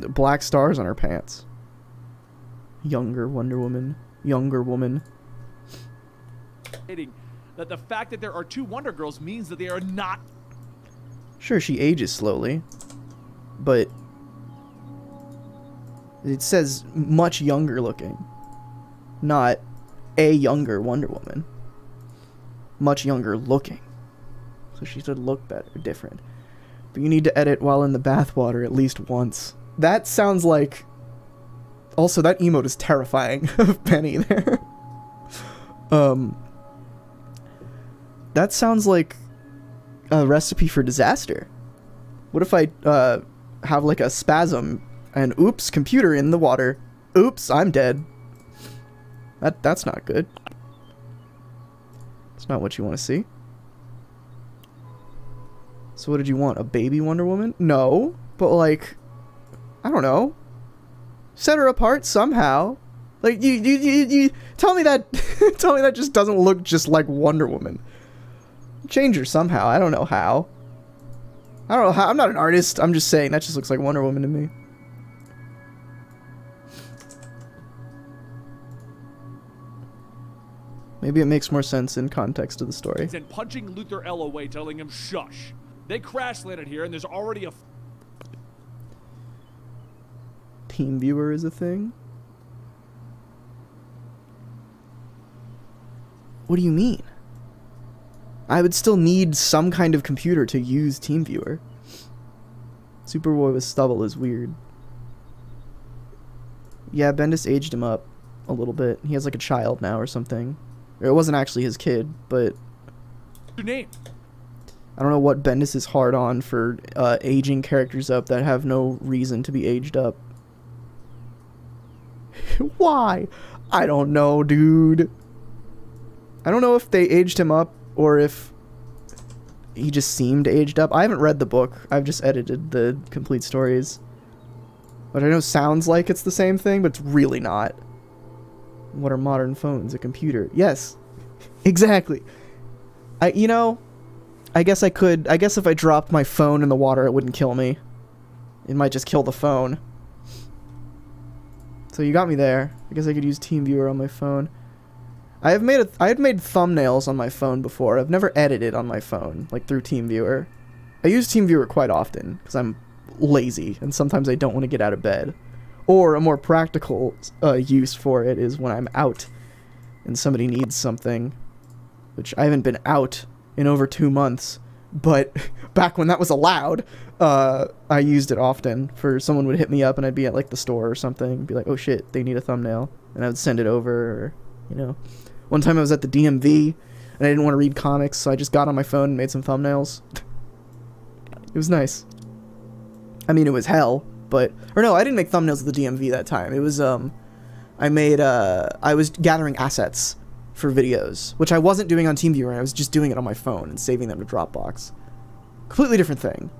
black stars on her pants. Younger Wonder Woman. Younger woman. That the fact that there are two Wonder Girls means that they are not. Sure, she ages slowly, but it says much younger looking, not a younger Wonder Woman. Much younger looking. So she should look better, different. But you need to edit while in the bathwater at least once. That sounds like... Also, that emote is terrifying of Penny there. That sounds like a recipe for disaster. What if I have like a spasm and oops, computer in the water. Oops, I'm dead. That's not good. It's not what you want to see. So what did you want? A baby Wonder Woman? No, but like, I don't know. Set her apart somehow. Like you tell me that tell me that just doesn't look just like Wonder Woman. Change her somehow. I don't know how. I don't know how. I'm not an artist. I'm just saying that just looks like Wonder Woman to me. Maybe it makes more sense in context of the story. And punching Luther L away, telling him shush. They crash landed here, and there's already a Team viewer is a thing? What do you mean? I would still need some kind of computer to use TeamViewer. Superboy with stubble is weird. Yeah, Bendis aged him up a little bit. He has like a child now or something. Or it wasn't actually his kid, but... your name. I don't know what Bendis is hard on for aging characters up that have no reason to be aged up. Why? I don't know, dude. I don't know if they aged him up or if he just seemed aged up. I haven't read the book. I've just edited the complete stories. But I know sounds like it's the same thing, but it's really not. What are modern phones? A computer. Yes. Exactly. You know, I guess I guess if I dropped my phone in the water, it wouldn't kill me. It might just kill the phone. So you got me there. I guess I could use TeamViewer on my phone. I had made thumbnails on my phone before. I've never edited on my phone, like through TeamViewer. I use TeamViewer quite often because I'm lazy and sometimes I don't want to get out of bed. Or a more practical use for it is when I'm out and somebody needs something, which I haven't been out in over 2 months, but back when that was allowed, I used it often. For someone would hit me up and I'd be at like the store or something, be like, oh shit, they need a thumbnail, and I would send it over, or, you know. One time I was at the DMV and I didn't want to read comics, so I just got on my phone and made some thumbnails. It was nice. I mean, it was hell, but... Or no, I didn't make thumbnails at the DMV that time. It was, I I was gathering assets for videos, which I wasn't doing on TeamViewer. I was just doing it on my phone and saving them to Dropbox. Completely different thing.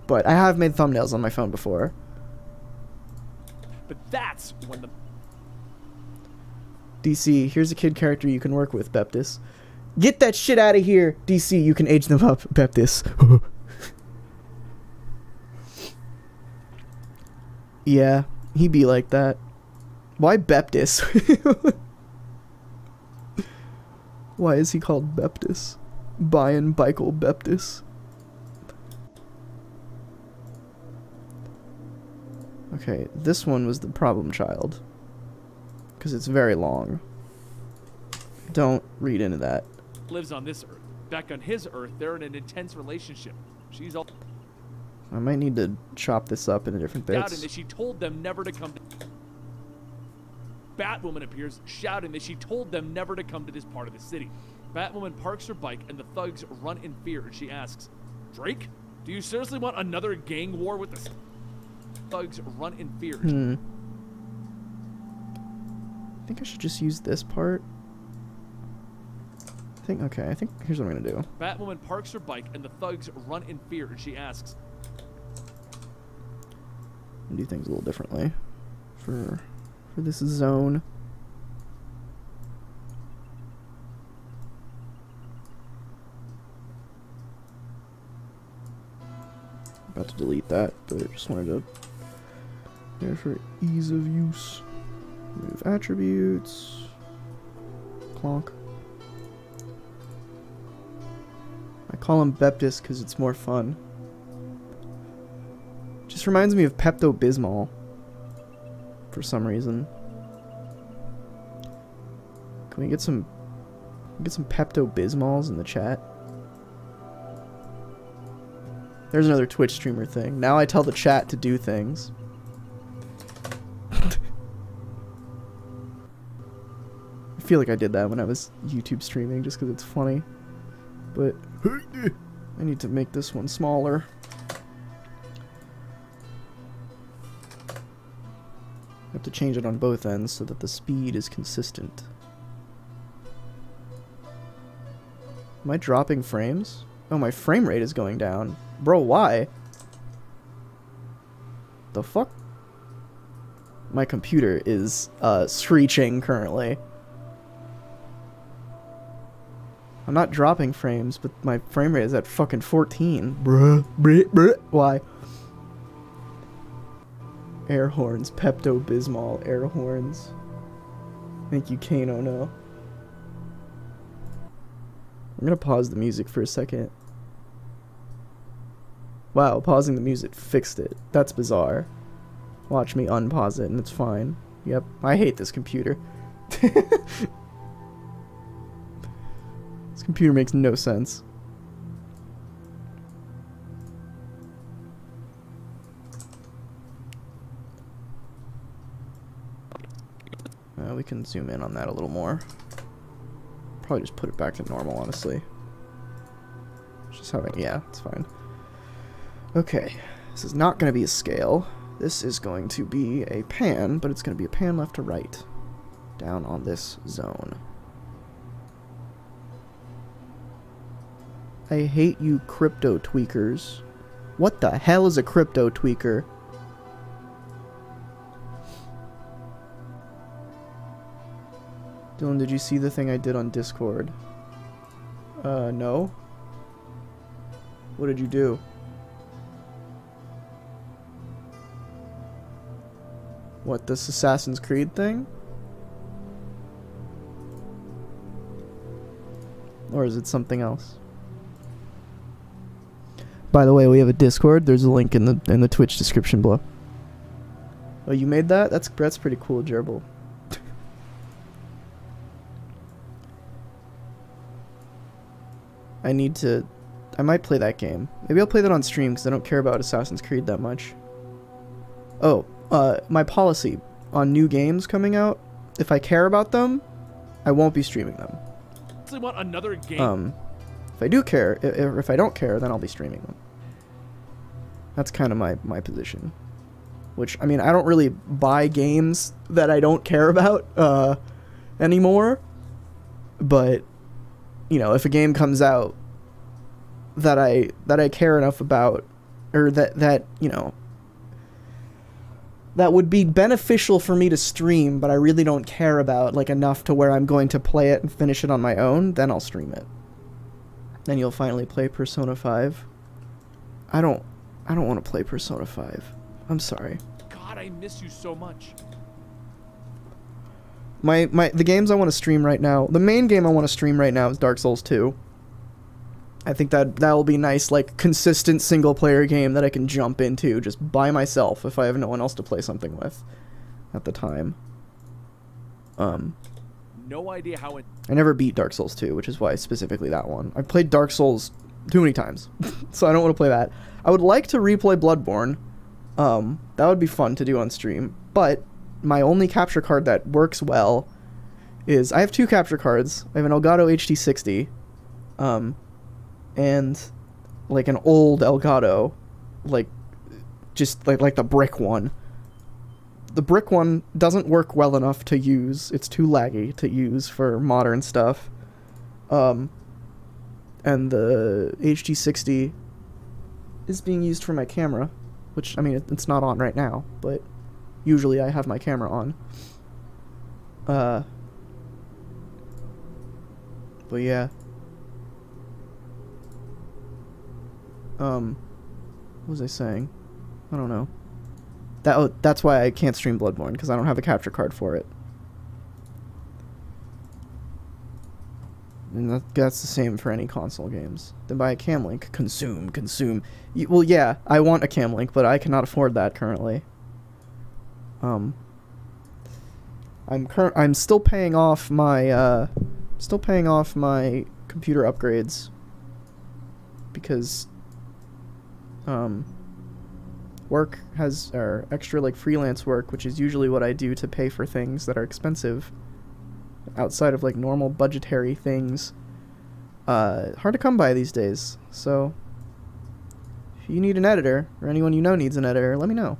But I have made thumbnails on my phone before. But that's when the... DC, here's a kid character you can work with, Beptis. Get that shit out of here, DC. You can age them up, Beptis. Yeah, he be like that. Why Beptis? Why is he called Beptis? Bion Bikel Beptis. Okay, this one was the problem child. Because it's very long. Don't read into that. Lives on this Earth. Back on his Earth, they're in an intense relationship. She's all... I might need to chop this up into different bits. shouting that she told them never to come to... Batwoman appears, shouting that she told them never to come to this part of the city. Batwoman parks her bike, and the thugs run in fear, and she asks, Drake, do you seriously want another gang war with the... Thugs run in fear. I think I should just use this part. I think here's what I'm gonna do. Batwoman parks her bike, and the thugs run in fear, and she asks, Do things a little differently for this zone. About to delete that, but I just wanted to there for ease of use. Remove attributes. Clonk. I call him Beptis because it's more fun. Just reminds me of Pepto-Bismol for some reason. Can we get some Pepto-Bismols in the chat? There's another Twitch streamer thing. Now I tell the chat to do things. I feel like I did that when I was YouTube streaming just because it's funny. But I need to make this one smaller. I have to change it on both ends so that the speed is consistent. Am I dropping frames? Oh, my frame rate is going down. Bro, why? The fuck? My computer is screeching currently. I'm not dropping frames, but my frame rate is at fucking 14. Bruh. Why? Air horns. Pepto-Bismol air horns. Thank you, Kano. No. I'm gonna pause the music for a second. Wow, pausing the music fixed it. That's bizarre. Watch me unpause it and it's fine. Yep, I hate this computer. This computer makes no sense. We can zoom in on that a little more. Probably just put it back to normal, honestly. Just having, yeah, it's fine. Okay, this is not going to be a scale. This is going to be a pan, but it's going to be a pan left to right. Down on this zone. I hate you crypto tweakers. What the hell is a crypto tweaker? Dylan, did you see the thing I did on Discord? No. What did you do? What, this Assassin's Creed thing? Or is it something else? By the way, we have a Discord. There's a link in the Twitch description below. Oh, you made that? That's pretty cool, Gerbil. I might play that game. Maybe I'll play that on stream because I don't care about Assassin's Creed that much. Oh, my policy on new games coming out, if I care about them, I won't be streaming them. Want another game? If I do care, if I don't care, then I'll be streaming them. That's kind of my position. which, I mean, I don't really buy games that I don't care about anymore, but, you know, if a game comes out that I care enough about, or that you know, that would be beneficial for me to stream, but I really don't care about, like, enough to where I'm going to play it and finish it on my own, then I'll stream it. Then you'll finally play Persona 5. I don't want to play Persona 5. I'm sorry. God, I miss you so much. The games I want to stream right now, the main game I want to stream right now is Dark Souls 2. I think that will be nice, like, consistent single-player game that I can jump into just by myself if I have no one else to play something with at the time. No idea how it... I never beat Dark Souls 2, which is why specifically that one. I've played Dark Souls too many times, so I don't want to play that. I would like to replay Bloodborne. That would be fun to do on stream, but my only capture card that works well is... I have two capture cards. I have an Elgato HD60, and like an old Elgato, like just like the brick one. The brick one doesn't work well enough to use. It's too laggy to use for modern stuff. And the HD60 is being used for my camera, which, I mean, it's not on right now, but usually I have my camera on. But yeah. What was I saying? I don't know. That's why I can't stream Bloodborne, because I don't have a capture card for it. And that's the same for any console games. Then buy a cam link. Consume. Well, yeah, I want a cam link, but I cannot afford that currently. I'm still paying off my computer upgrades, because work has, or extra, like, freelance work, which is usually what I do to pay for things that are expensive outside of, like, normal budgetary things, hard to come by these days. So if you need an editor, or anyone you know needs an editor, let me know.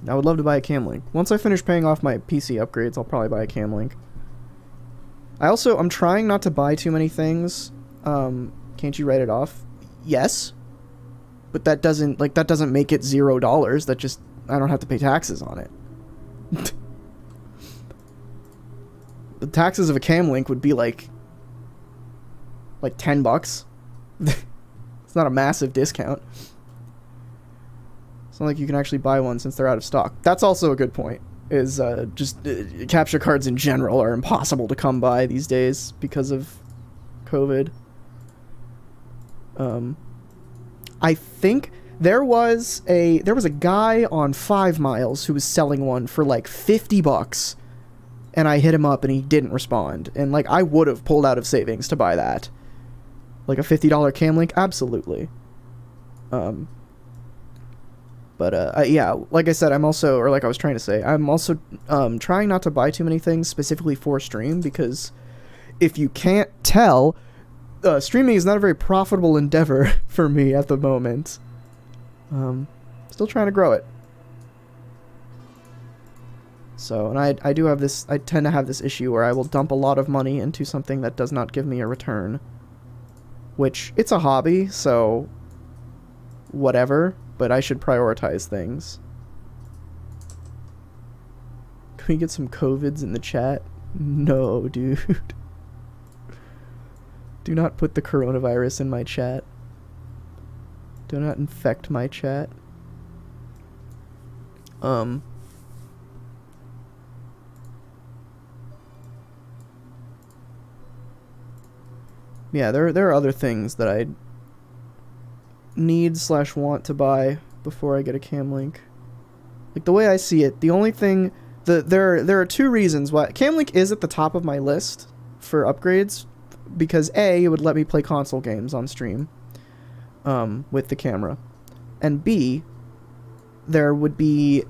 I would love to buy a cam link. Once I finish paying off my PC upgrades, I'll probably buy a cam link. I'm trying not to buy too many things. Can't you write it off? Yes. But that doesn't make it $0. That just, I don't have to pay taxes on it. The taxes of a cam link would be like $10. It's not a massive discount. It's not like you can actually buy one since they're out of stock. That's also a good point. Is capture cards in general are impossible to come by these days because of COVID. I think there was a guy on 5 Miles who was selling one for like $50, and I hit him up and he didn't respond. And like, I would have pulled out of savings to buy that. Like a $50 cam link, absolutely. Yeah, like I said, I'm also trying not to buy too many things specifically for stream, because if you can't tell, streaming is not a very profitable endeavor for me at the moment. Still trying to grow it. So, and I tend to have this issue where I will dump a lot of money into something that does not give me a return. Which, it's a hobby, so whatever, but I should prioritize things. Can we get some COVIDs in the chat? No, dude. Do not put the coronavirus in my chat. Do not infect my chat. Yeah, there are other things that I need/want to buy before I get a cam link. Like, the way I see it, the only thing... There are two reasons why... Cam link is at the top of my list for upgrades, because A, it would let me play console games on stream with the camera, and B, there would be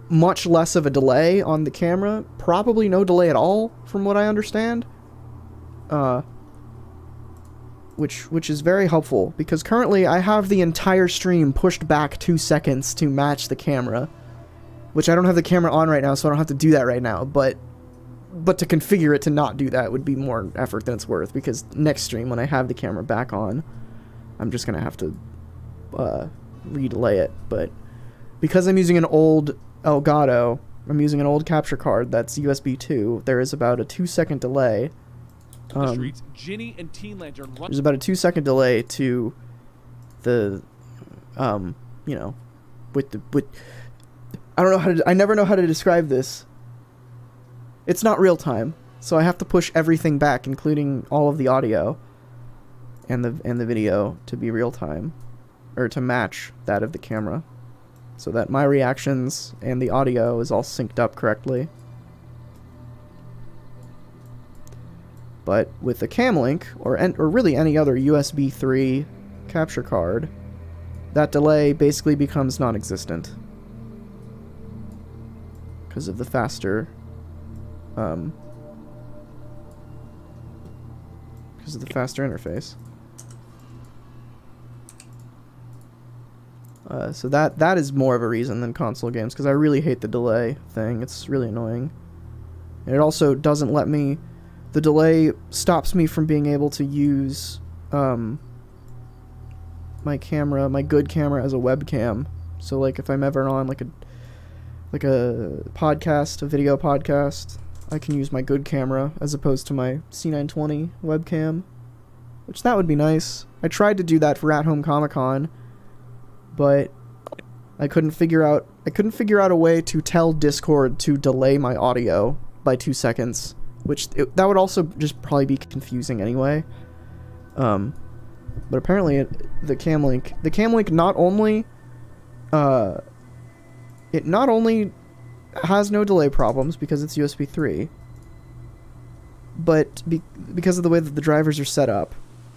much less of a delay on the camera, probably no delay at all from what I understand. which is very helpful, because currently I have the entire stream pushed back 2 seconds to match the camera, which I don't have the camera on right now, so I don't have to do that right now, but to configure it to not do that would be more effort than it's worth, because next stream, when I have the camera back on, I'm just gonna have to redelay it. But because I'm using an old Elgato, I'm using an old capture card that's USB 2, there is about a 2-second delay. The streets, Ginny and Teen Lantern run. There's about a 2-second delay to the, you know, with I don't know how to, I never know how to describe this. It's not real time, so I have to push everything back, including all of the audio and the video, to be real time, or to match that of the camera, so that my reactions and the audio is all synced up correctly. But with the Camlink, or really any other USB 3 capture card, that delay basically becomes non-existent because of the faster, interface. So that is more of a reason than console games, because I really hate the delay thing. It's really annoying. And it also doesn't let me... The delay stops me from being able to use my camera, my good camera, as a webcam. So like if I'm ever on like a podcast, a video podcast, I can use my good camera as opposed to my C920 webcam, which that would be nice. I tried to do that for At Home Comic Con, but I couldn't figure out a way to tell Discord to delay my audio by 2 seconds, which that would also just probably be confusing anyway. But apparently the Camlink not only has no delay problems because it's USB 3, but because of the way that the drivers are set up,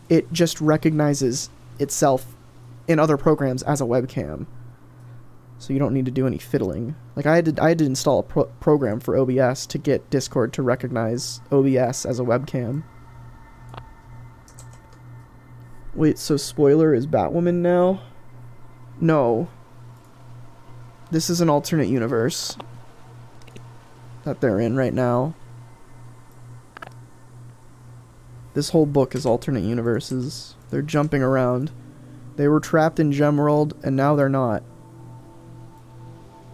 it just recognizes itself in other programs as a webcam. So you don't need to do any fiddling. Like I had to install a program for OBS to get Discord to recognize OBS as a webcam. Wait, so spoiler is Batwoman now? No. This is an alternate universe that they're in right now. This whole book is alternate universes. They're jumping around. They were trapped in Gemworld, and now they're not.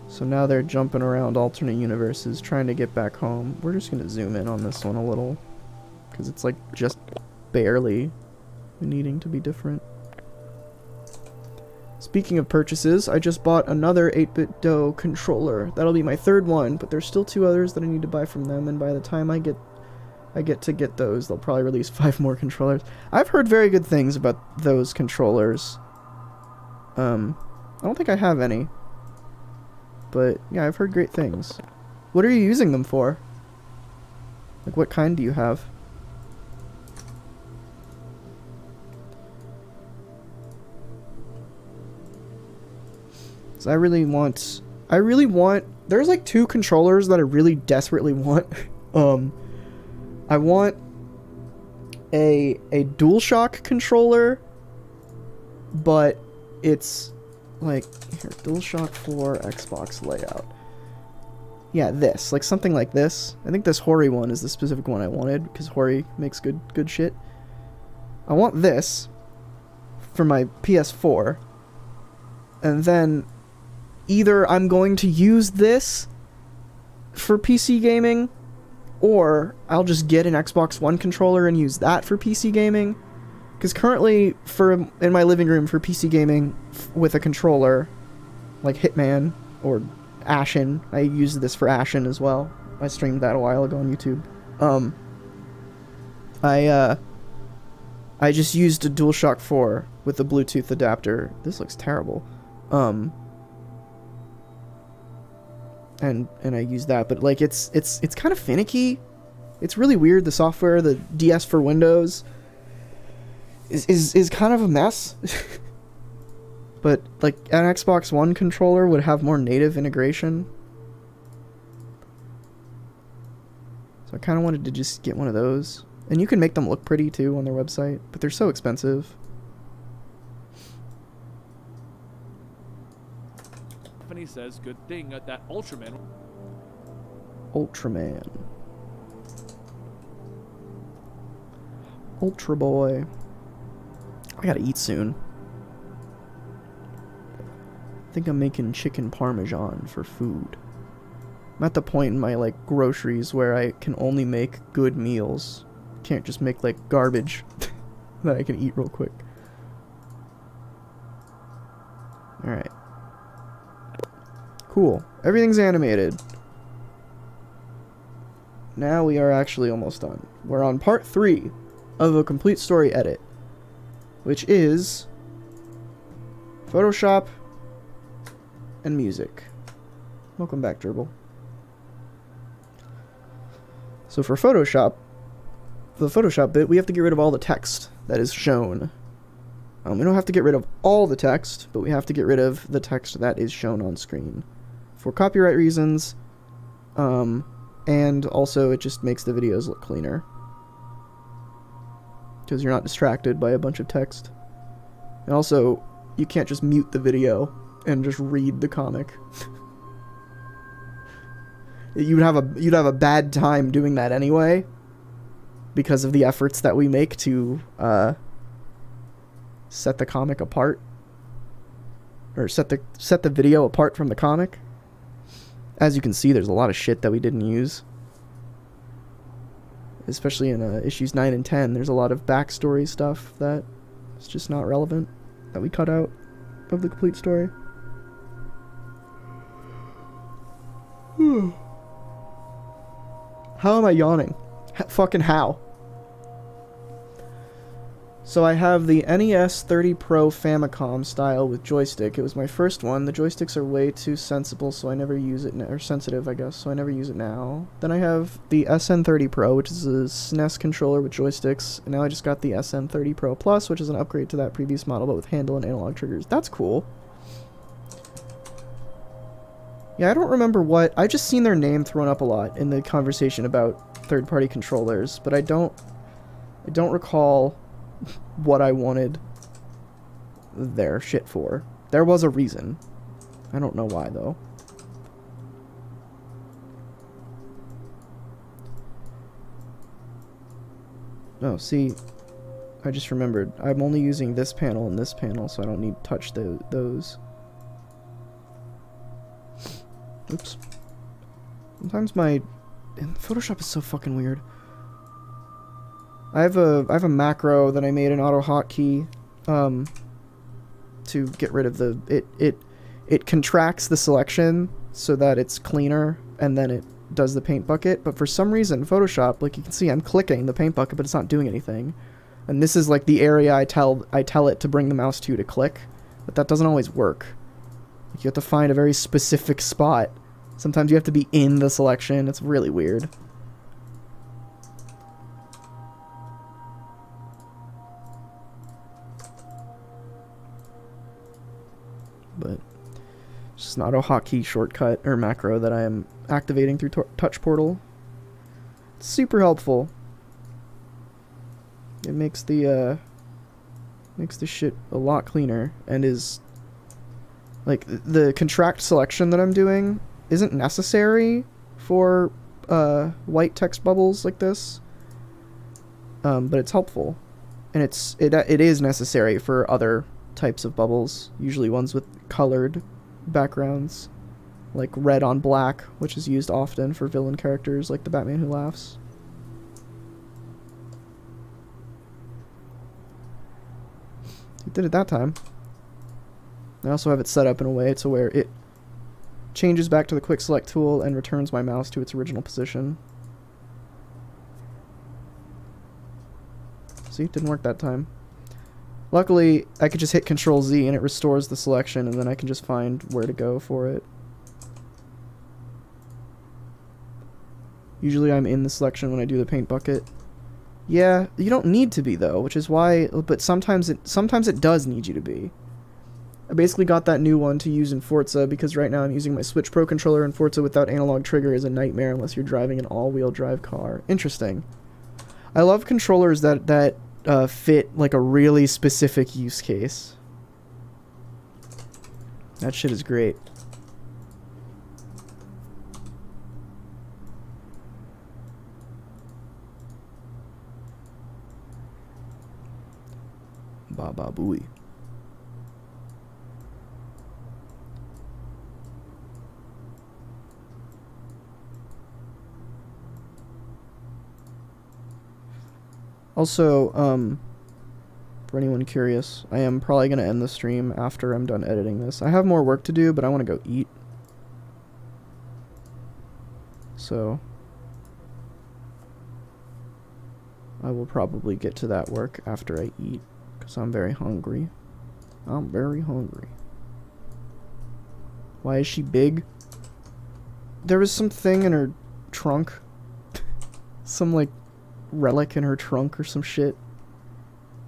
So now they're jumping around alternate universes, trying to get back home. We're just gonna zoom in on this one a little, because it's like just barely needing to be different. Speaking of purchases, I just bought another 8BitDo controller. That'll be my third one, but there's still 2 others that I need to buy from them, and by the time I get those, they'll probably release 5 more controllers. I've heard very good things about those controllers. I don't think I have any, but yeah, I've heard great things. What are you using them for? Like, what kind do you have? So I really want, there's like 2 controllers that I really desperately want. I want a DualShock controller, but it's like, here, DualShock 4 Xbox layout. Yeah, this, like something like this. I think this Hori one is the specific one I wanted, because Hori makes good shit. I want this for my PS4, and then either I'm going to use this for PC gaming, or I'll just get an Xbox One controller and use that for PC gaming. Because currently, in my living room for PC gaming with a controller, like Hitman or Ashen, I use this for Ashen as well. I streamed that a while ago on YouTube. I just used a DualShock 4 with a Bluetooth adapter. This looks terrible. And I use that, but like it's kind of finicky. It's really weird. The software, the DS for Windows, is kind of a mess. But like an Xbox One controller would have more native integration. So I kind of wanted to just get one of those. And you can make them look pretty too on their website, but they're so expensive. Stephanie says good thing that Ultraman. Ultraman. Ultra Boy. I gotta eat soon. I think I'm making chicken parmesan for food. I'm at the point in my, like, groceries where I can only make good meals. Can't just make, like, garbage that I can eat real quick. Alright. Cool. Everything's animated. Now we are actually almost done. We're on part 3 of a complete story edit, which is Photoshop and music. Welcome back, Gerbil. So for Photoshop, the Photoshop bit, we have to get rid of all the text that is shown. We don't have to get rid of all the text, but we have to get rid of the text that is shown on screen. For copyright reasons, and also it just makes the videos look cleaner. Because you're not distracted by a bunch of text. And also, you can't just mute the video and just read the comic. You'd have a bad time doing that anyway, because of the efforts that we make to set the comic apart, or set the video apart from the comic. As you can see, there's a lot of shit that we didn't use, especially in issues 9 and 10. There's a lot of backstory stuff that is just not relevant, that we cut out of the complete story. How am I yawning? Fucking how? So I have the NES 30 Pro Famicom style with joystick. It was my first one. The joysticks are way too sensible, so I never use it, or sensitive, I guess, so I never use it now. Then I have the SN30 Pro, which is a SNES controller with joysticks. And now I just got the SN30 Pro Plus, which is an upgrade to that previous model, but with handle and analog triggers. That's cool. Yeah, I don't remember what... I just seen their name thrown up a lot in the conversation about third-party controllers, but I don't recall what I wanted their shit for. There was a reason. I don't know why, though. Oh, see, I just remembered. I'm only using this panel and this panel, so I don't need to touch those. Oops. Sometimes my... Photoshop is so fucking weird. I have a macro that I made in AutoHotkey to get rid of the... It contracts the selection so that it's cleaner, and then it does the paint bucket. But for some reason, Photoshop, like you can see, I'm clicking the paint bucket, but it's not doing anything. And this is like the area I tell it to bring the mouse to click, but that doesn't always work. Like you have to find a very specific spot. Sometimes you have to be in the selection. It's really weird. But it's just an AutoHotkey shortcut or macro that I am activating through Touch Portal. It's super helpful. It makes the shit a lot cleaner, and is like the contract selection that I'm doing isn't necessary for white text bubbles like this, but it's helpful, and it is necessary for other types of bubbles, usually ones with colored backgrounds, like red on black, which is used often for villain characters like the Batman Who Laughs. It did it that time. I also have it set up in a way to where it changes back to the quick select tool and returns my mouse to its original position. See, it didn't work that time. Luckily, I could just hit Control Z and it restores the selection, and then I can just find where to go for it. Usually I'm in the selection when I do the paint bucket. Yeah, you don't need to be though, which is why, but sometimes it does need you to be. I basically got that new one to use in Forza because right now I'm using my Switch Pro controller, and Forza without analog trigger is a nightmare unless you're driving an all-wheel drive car. Interesting. I love controllers that fit like a really specific use case. That shit is great. Baba Booey. Also, for anyone curious, I am probably going to end the stream after I'm done editing this. I have more work to do, but I want to go eat. So, I will probably get to that work after I eat, because I'm very hungry. I'm very hungry. Why is she big? There was some thing in her trunk. Some, like, relic in her trunk or some shit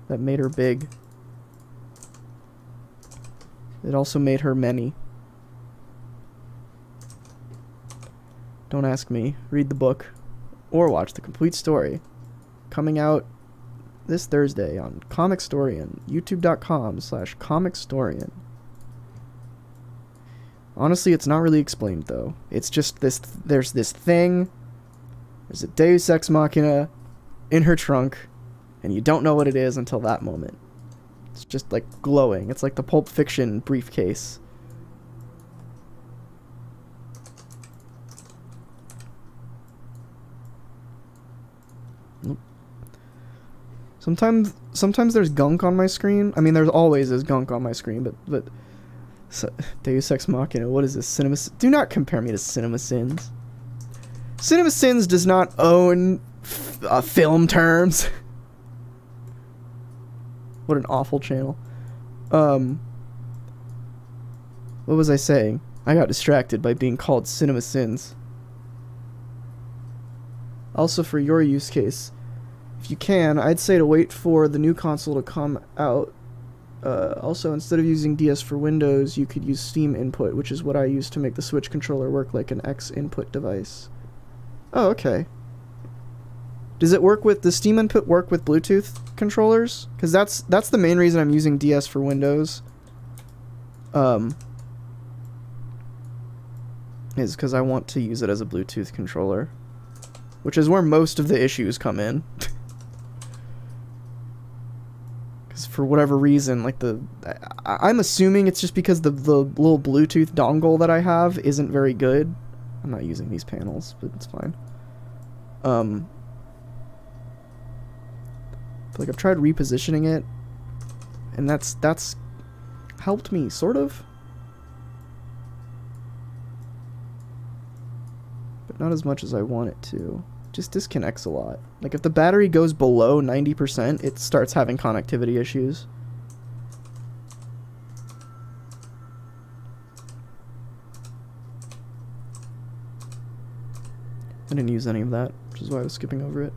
that made her big. It also made her many. Don't ask me. Read the book or watch the complete story. Coming out this Thursday on Comicstorian, youtube.com/Comicstorian. Honestly, it's not really explained though. It's just this, there's this thing, there's a Deus Ex Machina in her trunk, and you don't know what it is until that moment. It's just like glowing. It's like the Pulp Fiction briefcase. Sometimes there's gunk on my screen. I mean, there's always is gunk on my screen, but so, Deus Ex Machina, what is this? Do not compare me to CinemaSins. CinemaSins does not own film terms. What an awful channel. What was I saying? I got distracted by being called CinemaSins. Also, for your use case, if you can, I'd say to wait for the new console to come out. Also, instead of using DS for Windows, you could use Steam Input, which is what I use to make the Switch controller work like an X input device. Oh, okay. Does Steam Input work with Bluetooth controllers? Because that's the main reason I'm using DS for Windows. Is because I want to use it as a Bluetooth controller, which is where most of the issues come in. Because for whatever reason, like I'm assuming it's just because the little Bluetooth dongle that I have isn't very good. I'm not using these panels, but it's fine. Like, I've tried repositioning it, and that's helped me, sort of. But not as much as I want it to. Just disconnects a lot. Like, if the battery goes below 90%, it starts having connectivity issues. I didn't use any of that, which is why I was skipping over it.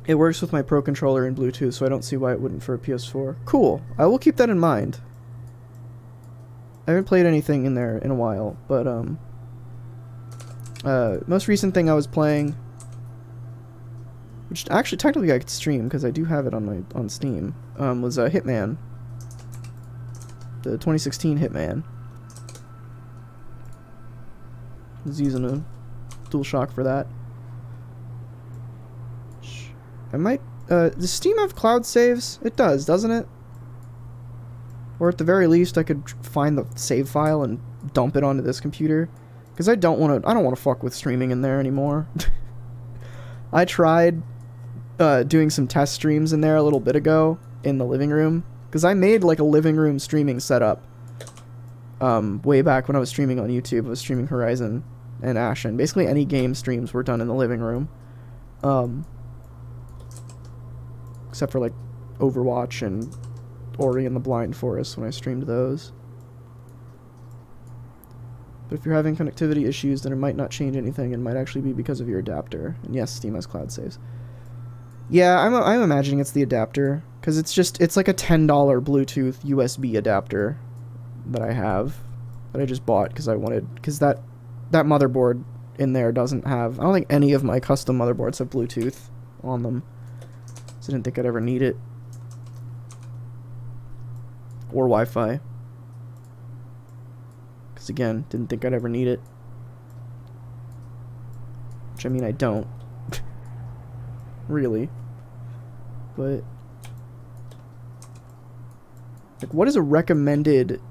It works with my Pro Controller and Bluetooth, so I don't see why it wouldn't for a PS4. Cool. I will keep that in mind. I haven't played anything in there in a while, but, most recent thing I was playing, which actually technically I could stream, because I do have it on Steam, was, Hitman. The 2016 Hitman. I was using a DualShock for that. I might, does Steam have cloud saves? It does, doesn't it? Or at the very least, I could find the save file and dump it onto this computer. Because I don't want to fuck with streaming in there anymore. I tried, doing some test streams in there a little bit ago, in the living room. Because I made, like, a living room streaming setup. Way back when I was streaming on YouTube. I was streaming Horizon and Ashen. Basically, any game streams were done in the living room. Except for, like, Overwatch and Ori and the Blind Forest when I streamed those. But if you're having connectivity issues, then it might not change anything and might actually be because of your adapter. And yes, Steam has cloud saves. Yeah, I'm imagining it's the adapter. Because it's like a $10 Bluetooth USB adapter that I have. That I just bought because I wanted... Because that motherboard in there doesn't have... I don't think any of my custom motherboards have Bluetooth on them. So I didn't think I'd ever need it. Or Wi-Fi. Because again, didn't think I'd ever need it. Which, I mean, I don't. Really. But... like, what is a recommended...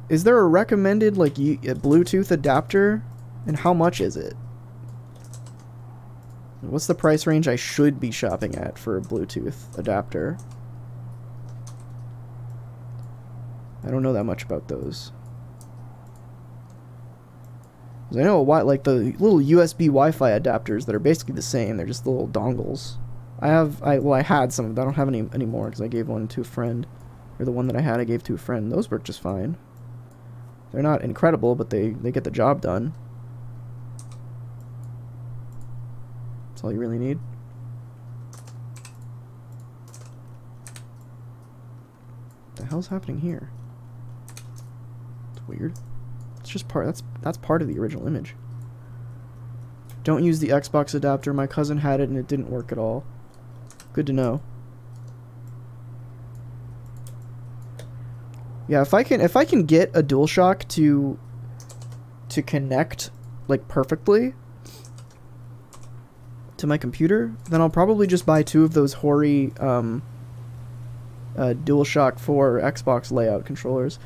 is there a recommended, like, a Bluetooth adapter? And how much is it? What's the price range I should be shopping at for a Bluetooth adapter? I don't know that much about those. 'Cause I know like the little USB Wi-Fi adapters that are basically the same. They're just little dongles. I had some of them. I don't have any anymore because I gave one to a friend. Or the one that I had I gave to a friend. Those work just fine. They're not incredible, but they get the job done. That's all you really need. What the hell's happening here? It's weird. It's just that's part of the original image. Don't use the Xbox adapter. My cousin had it and it didn't work at all. Good to know. Yeah, if I can get a DualShock to connect like perfectly to my computer, then I'll probably just buy 2 of those hoary DualShock 4 Xbox layout controllers.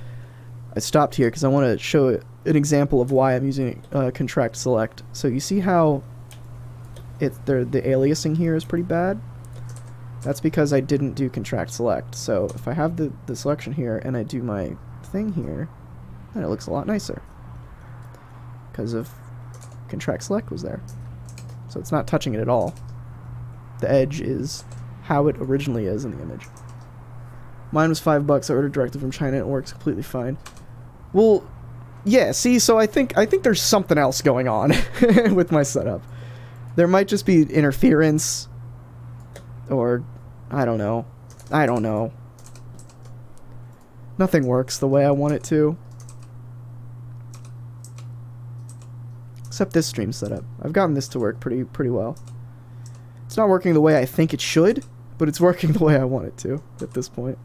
I stopped here because I want to show an example of why I'm using Contract Select. So you see how the aliasing here is pretty bad? That's because I didn't do Contract Select. So if I have the selection here and I do my thing here, then it looks a lot nicer. Because of Contract Select was there. So it's not touching it at all. The edge is how it originally is in the image. Mine was $5. I ordered directly from China and it works completely fine. Well, yeah, see, so I think there's something else going on with my setup. There might just be interference, or I don't know. Nothing works the way I want it to. Except this stream setup. I've gotten this to work pretty well. It's not working the way I think it should, but it's working the way I want it to at this point.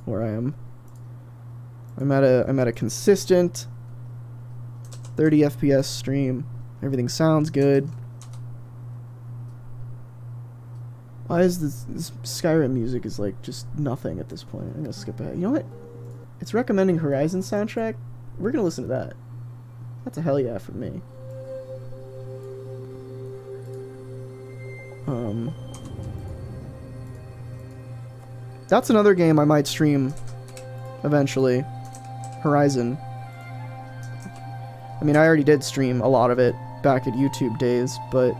Where I am. I'm at a consistent 30 FPS stream. Everything sounds good. Why is this Skyrim music is like just nothing at this point? I'm gonna skip ahead. You know what? It's recommending Horizon soundtrack. We're gonna listen to that. That's a hell yeah for me. That's another game I might stream eventually. Horizon. I mean, I already did stream a lot of it back at YouTube days, but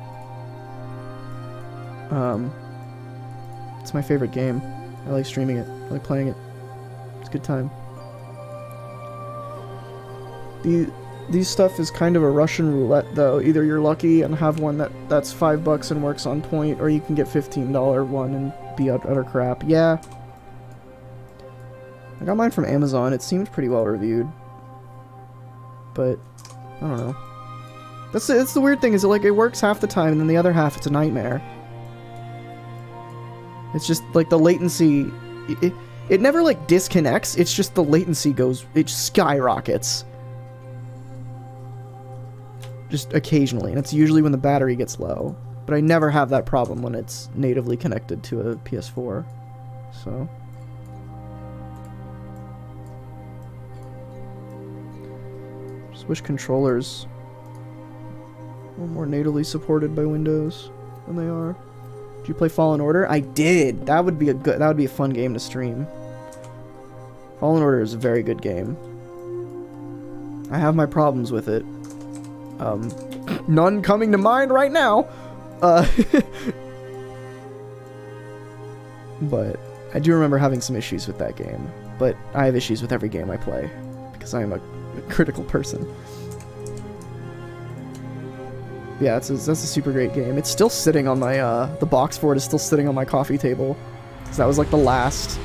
it's my favorite game. I like streaming it. I like playing it. It's a good time. These stuff is kind of a Russian roulette, though. Either you're lucky and have one that's $5 and works on point, or you can get $15 one and be utter crap. Yeah. I got mine from Amazon. It seemed pretty well reviewed. But, I don't know. That's the weird thing, is it works half the time, and then the other half it's a nightmare. It's just, like, the latency... It never, like, disconnects. It's just the latency goes... It skyrockets. Just occasionally. And it's usually when the battery gets low. But I never have that problem when it's natively connected to a PS4. So... just wish controllers were more natively supported by Windows than they are. Did you play Fallen Order? I did. That would be a fun game to stream. Fallen Order is a very good game. I have my problems with it. None coming to mind right now. But I do remember having some issues with that game. But I have issues with every game I play because I am a critical person. Yeah, that's a super great game. It's still sitting on my, the box for it is still sitting on my coffee table. Because that was like the last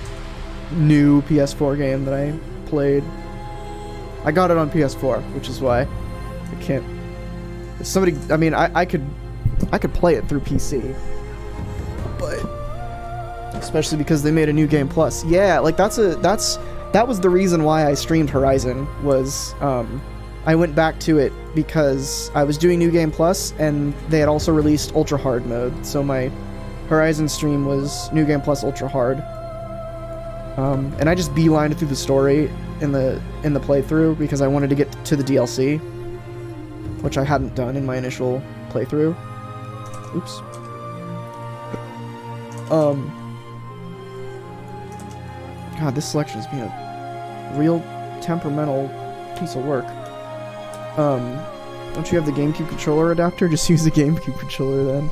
new PS4 game that I played. I got it on PS4, which is why I can't If somebody, I mean, I could play it through PC, but especially because they made a New Game Plus. Yeah, like that was the reason why I streamed Horizon, was I went back to it because I was doing New Game Plus and they had also released Ultra Hard mode. So my Horizon stream was New Game Plus Ultra Hard. And I just beelined through the story in the playthrough because I wanted to get to the DLC, which I hadn't done in my initial playthrough. Oops. God, this selection has been a real temperamental piece of work. Don't you have the GameCube controller adapter? Just use the GameCube controller then.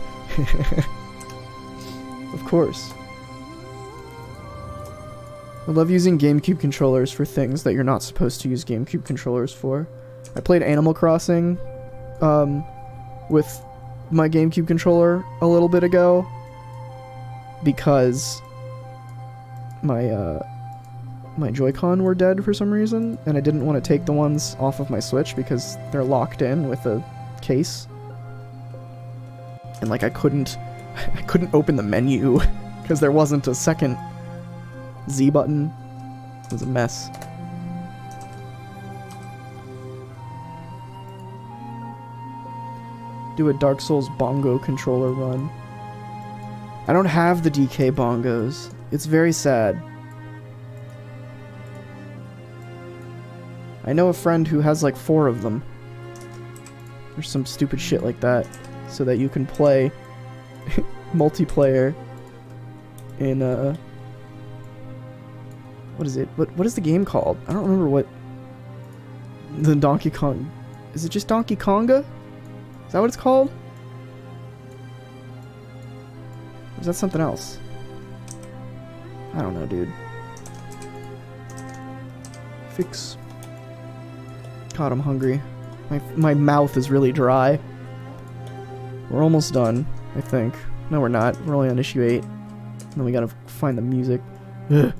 Of course. I love using GameCube controllers for things that you're not supposed to use GameCube controllers for. I played Animal Crossing with my GameCube controller a little bit ago because my my Joy-Con were dead for some reason, and I didn't want to take the ones off of my Switch because they're locked in with a case. And like I couldn't open the menu because there wasn't a second Z button. It was a mess. Do a Dark Souls bongo controller run. I don't have the DK bongos. It's very sad. I know a friend who has like 4 of them. Or some stupid shit like that. So that you can play multiplayer in what is it? What is the game called? I don't remember what the Donkey Kong. Is it just Donkey Konga? Is that what it's called? Or is that something else? I don't know, dude. Fix. God, I'm hungry. My mouth is really dry. We're almost done, I think. No, we're not. We're only on issue 8. And then we gotta find the music. Ugh.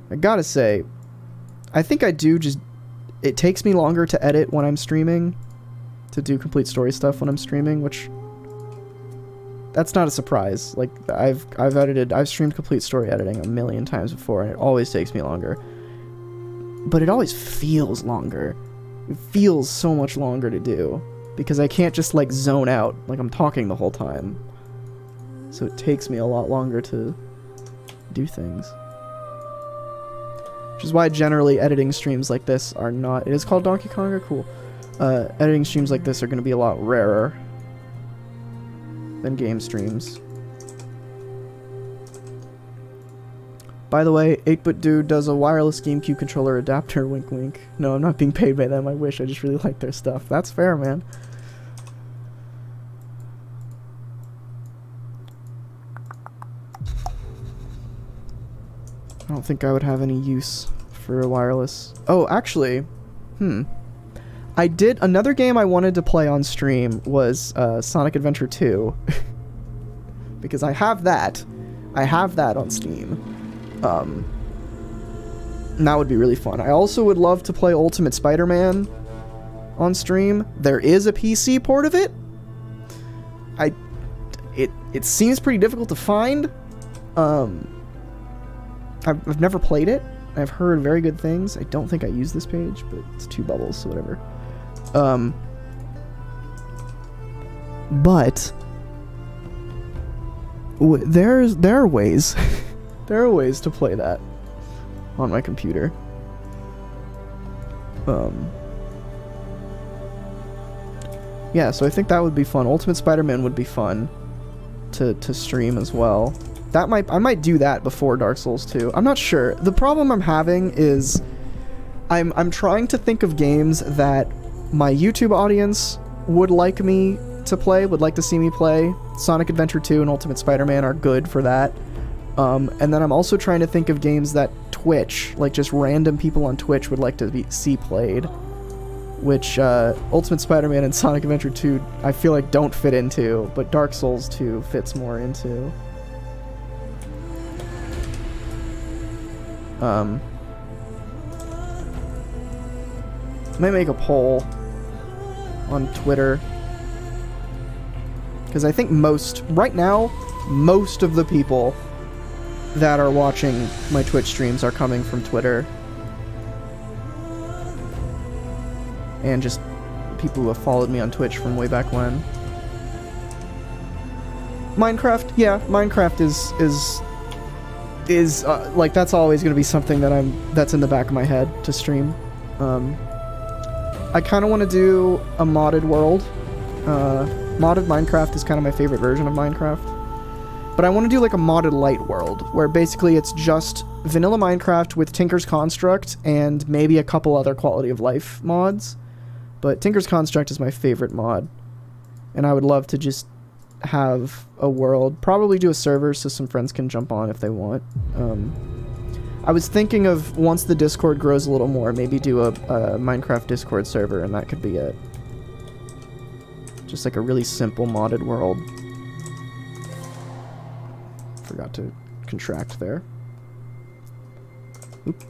I gotta say, I think I do just... It takes me longer to edit when I'm streaming, to do complete story stuff when I'm streaming, which... That's not a surprise. Like, I've streamed complete story editing a million times before, and it always takes me longer. But it always feels longer. It feels so much longer to do, because I can't just, like, zone out, like I'm talking the whole time. So it takes me a lot longer to do things. Which is why generally editing streams like this are not... It is called Donkey Konga? Cool. Editing streams like this are going to be a lot rarer than game streams. By the way, 8-Bit Dude does a wireless GameCube controller adapter, wink wink. No, I'm not being paid by them, I wish, I just really like their stuff. That's fair, man. I don't think I would have any use for a wireless... Oh, actually, I did... Another game I wanted to play on stream was Sonic Adventure 2. Because I have that. I have that on Steam. And that would be really fun. I also would love to play Ultimate Spider-Man on stream. There is a PC port of it. It seems pretty difficult to find. I've never played it. I've heard very good things. I don't think I use this page, but it's 2 bubbles, so whatever. But there are ways. There are ways to play that on my computer. Yeah, so I think that would be fun. Ultimate Spider-Man would be fun to stream as well. I might do that before Dark Souls 2. I'm not sure. The problem I'm having is I'm trying to think of games that my YouTube audience would like me to play, would like to see me play. Sonic Adventure 2 and Ultimate Spider-Man are good for that. And then I'm also trying to think of games that Twitch, like just random people on Twitch, would like to see played. Which Ultimate Spider-Man and Sonic Adventure 2 I feel like don't fit into, but Dark Souls 2 fits more into. I might make a poll on Twitter. Because I think right now, most of the people that are watching my Twitch streams are coming from Twitter. And just people who have followed me on Twitch from way back when. Minecraft, yeah, Minecraft is like, that's always going to be something that's in the back of my head to stream. I kind of want to do a modded world. Modded Minecraft is kind of my favorite version of Minecraft. But I want to do like a modded light world, where basically it's just vanilla Minecraft with Tinker's Construct and maybe a couple other quality of life mods. But Tinker's Construct is my favorite mod. And I would love to just have a world, probably do a server so some friends can jump on if they want. I was thinking of, once the Discord grows a little more, maybe do a Minecraft Discord server, and that could be it. Just like a really simple modded world. Forgot to contract there. Oop.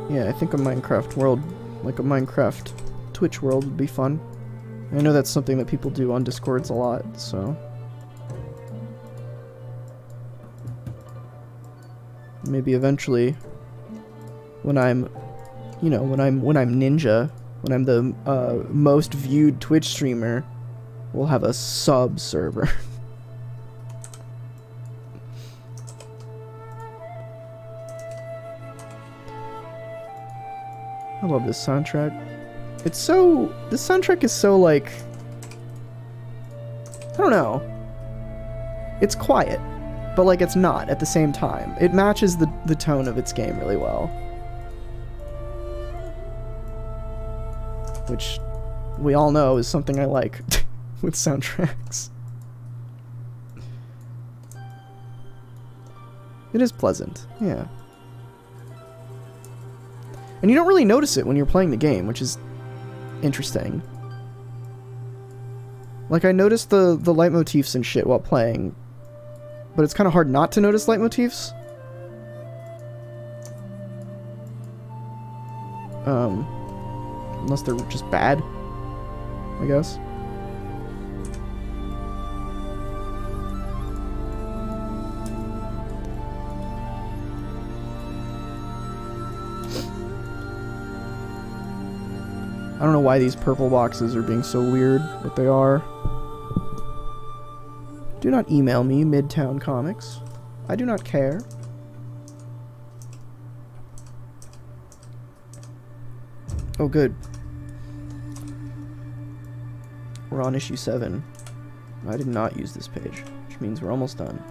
Yeah, I think a Minecraft world, like a Minecraft Twitch world, would be fun. I know that's something that people do on Discords a lot, so... maybe eventually, when I'm, you know, when I'm Ninja, when I'm the most viewed Twitch streamer, we'll have a sub server. I love this soundtrack. It's so... this soundtrack is so, like... I don't know. It's quiet, but, like, it's not at the same time. It matches the tone of its game really well. Which we all know is something I like with soundtracks. It is pleasant, yeah. And you don't really notice it when you're playing the game, which is interesting. Like, I noticed the leitmotifs and shit while playing, but it's kind of hard not to notice leitmotifs. Unless they're just bad, I guess. I don't know why these purple boxes are being so weird, but they are. Do not email me, Midtown Comics. I do not care. Oh, good. We're on issue 7. I did not use this page, which means we're almost done.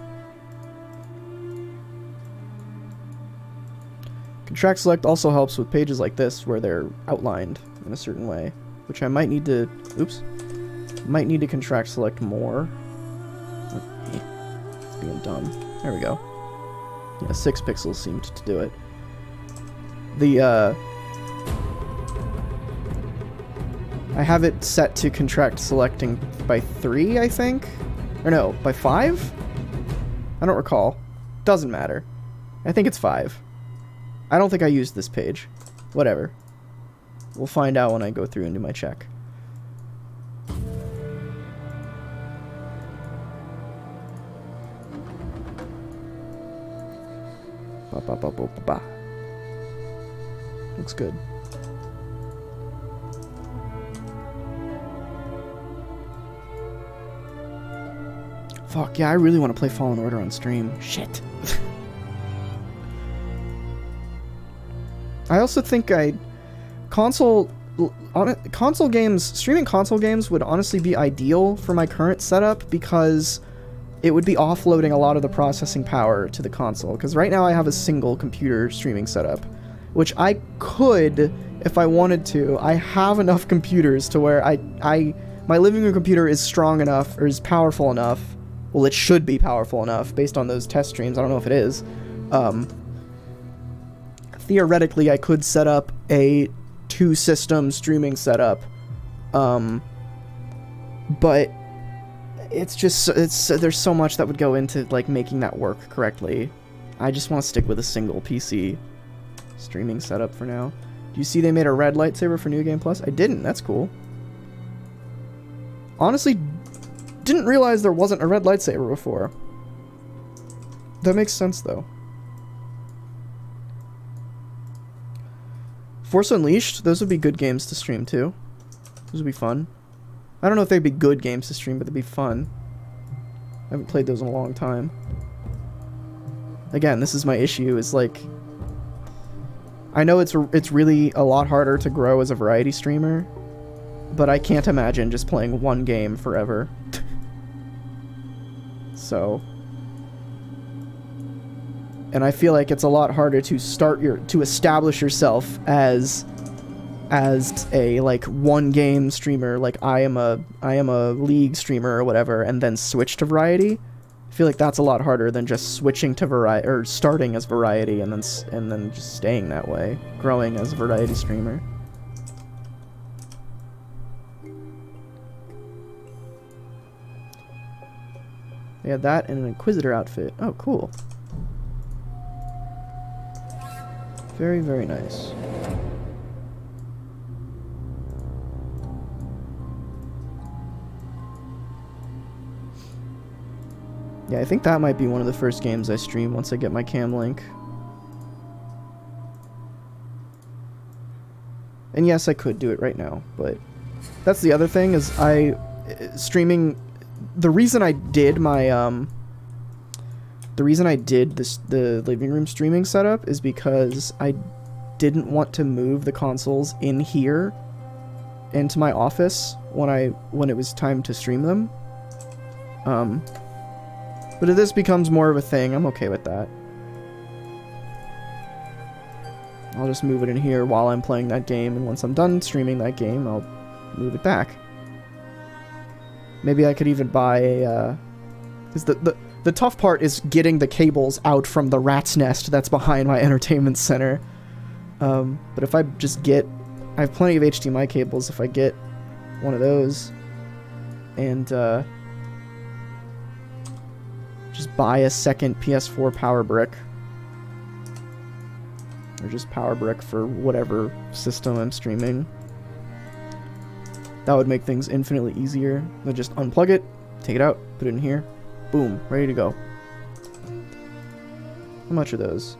Contract select also helps with pages like this where they're outlined in a certain way, which I might need to, oops, might need to contract select more. It's being dumb. There we go. Yeah, 6 pixels seemed to do it. I have it set to contract selecting by 3, I think? Or no, by 5? I don't recall. Doesn't matter. I think it's 5. I don't think I used this page. Whatever. We'll find out when I go through and do my check. Ba ba ba ba ba ba. Looks good. Fuck, yeah, I really want to play Fallen Order on stream. Shit. I also think console games, streaming console games would honestly be ideal for my current setup because it would be offloading a lot of the processing power to the console. Because right now I have a single computer streaming setup, which I could, if I wanted to. I have enough computers to where my living room computer is strong enough, or is powerful enough. Well, it should be powerful enough based on those test streams. I don't know if it is. Theoretically, I could set up a 2-system streaming setup But it's just there's so much that would go into like making that work correctly. I just want to stick with a single PC streaming setup for now. Do you see they made a red lightsaber for New Game Plus? I didn't. That's cool. Honestly, didn't realize there wasn't a red lightsaber before. That makes sense though. Force Unleashed, those would be good games to stream too. Those would be fun. I don't know if they'd be good games to stream, but they'd be fun. I haven't played those in a long time. Again, this is my issue, is like... I know it's really a lot harder to grow as a variety streamer, but I can't imagine just playing one game forever. So... And I feel like it's a lot harder to to establish yourself as a like one game streamer, like I am a League streamer or whatever, and then switch to variety. I feel like that's a lot harder than just switching to variety, or starting as variety and then just staying that way, growing as a variety streamer. They had that and an Inquisitor outfit. Oh, cool. Very, very nice. Yeah, I think that might be one of the first games I stream once I get my cam link. And yes, I could do it right now, but that's the other thing, is streaming, the reason I did my, the reason I did the living room streaming setup is because I didn't want to move the consoles in here into my office when it was time to stream them. But if this becomes more of a thing, I'm okay with that. I'll just move it in here while I'm playing that game, and once I'm done streaming that game, I'll move it back. Maybe I could even buy a, 'cause the tough part is getting the cables out from the rat's nest that's behind my entertainment center. But if I just get, I have plenty of HDMI cables, if I get one of those, and, just buy a second PS4 power brick, or just power brick for whatever system I'm streaming. That would make things infinitely easier than just unplug it, take it out, put it in here, boom, ready to go. How much are those?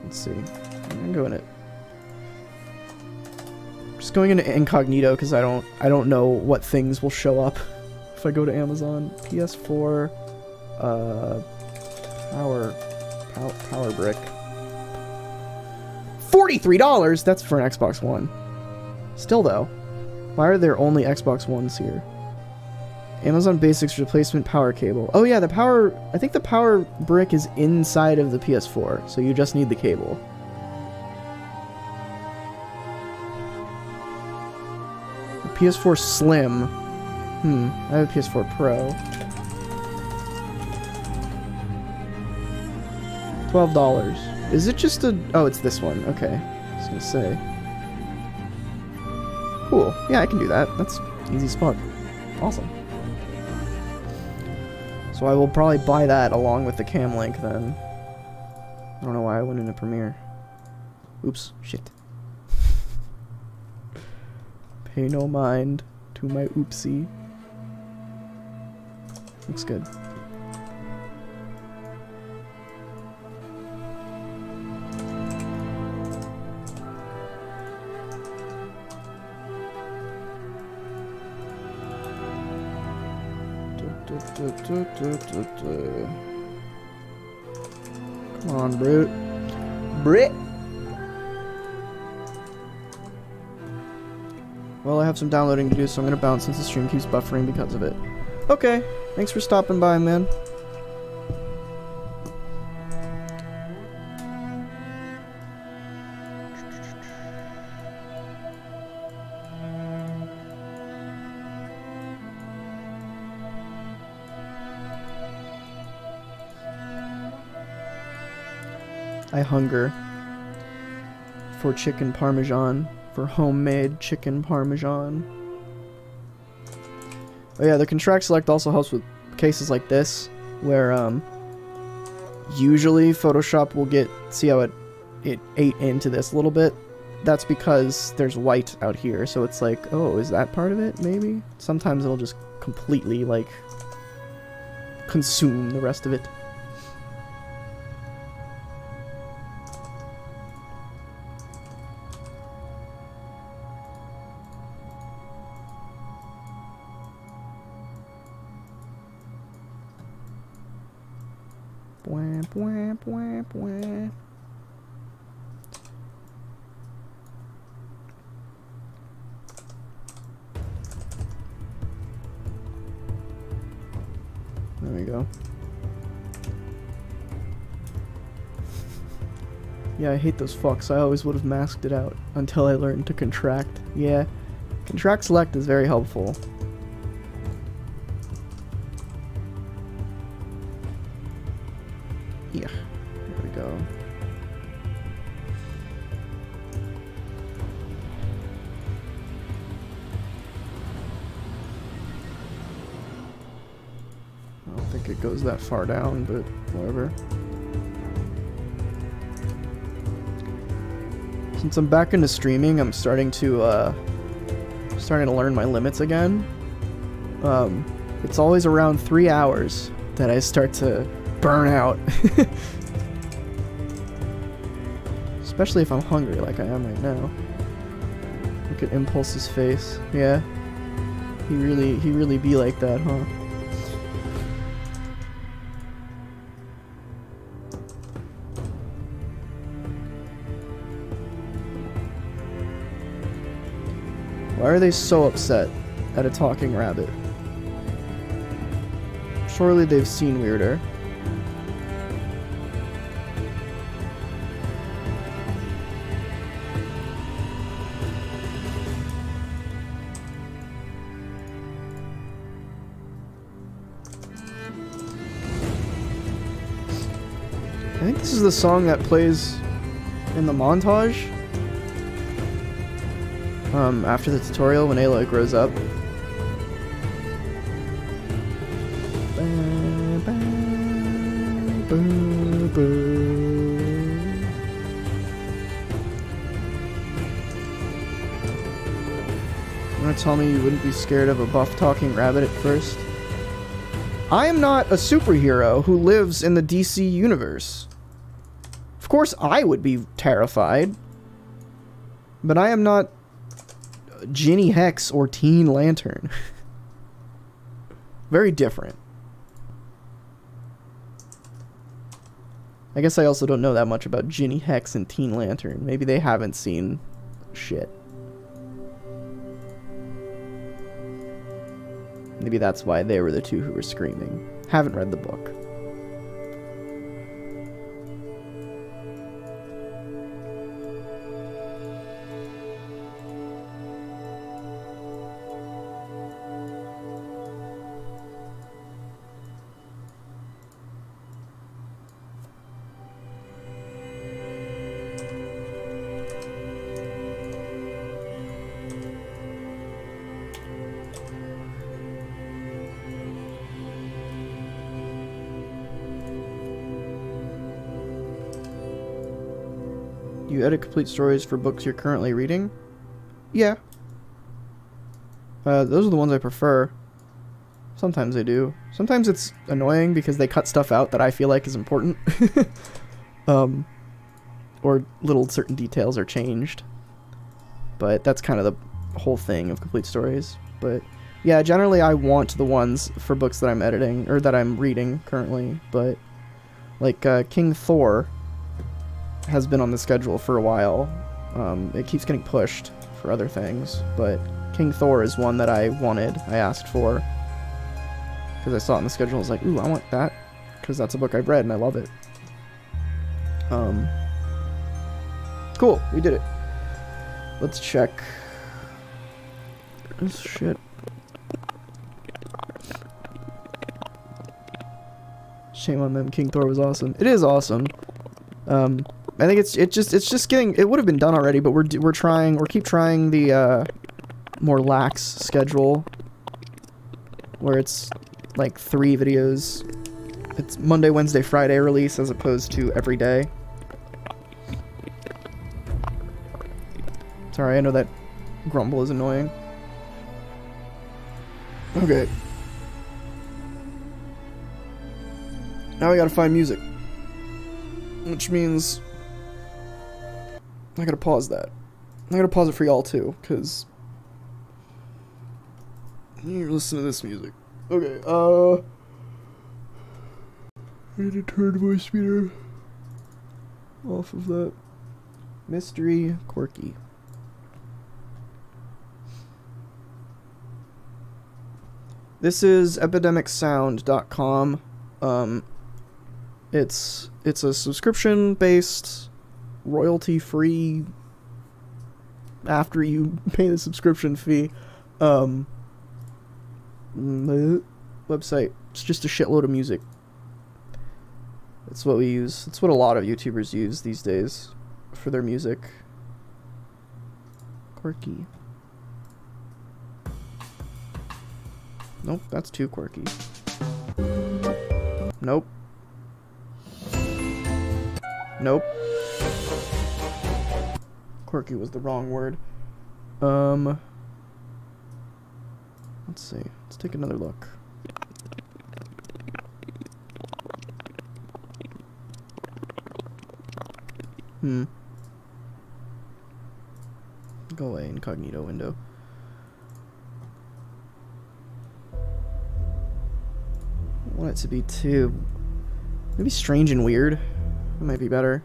Let's see. I'm gonna go in it. Just going into incognito because I don't know what things will show up if I go to Amazon. PS4 power brick. $43! That's for an Xbox One. Still though, why are there only Xbox Ones here? Amazon Basics replacement power cable. Oh yeah, I think the power brick is inside of the PS4, so you just need the cable. The PS4 Slim. I have a PS4 Pro. $12. Is it just a... Oh, it's this one. Okay. I was gonna say. Cool. Yeah, I can do that. That's easy as fuck. Awesome. So I will probably buy that along with the cam link then. I don't know why I went into Premiere. Oops. Shit. Pay no mind to my oopsie. Looks good. Come on, Brute. Brit! Well, I have some downloading to do, so I'm gonna bounce since the stream keeps buffering because of it. Okay, thanks for stopping by, man. I hunger for chicken parmesan. for homemade chicken parmesan. Oh yeah, the contract select also helps with cases like this, where usually Photoshop will see how it ate into this a little bit. That's because there's white out here, so it's like, oh, is that part of it, maybe? Sometimes it'll just completely, like, consume the rest of it. Bwah, bwah, bwah, bwah. There we go. Yeah, I hate those fucks. I always would have masked it out until I learned to contract. Yeah, contract select is very helpful. Yeah, there we go. I don't think it goes that far down, but whatever. Since I'm back into streaming, I'm starting to learn my limits again. It's always around 3 hours that I start to burn out. Especially if I'm hungry like I am right now. Look at Impulse's face. Yeah. He really be like that, huh? Why are they so upset at a talking rabbit? Surely they've seen weirder. I think this is the song that plays in the montage. After the tutorial when Aloy grows up. You wanna tell me you wouldn't be scared of a buff talking rabbit at first? I am not a superhero who lives in the DC universe. Of course I would be terrified. But I am not Ginny Hex or Teen Lantern. Very different. I guess I also don't know that much about Ginny Hex and Teen Lantern. Maybe they haven't seen shit. Maybe that's why they were the two who were screaming. Haven't read the book. You edit complete stories for books you're currently reading? Yeah. Those are the ones I prefer. Sometimes I do. Sometimes it's annoying because they cut stuff out that I feel like is important. Or little certain details are changed. But that's kind of the whole thing of complete stories. But yeah, generally I want the ones for books that I'm editing, or that I'm reading currently. But like King Thor has been on the schedule for a while. It keeps getting pushed for other things, but King Thor is one that I wanted, I asked for. Because I saw it on the schedule, I was like, ooh, I want that. Because that's a book I've read and I love it. Cool, we did it. Let's check. This shit. Shame on them, King Thor was awesome. It is awesome. I think it's just getting, it would have been done already, but we're keep trying the more lax schedule where it's like 3 videos. It's Monday, Wednesday, Friday release as opposed to every day. Sorry, I know that grumble is annoying. Okay. Now we gotta find music. Which means I gotta pause that. I gotta pause it for y'all too, because you listen to this music. Okay, I need to turn voice meter off of that. Mystery Quirky. This is epidemicsound.com. It's a subscription-based, royalty-free, after you pay the subscription fee, website. It's just a shitload of music. That's what we use. That's what a lot of YouTubers use these days for their music. Quirky. Nope, that's too quirky. Nope. Nope. Quirky was the wrong word. Let's see. Let's take another look. Go away, incognito window. I want it to be too... maybe strange and weird. It might be better.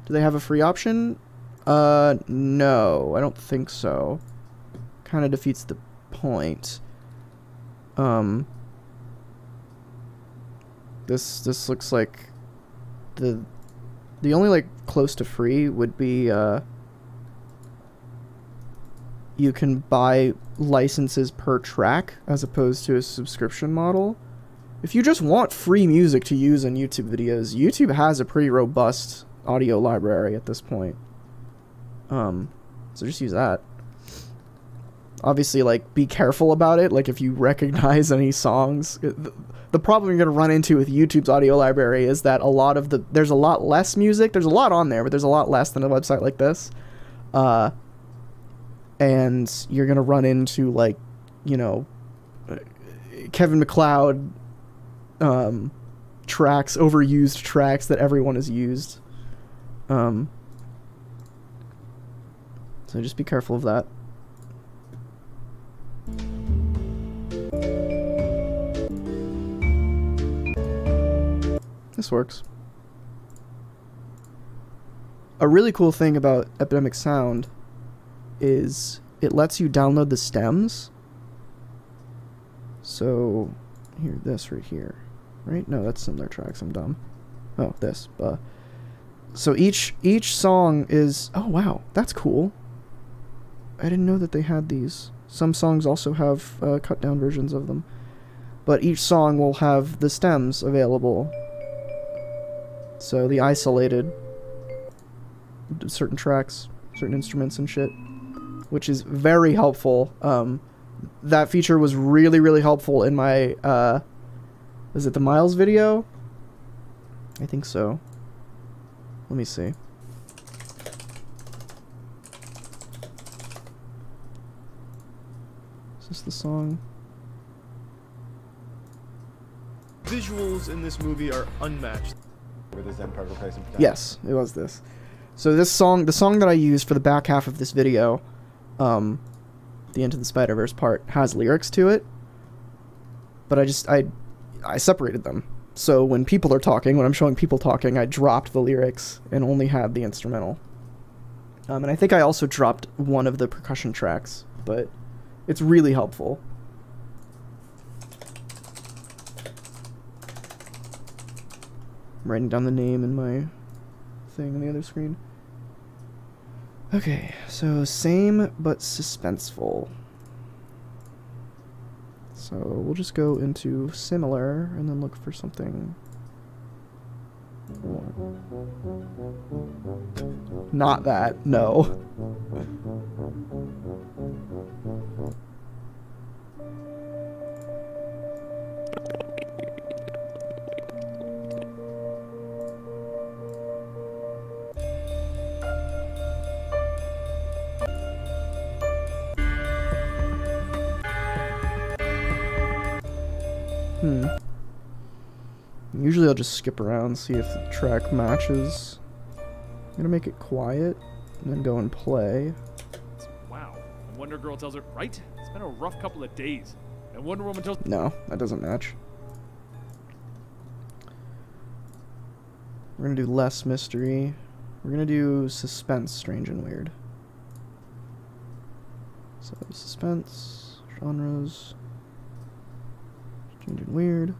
Do they have a free option? No, I don't think so. Kind of defeats the point. This looks like the only like close to free would be you can buy licenses per track as opposed to a subscription model. If you just want free music to use in YouTube videos, YouTube has a pretty robust audio library at this point. So just use that. Obviously, like, be careful about it. Like, if you recognize any songs, the problem you're gonna run into with YouTube's audio library is that there's a lot less music. There's a lot on there, but there's a lot less than a website like this. And you're gonna run into, like, you know, Kevin MacLeod tracks, overused tracks that everyone has used. So just be careful of that. This works. A really cool thing about Epidemic Sound is it lets you download the stems. So, here, this right here. Right? No, that's some of their tracks. I'm dumb. Oh, this. So each song is... oh, wow. That's cool. I didn't know that they had these. Some songs also have cut down versions of them. But each song will have the stems available. So the isolated certain tracks, certain instruments and shit, which is very helpful. That feature was really, really helpful in my, was it the Miles video? I think so. Let me see. Is this the song? Visuals in this movie are unmatched. Yes, it was this. So this song, the song that I used for the back half of this video, the Into the Spider-Verse part, has lyrics to it, but I separated them. So when people are talking, when I'm showing people talking, I dropped the lyrics and only had the instrumental. And I think I also dropped one of the percussion tracks, but it's really helpful. I'm writing down the name in my thing on the other screen. Okay, so same but suspenseful. So we'll just go into similar and then look for something more. Not that, no. Usually I'll just skip around, see if the track matches. I'm gonna make it quiet, and then go and play. Wow. And Wonder Girl tells her, right? It's been a rough couple of days. And Wonder Woman tells... No, that doesn't match. We're gonna do less mystery. We're gonna do suspense, strange and weird. So, suspense, genres, strange and weird.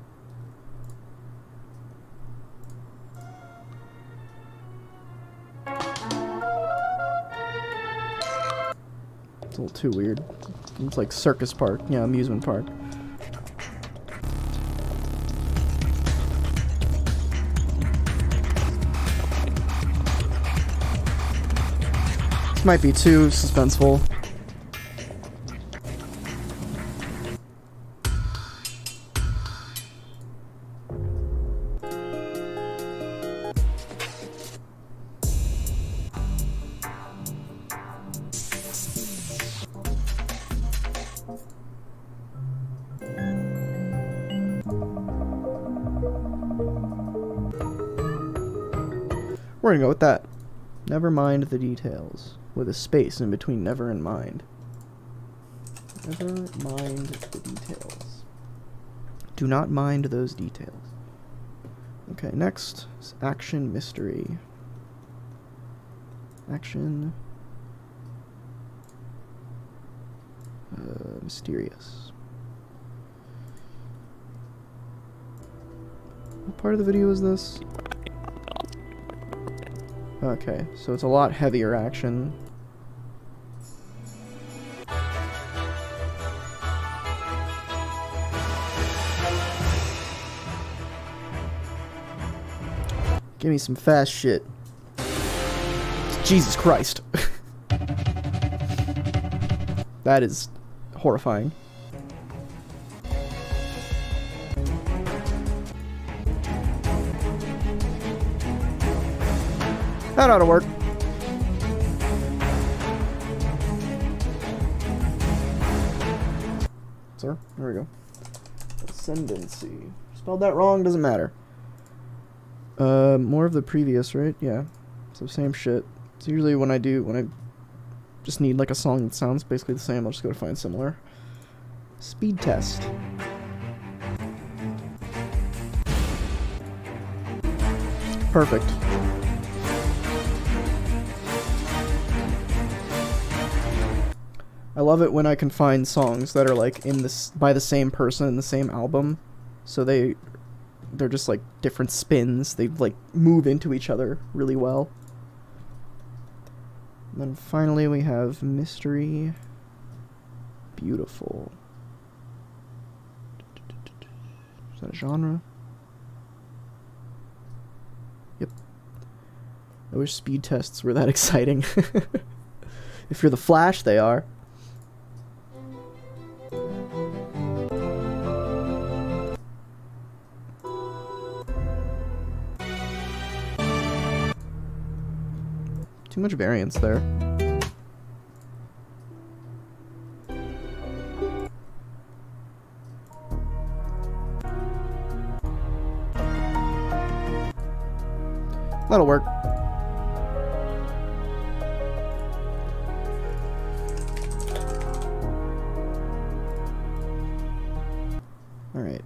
It's a little too weird. It's like circus park, yeah, amusement park. This might be too suspenseful. We're gonna go with that. Never mind the details. With a space in between never and mind. Never mind the details. Do not mind those details. Okay, next is action mystery. Action. Mysterious. What part of the video is this? Okay, so it's a lot heavier action. Give me some fast shit. Jesus Christ. That is horrifying. That ought to work. Sir, there we go. Ascendancy. Spelled that wrong, doesn't matter. More of the previous, right? Yeah. So same shit. So usually when I just need like a song that sounds basically the same, I'll just go to find similar. Speed test. Perfect. I love it when I can find songs that are like in this by the same person in the same album, so they're just like different spins. They like move into each other really well. And then finally we have mystery. Beautiful. Is that a genre? Yep. I wish speed tests were that exciting. If you're the Flash, they are. Too much variance there. That'll work. All right.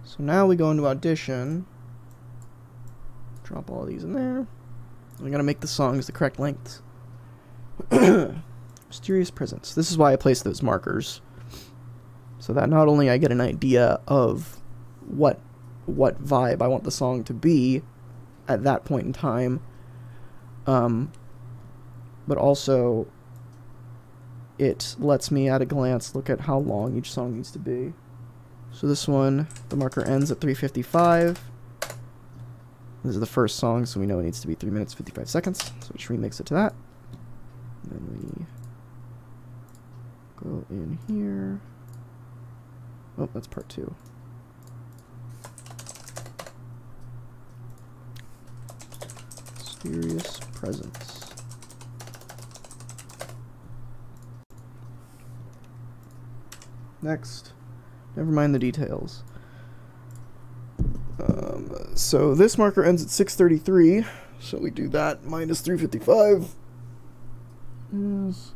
So now we go into Audition. Drop all these in there. We gotta make the songs the correct lengths. Mysterious Presence. This is why I place those markers. So that not only I get an idea of what vibe I want the song to be at that point in time, but also it lets me at a glance look at how long each song needs to be So this one, the marker ends at 3:55. This is the first song, so we know it needs to be 3 minutes 55 seconds. So we just remix it to that. And then we go in here. Oh, that's part 2. Mysterious presence. Next. Never mind the details. So this marker ends at 6:33, so we do that minus 3:55 is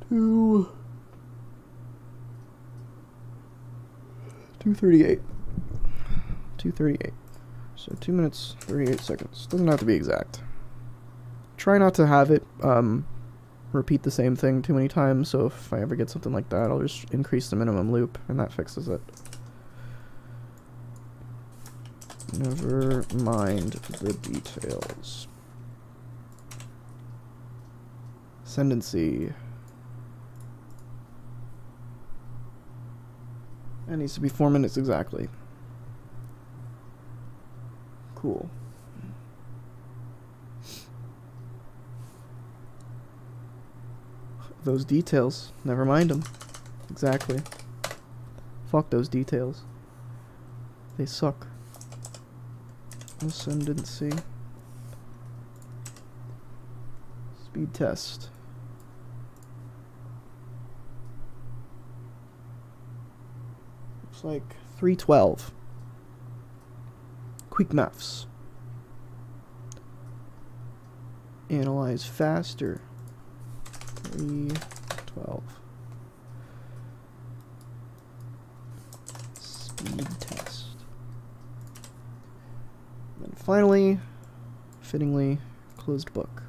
2:38. 2:38. So 2 minutes 38 seconds. Doesn't have to be exact. Try not to have it repeat the same thing too many times, so if I ever get something like that, I'll just increase the minimum loop, and that fixes it. Never mind the details. Ascendancy. That needs to be 4 minutes exactly. Cool. Those details. Never mind them. Exactly. Fuck those details. They suck. Ascendancy. Speed test. Looks like 312. Quick maths. Analyze faster. 312. Speed test. And then finally, fittingly, closed book.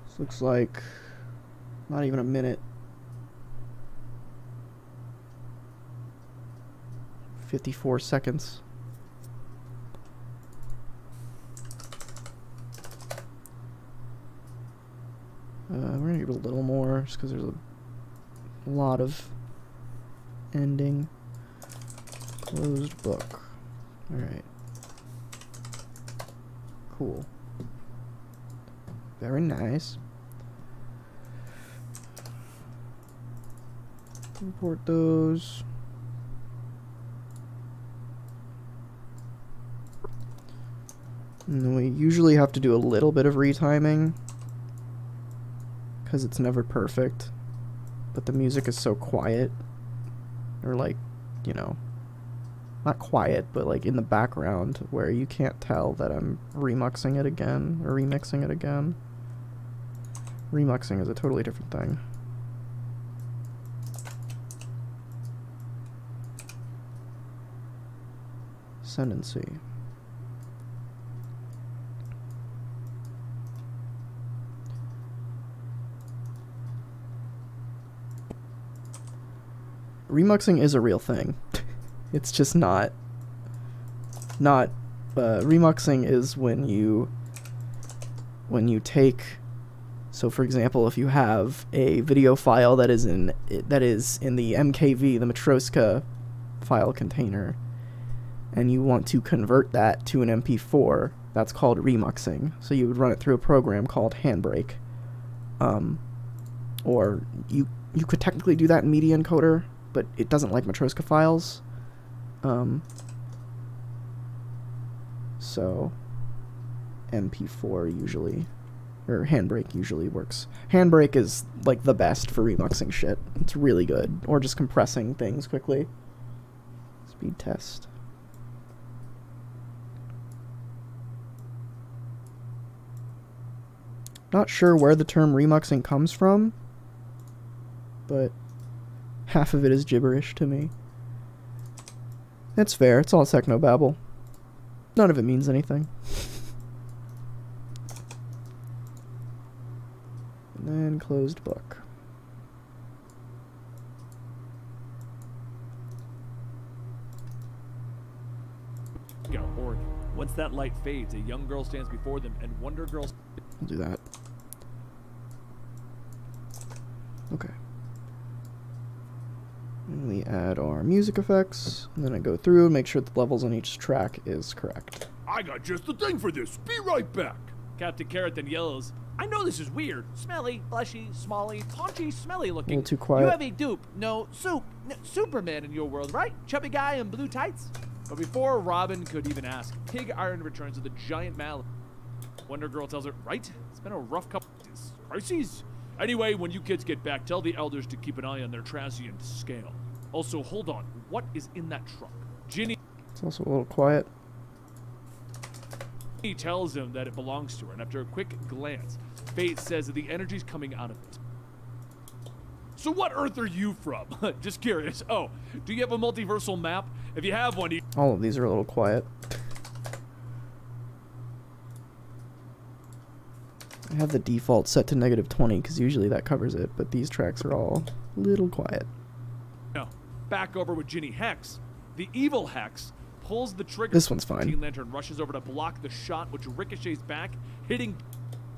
This looks like not even a minute. 54 seconds. We're gonna give it a little more, just because there's a lot of ending. Closed book. Alright. Cool. Very nice. Import those. And we usually have to do a little bit of retiming, because it's never perfect, but the music is so quiet, or like, you know, not quiet, but like in the background, where you can't tell that I'm remuxing it again, or remixing it again. Remuxing is a totally different thing. Ascendancy. Remuxing is a real thing. It's just not remuxing is when you take, so for example, if you have a video file that is in the MKV, the Matroska file container, and you want to convert that to an MP4, that's called remuxing. So you would run it through a program called Handbrake. Or you could technically do that in Media Encoder, but it doesn't like Matroska files. So MP4 usually, or Handbrake usually works. Handbrake is like the best for remuxing shit. It's really good. Or just compressing things quickly. Speed test. Not sure where the term remuxing comes from, but half of it is gibberish to me. It's fair, it's all technobabble. None of it means anything. And then closed book. Oregon. Once that light fades, a young girl stands before them, and Wonder Girl... I'll do that. Okay. And we add our music effects, and then I go through and make sure the levels on each track is correct. I got just the thing for this. Be right back. Captain Carrot then yells, I know this is weird. Smelly, fleshy, smally, paunchy, smelly looking. A little too quiet. You have a dupe. No, Superman in your world, right? Chubby guy in blue tights? But before Robin could even ask, Pig Iron returns with a giant mallet. Wonder Girl tells her, right? It's been a rough couple of crises. Anyway, when you kids get back, tell the elders to keep an eye on their transient scale. Also, hold on. What is in that truck? Ginny It's also a little quiet. tells him that it belongs to her, and after a quick glance, Fate says that the energy's coming out of it. So what Earth are you from? Just curious. Oh, do you have a multiversal map? If you have one, All of these are a little quiet. I have the default set to -20 because usually that covers it, but these tracks are all a little quiet. no. Back over with Ginny Hex. The evil Hex pulls the trigger. This one's fine. Teen Lantern rushes over to block the shot, which ricochets back, hitting.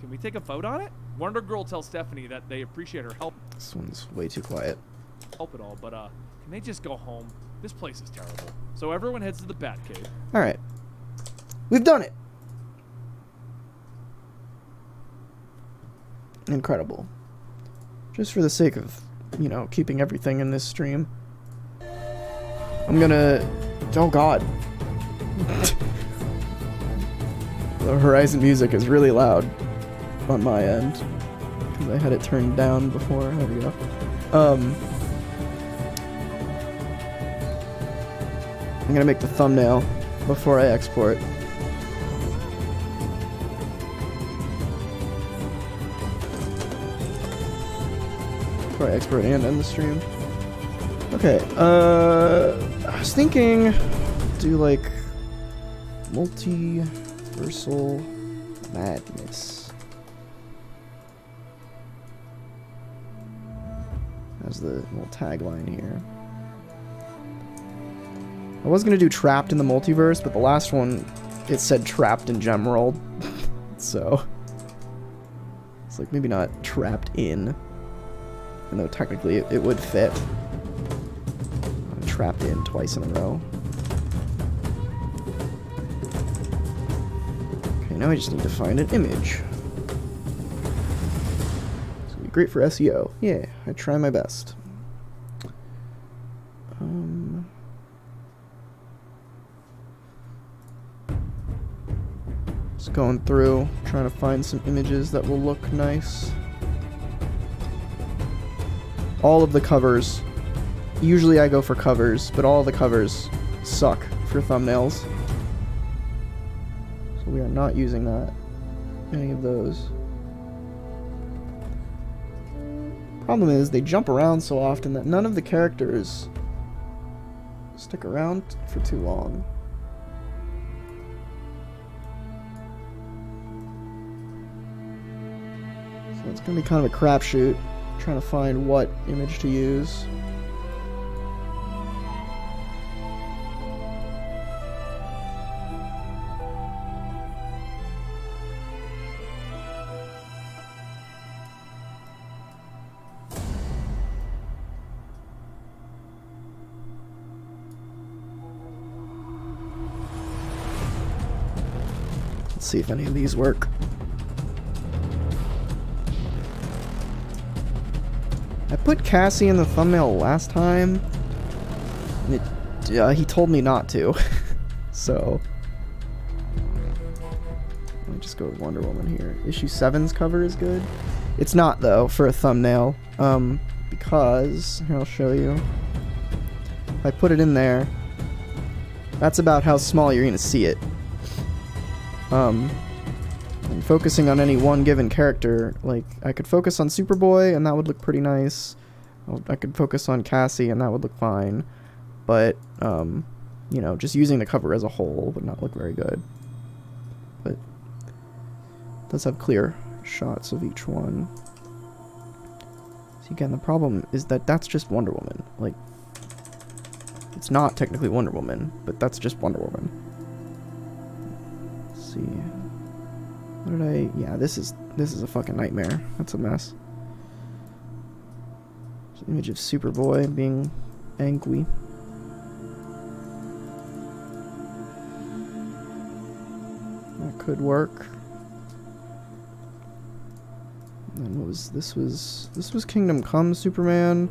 Can we take a photo on it? Wonder Girl tells Stephanie that they appreciate her help. This one's way too quiet. Help it all, but can they just go home? This place is terrible. So everyone heads to the Batcave. Alright. We've done it! Incredible. Just for the sake of, you know, keeping everything in this stream. I'm gonna... Oh god. The Horizon music is really loud on my end. Because I had it turned down before. There we go. I'm gonna make the thumbnail before I export. Before I export and end the stream. Okay, I was thinking do like multiversal madness. That's the little tagline here. I was gonna do trapped in the multiverse, but the last one, it said trapped in Gemworld. So it's like maybe not trapped in, even though technically it would fit. Trapped in twice in a row. Okay, now I just need to find an image. It's gonna be great for SEO. Yeah, I try my best. Just going through, trying to find some images that will look nice. All of the covers. Usually I go for covers, but all the covers suck for thumbnails. So we are not using that. Any of those. Problem is, they jump around so often that none of the characters stick around for too long. So it's gonna be kind of a crapshoot, trying to find what image to use. See if any of these work. I put Cassie in the thumbnail last time. And he told me not to. So let me just go with Wonder Woman here. Issue 7's cover is good. It's not though for a thumbnail. Because here I'll show you. If I put it in there, that's about how small you're gonna see it. And focusing on any one given character, like, I could focus on Superboy, and that would look pretty nice. I could focus on Cassie, and that would look fine. But, you know, just using the cover as a whole would not look very good. But it does have clear shots of each one. So again, the problem is that that's just Wonder Woman. Like, it's not technically Wonder Woman, but that's just Wonder Woman. See, what did I? Yeah, this is a fucking nightmare. That's a mess. There's an image of Superboy being Angui. That could work. And what was this? This was Kingdom Come Superman.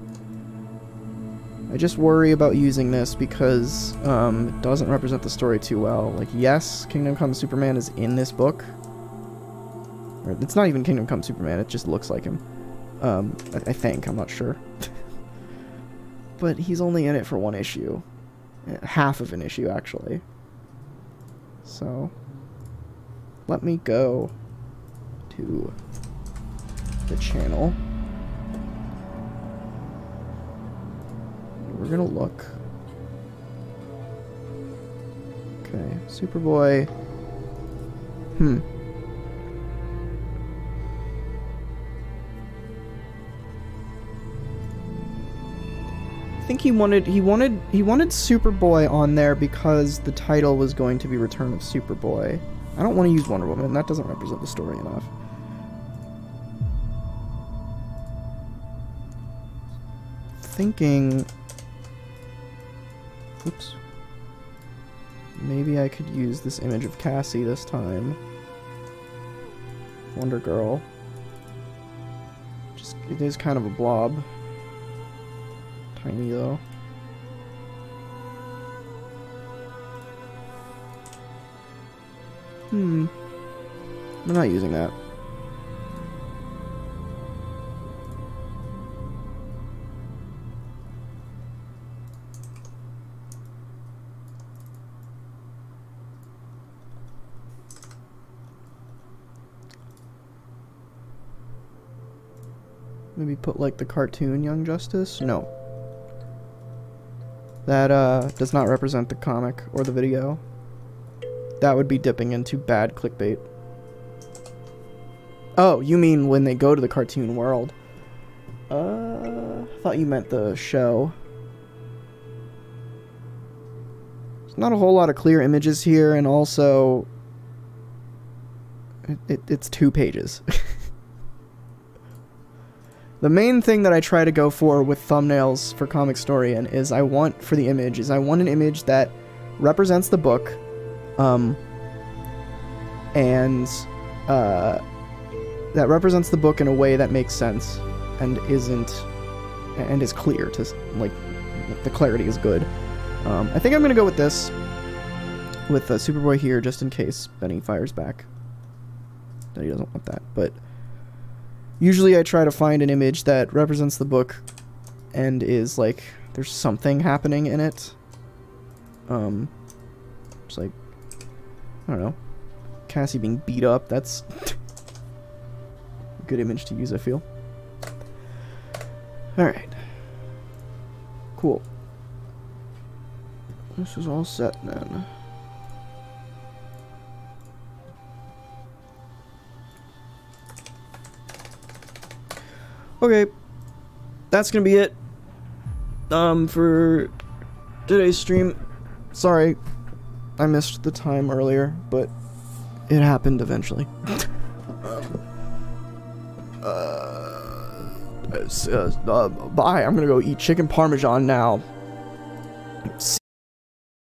I just worry about using this because it doesn't represent the story too well. Like, yes, Kingdom Come Superman is in this book. Or, it's not even Kingdom Come Superman, it just looks like him. I think, I'm not sure. But he's only in it for one issue. Half of an issue, actually. So, let me go to the channel. We're gonna look. Okay, Superboy. I think he wanted Superboy on there because the title was going to be Return of Superboy. I don't want to use Wonder Woman. That doesn't represent the story enough. Thinking. Oops. Maybe I could use this image of Cassie this time. Wonder Girl. Just, it is kind of a blob. Tiny though. I'm not using that. Maybe put like the cartoon Young Justice? No. That does not represent the comic or the video. That would be dipping into bad clickbait. Oh, you mean when they go to the cartoon world? I thought you meant the show. There's not a whole lot of clear images here, and also it's 2 pages. The main thing that I try to go for with thumbnails for Comicstorian is I want an image that represents the book, and that represents the book in a way that makes sense and is clear to, like, the clarity is good. I think I'm gonna go with this, with Superboy here, just in case Benny fires back that he doesn't want that, but usually I try to find an image that represents the book and is like, there's something happening in it. It's like, I don't know, Cassie being beat up, that's a good image to use, I feel. Alright. Cool. This is all set then. Okay, that's gonna be it for today's stream. Sorry, I missed the time earlier, but it happened eventually. Bye, I'm gonna go eat chicken parmesan now.